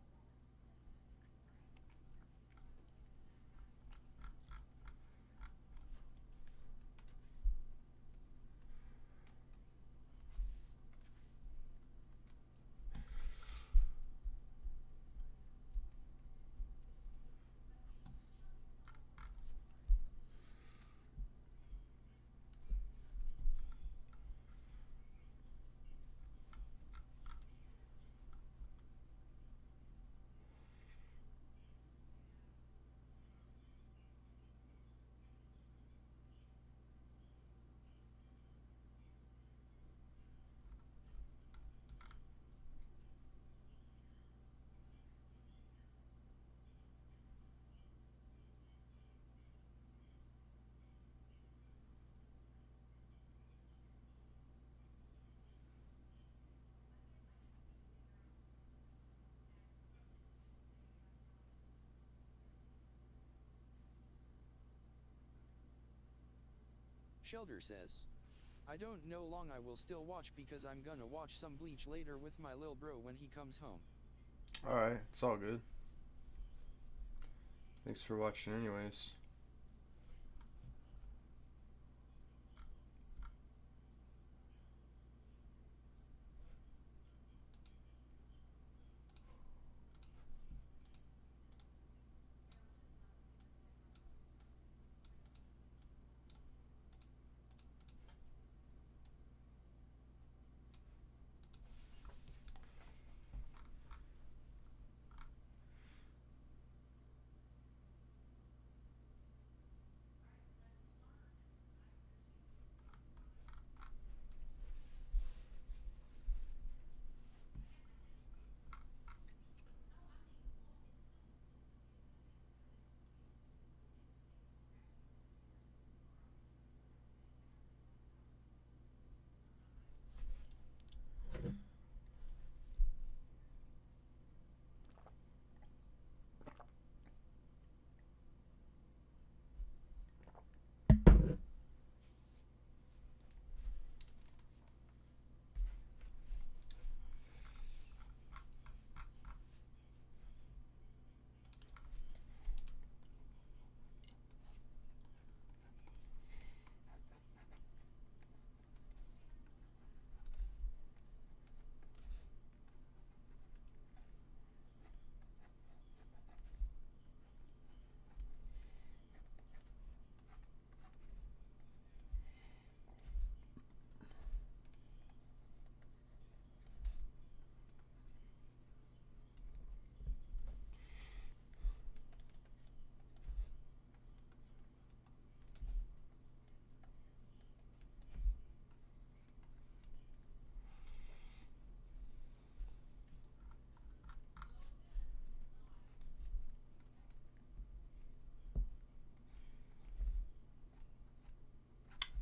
Shelter says. I don't know long I will still watch because I'm gonna watch some Bleach later with my lil bro when he comes home. Alright, it's all good. Thanks for watching, anyways.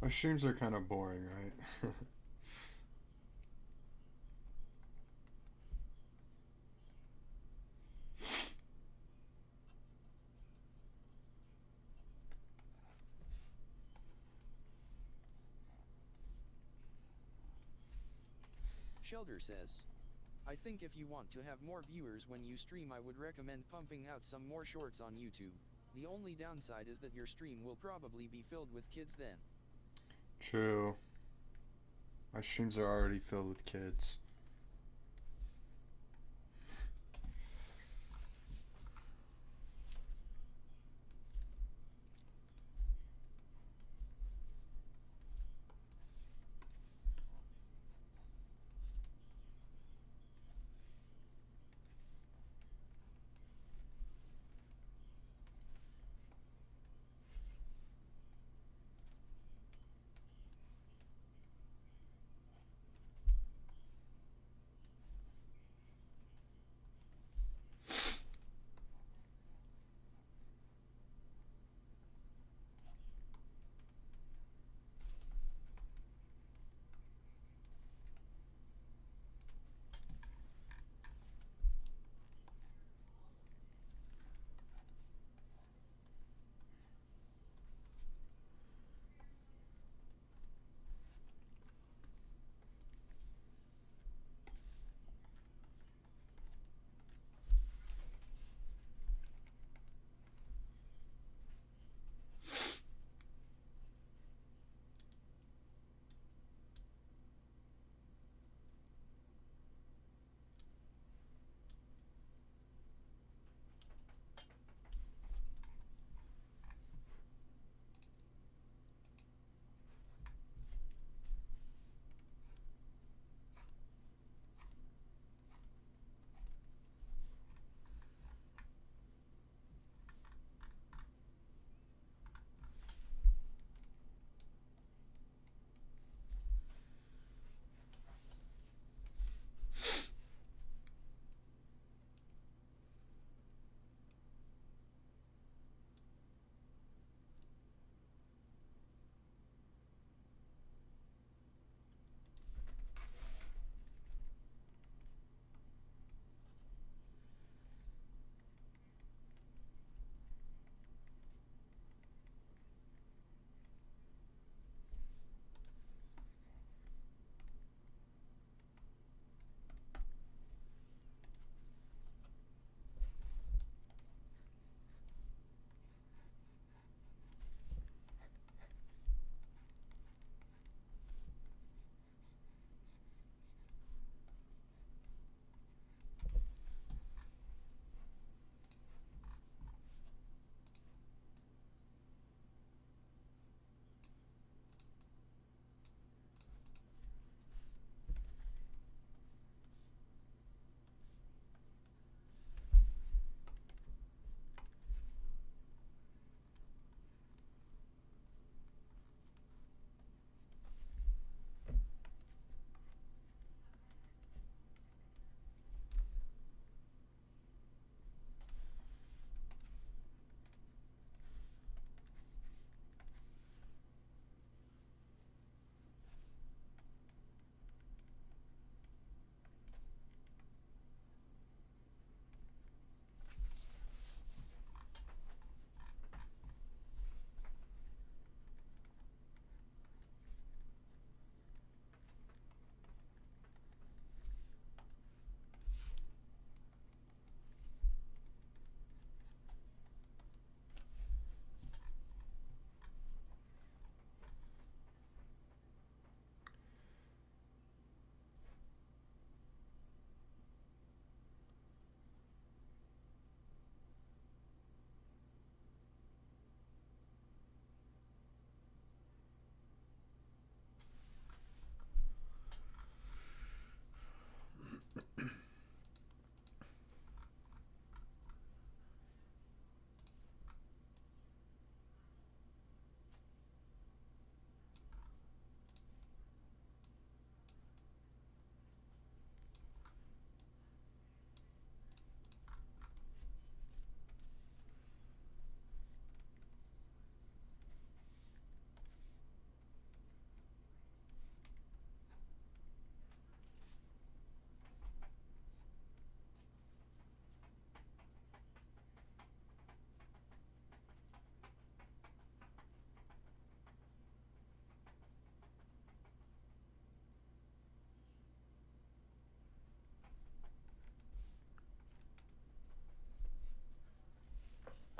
My streams are kind of boring, right? Shelter says. I think if you want to have more viewers when you stream, I would recommend pumping out some more shorts on YouTube. The only downside is that your stream will probably be filled with kids then. True. My streams are already filled with kids.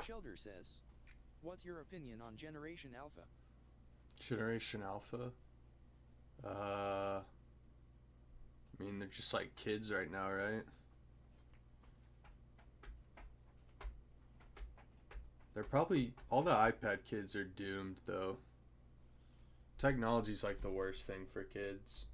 Shelter says, what's your opinion on Generation Alpha? Generation Alpha. I mean, they're just like kids right now, right? They're probably all the iPad kids are doomed though. Technology's like the worst thing for kids.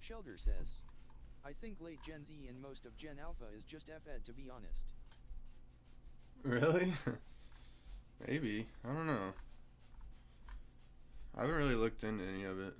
Shelter says, I think late Gen Z and most of Gen Alpha is just F-Ed to be honest. Really? Maybe. I don't know. I haven't really looked into any of it.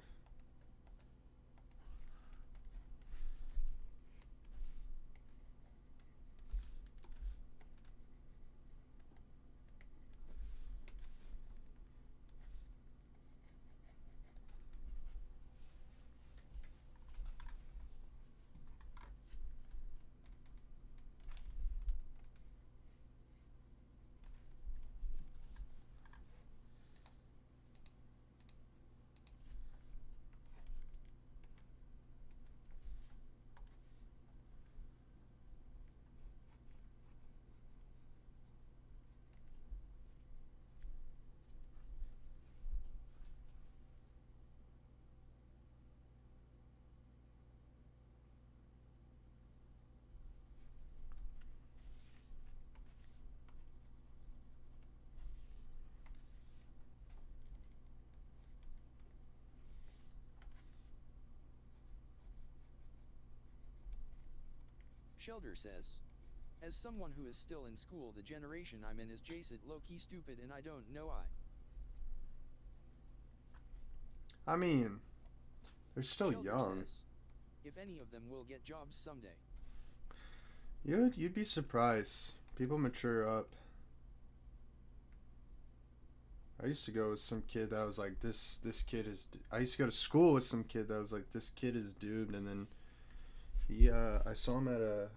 Shelter says, as someone who is still in school, the generation I'm in is jacet low-key stupid and I don't know I. I mean, they're still Shelter young. says, if any of them will get jobs someday. You'd be surprised. People mature up. I used to go with some kid that was like this kid is. I used to go to school with some kid that was like this kid is doomed, and then I saw him at a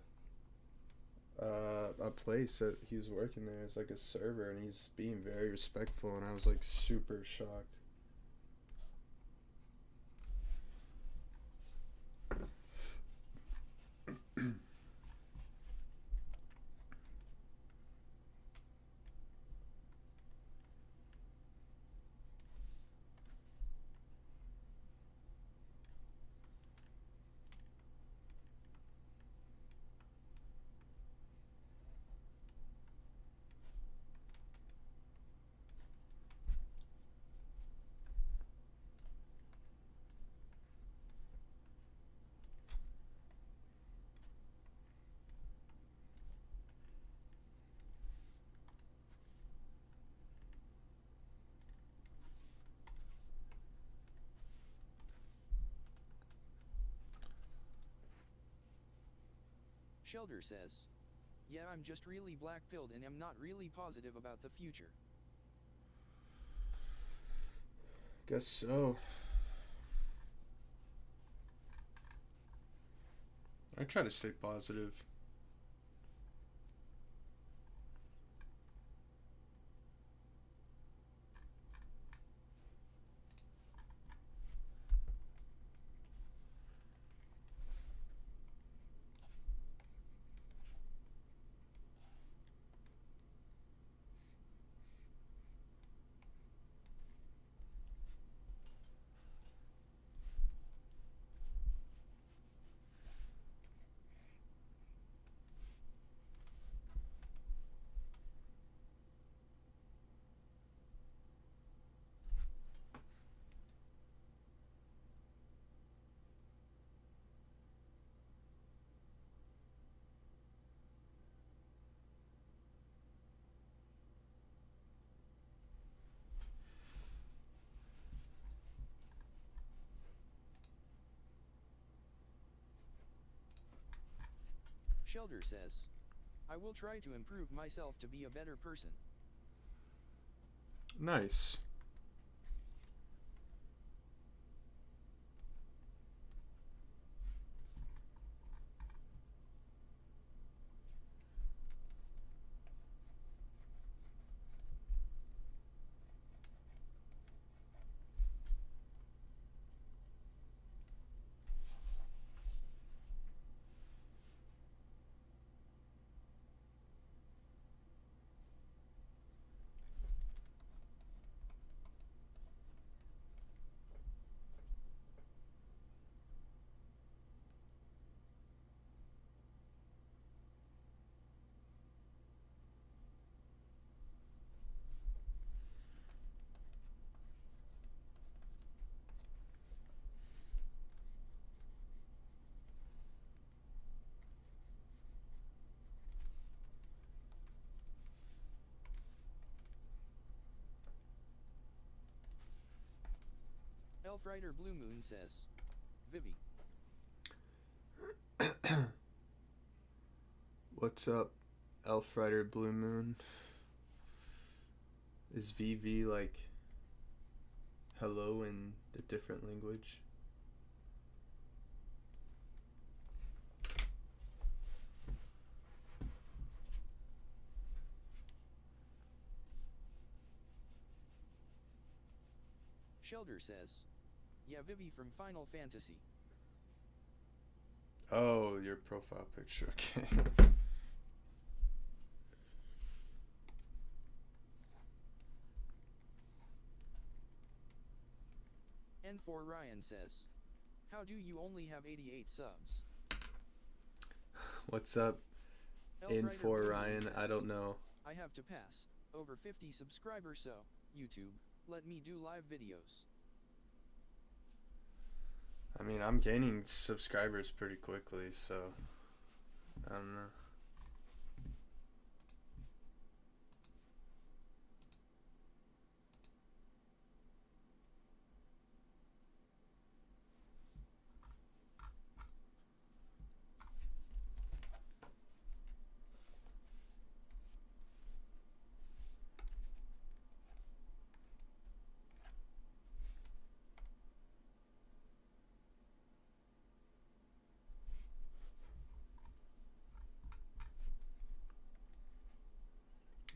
place that he was working there as like a server, and he's being very respectful, and I was like super shocked. Shelter says, yeah, I'm just really black-pilled and am not really positive about the future. Guess so. I try to stay positive. Shelter says, I will try to improve myself to be a better person. Nice. Elf Rider Blue Moon says, Vivi. What's up, Elf Rider Blue Moon? Is VV like hello in a different language? Shelter says, yeah, Vivi from Final Fantasy. Oh, your profile picture. Okay. N4 Ryan says, how do you only have 88 subs? What's up, Elf in Rider for Blue Moon Ryan? says, I don't know. I have to pass over 50 subscribers, so YouTube, let me do live videos. I mean, I'm gaining subscribers pretty quickly, so I don't know.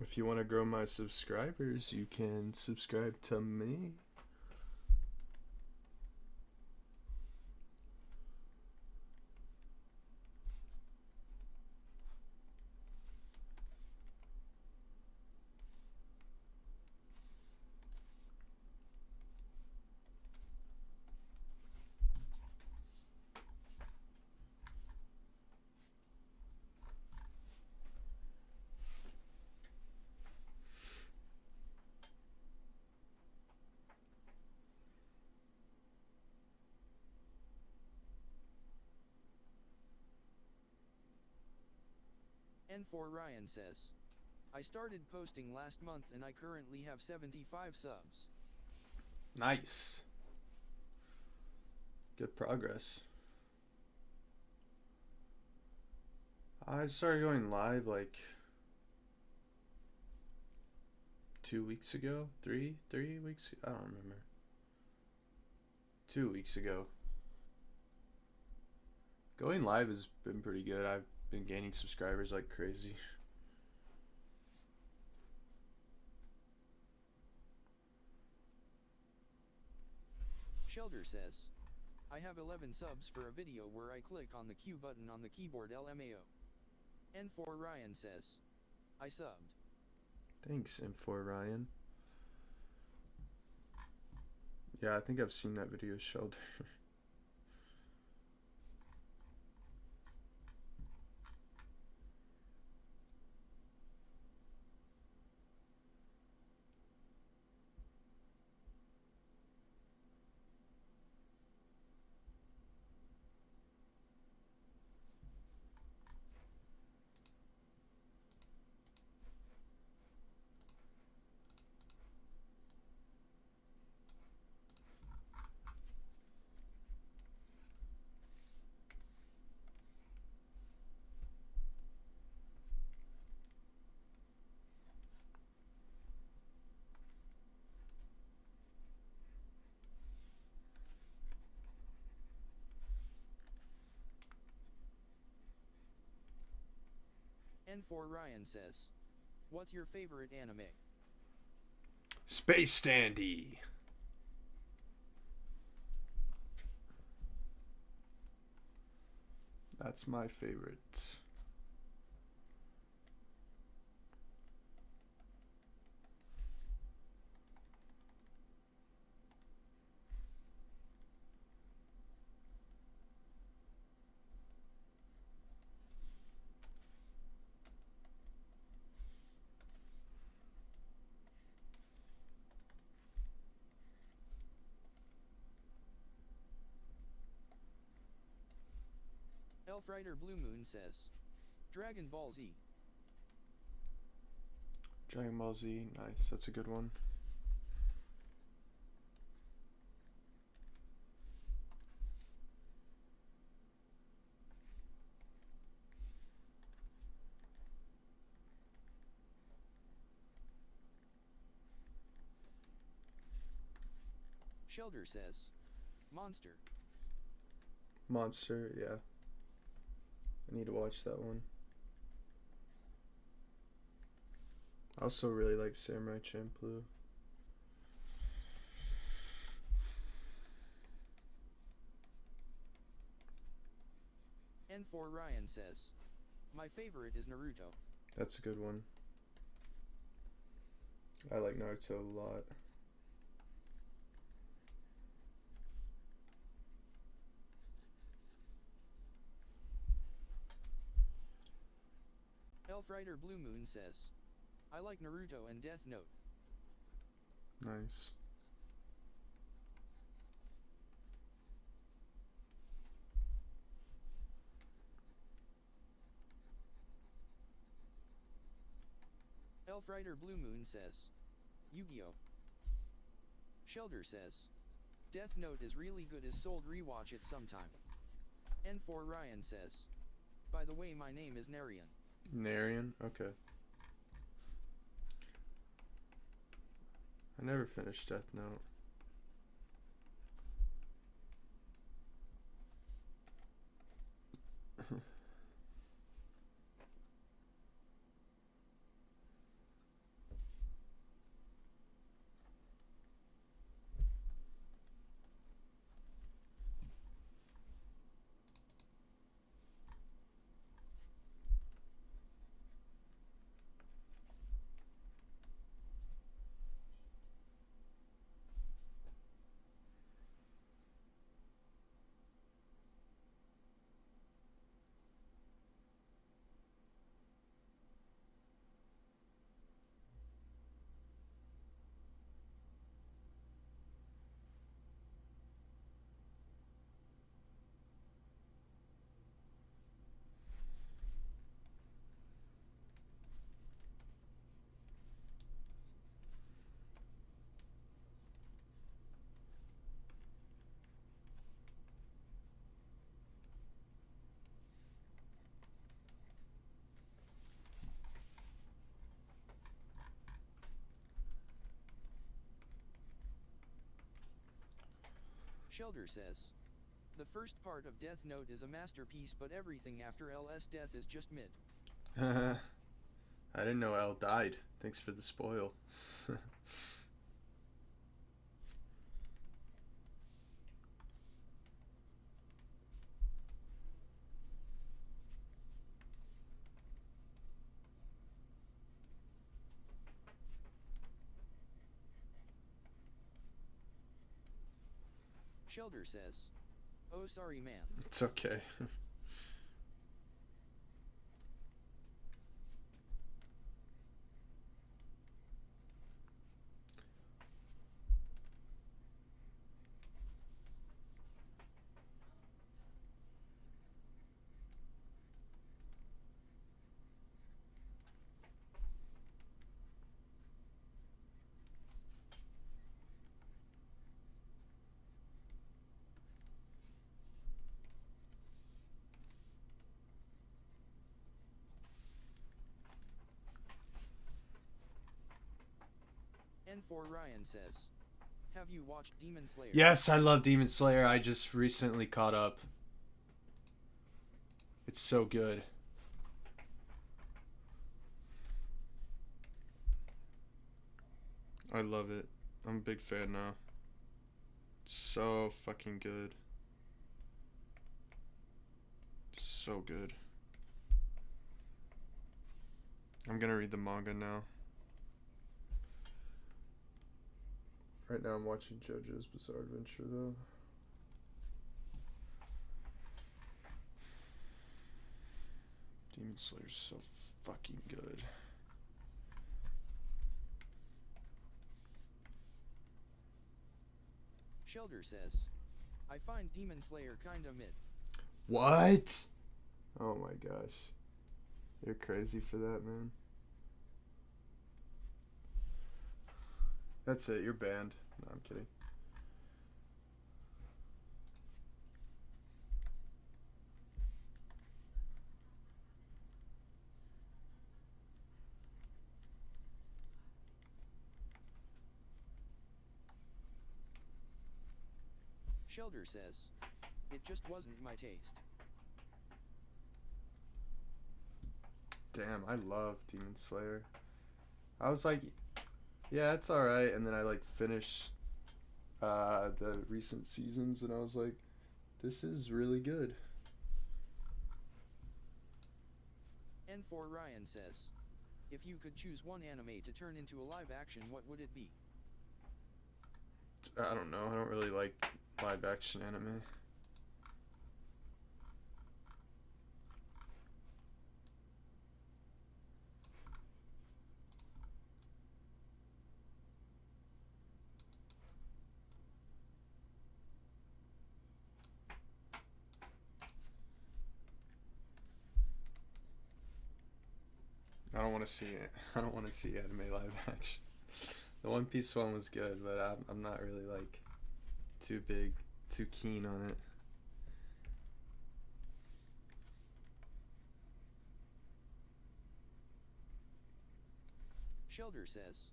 If you want to grow my subscribers, you can subscribe to me. N4 Ryan says, I started posting last month and I currently have 75 subs. Nice. Good progress. I started going live like 2 weeks ago, three weeks. I don't remember. 2 weeks ago. Going live has been pretty good. I've been gaining subscribers like crazy. Shelter says, I have 11 subs for a video where I click on the Q button on the keyboard LMAO. N4 Ryan says, I subbed. Thanks, M4 Ryan. Yeah, I think I've seen that video, Shelter. N4 Ryan says, what's your favorite anime? Space Standy. That's my favorite. Elf Rider Blue Moon says, Dragon Ball Z. Dragon Ball Z, nice. That's a good one. Shelter says, Monster. Monster, yeah. I need to watch that one. I also really like Samurai Champloo. N4 Ryan says, my favorite is Naruto. That's a good one. I like Naruto a lot. Elf Rider Blue Moon says, I like Naruto and Death Note. Nice. Elf Rider Blue Moon says, Yu-Gi-Oh! Shelter says, Death Note is really good as sold, rewatch it sometime. N4 Ryan says, by the way, my name is Narian. Narian? Okay. I never finished Death Note. Shelter says, the first part of Death Note is a masterpiece, but everything after LS death is just mid. I didn't know L died. Thanks for the spoil. Shelter says, oh sorry man. It's okay. N4 Ryan says, have you watched Demon Slayer? Yes, I love Demon Slayer. I just recently caught up. It's so good. I love it. I'm a big fan now. It's so fucking good. So good. I'm gonna read the manga now. Right now I'm watching JoJo's Bizarre Adventure though. Demon Slayer's so fucking good. Shelter says, I find Demon Slayer kinda mid. What? Oh my gosh. You're crazy for that, man. That's it, you're banned. No, I'm kidding. Shelter says, it just wasn't my taste. Damn, I love Demon Slayer. I was like, yeah, it's alright, and then I like finished the recent seasons, and I was like, this is really good. N4 Ryan says, if you could choose one anime to turn into a live action, what would it be? I don't know. I don't really like live action anime. I don't want to see it. I don't want to see anime live action. The One Piece one was good, but I'm not really like too keen on it. Shelter says,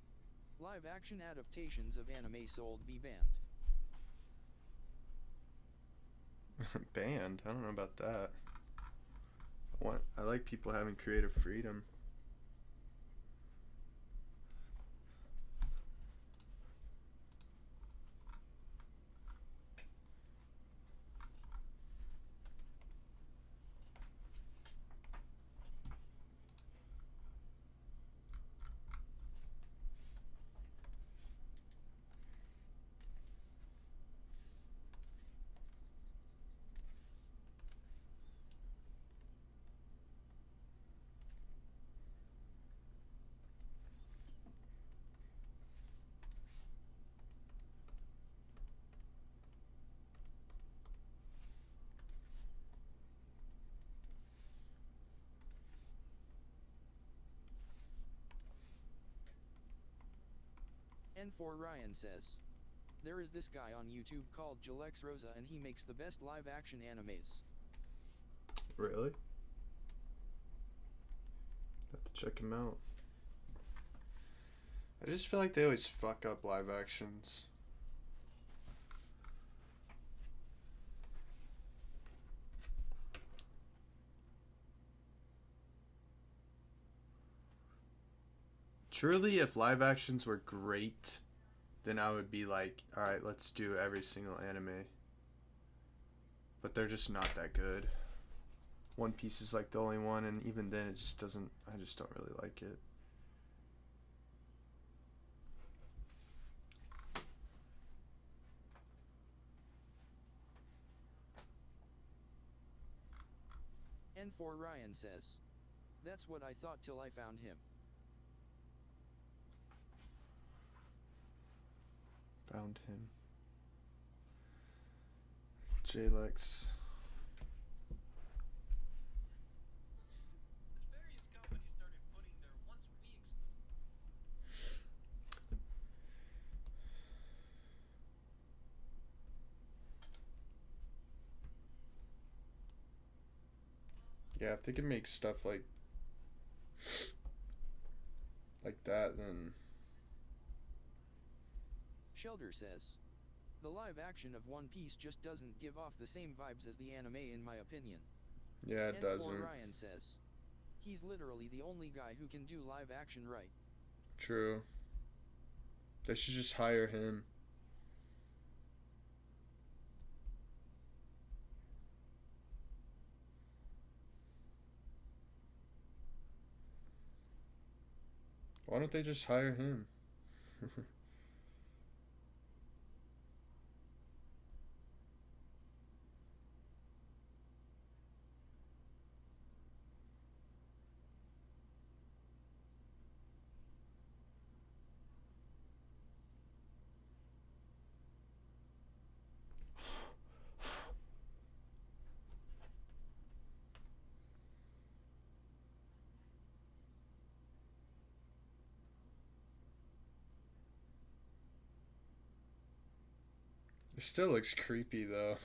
live action adaptations of anime sold be banned. Banned? I don't know about that. I like people having creative freedom. N4 Ryan says, there is this guy on YouTube called Jalex Rosa and he makes the best live action animes. Really? Have to check him out. I just feel like they always fuck up live actions. Surely, if live actions were great, then I would be like, all right, let's do every single anime. But they're just not that good. One Piece is like the only one, and even then, it just doesn't. I just don't really like it. N4 Ryan says. That's what I thought till I found him. Found him. Jalex. Yeah, if they can make stuff like that, then Shelter says. The live action of One Piece just doesn't give off the same vibes as the anime in my opinion. yeah, it N4 doesn't. Ryan says. He's literally the only guy who can do live action right. True. They should just hire him. Why don't they just hire him? It still looks creepy though.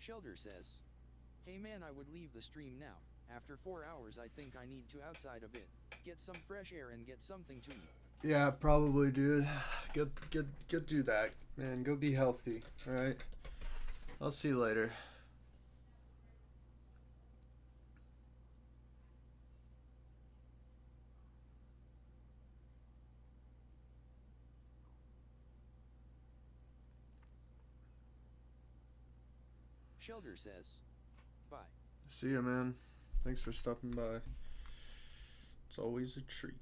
Shelter says. Hey man, I would leave the stream now. After 4 hours I think I need to outside a bit. Get some fresh air and get something to eat. Yeah, probably, dude. Go do that, man. Go be healthy. All right. I'll see you later. Shelter says, bye. See ya, man. Thanks for stopping by. It's always a treat.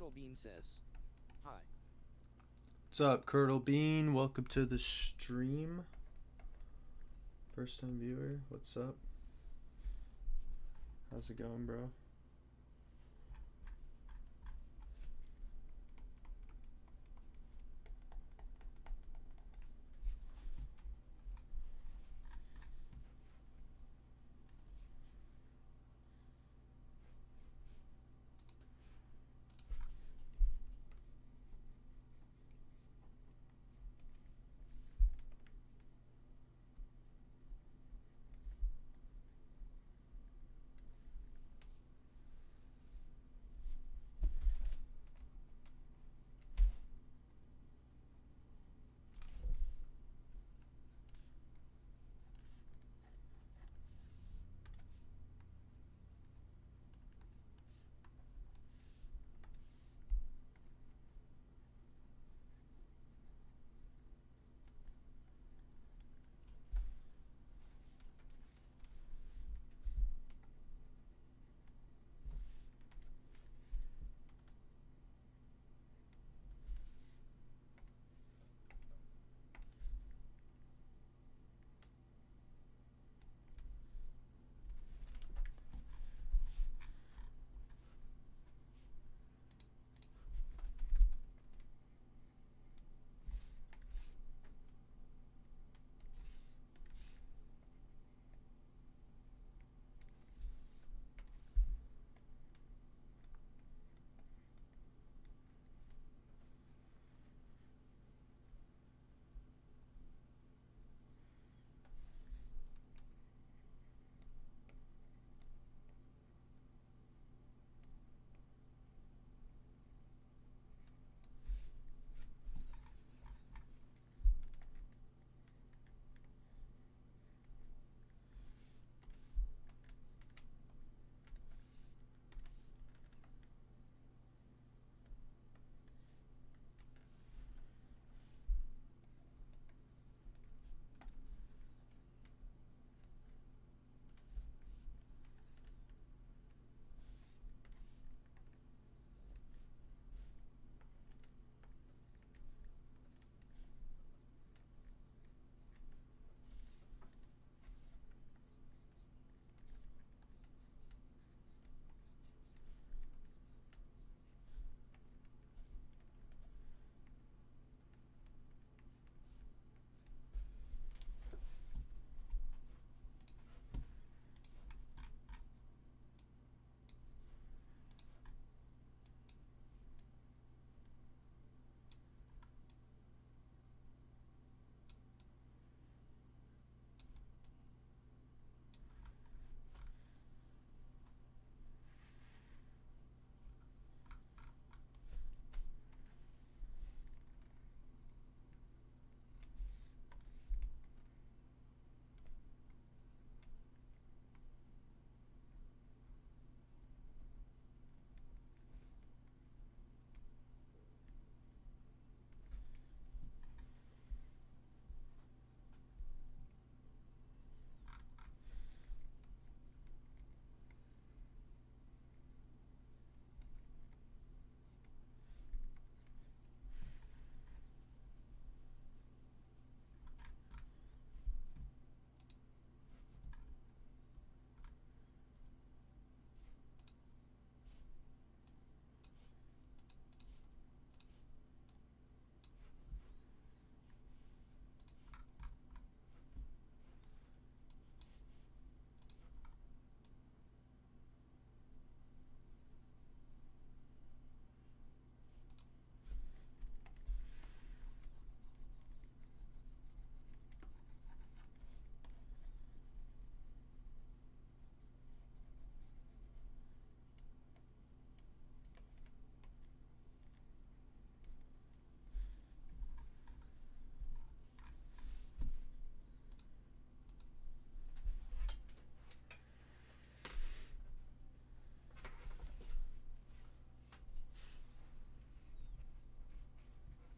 Curdle Bean says, hi. What's up, Curdle Bean? Welcome to the stream. First time viewer, what's up? How's it going, bro?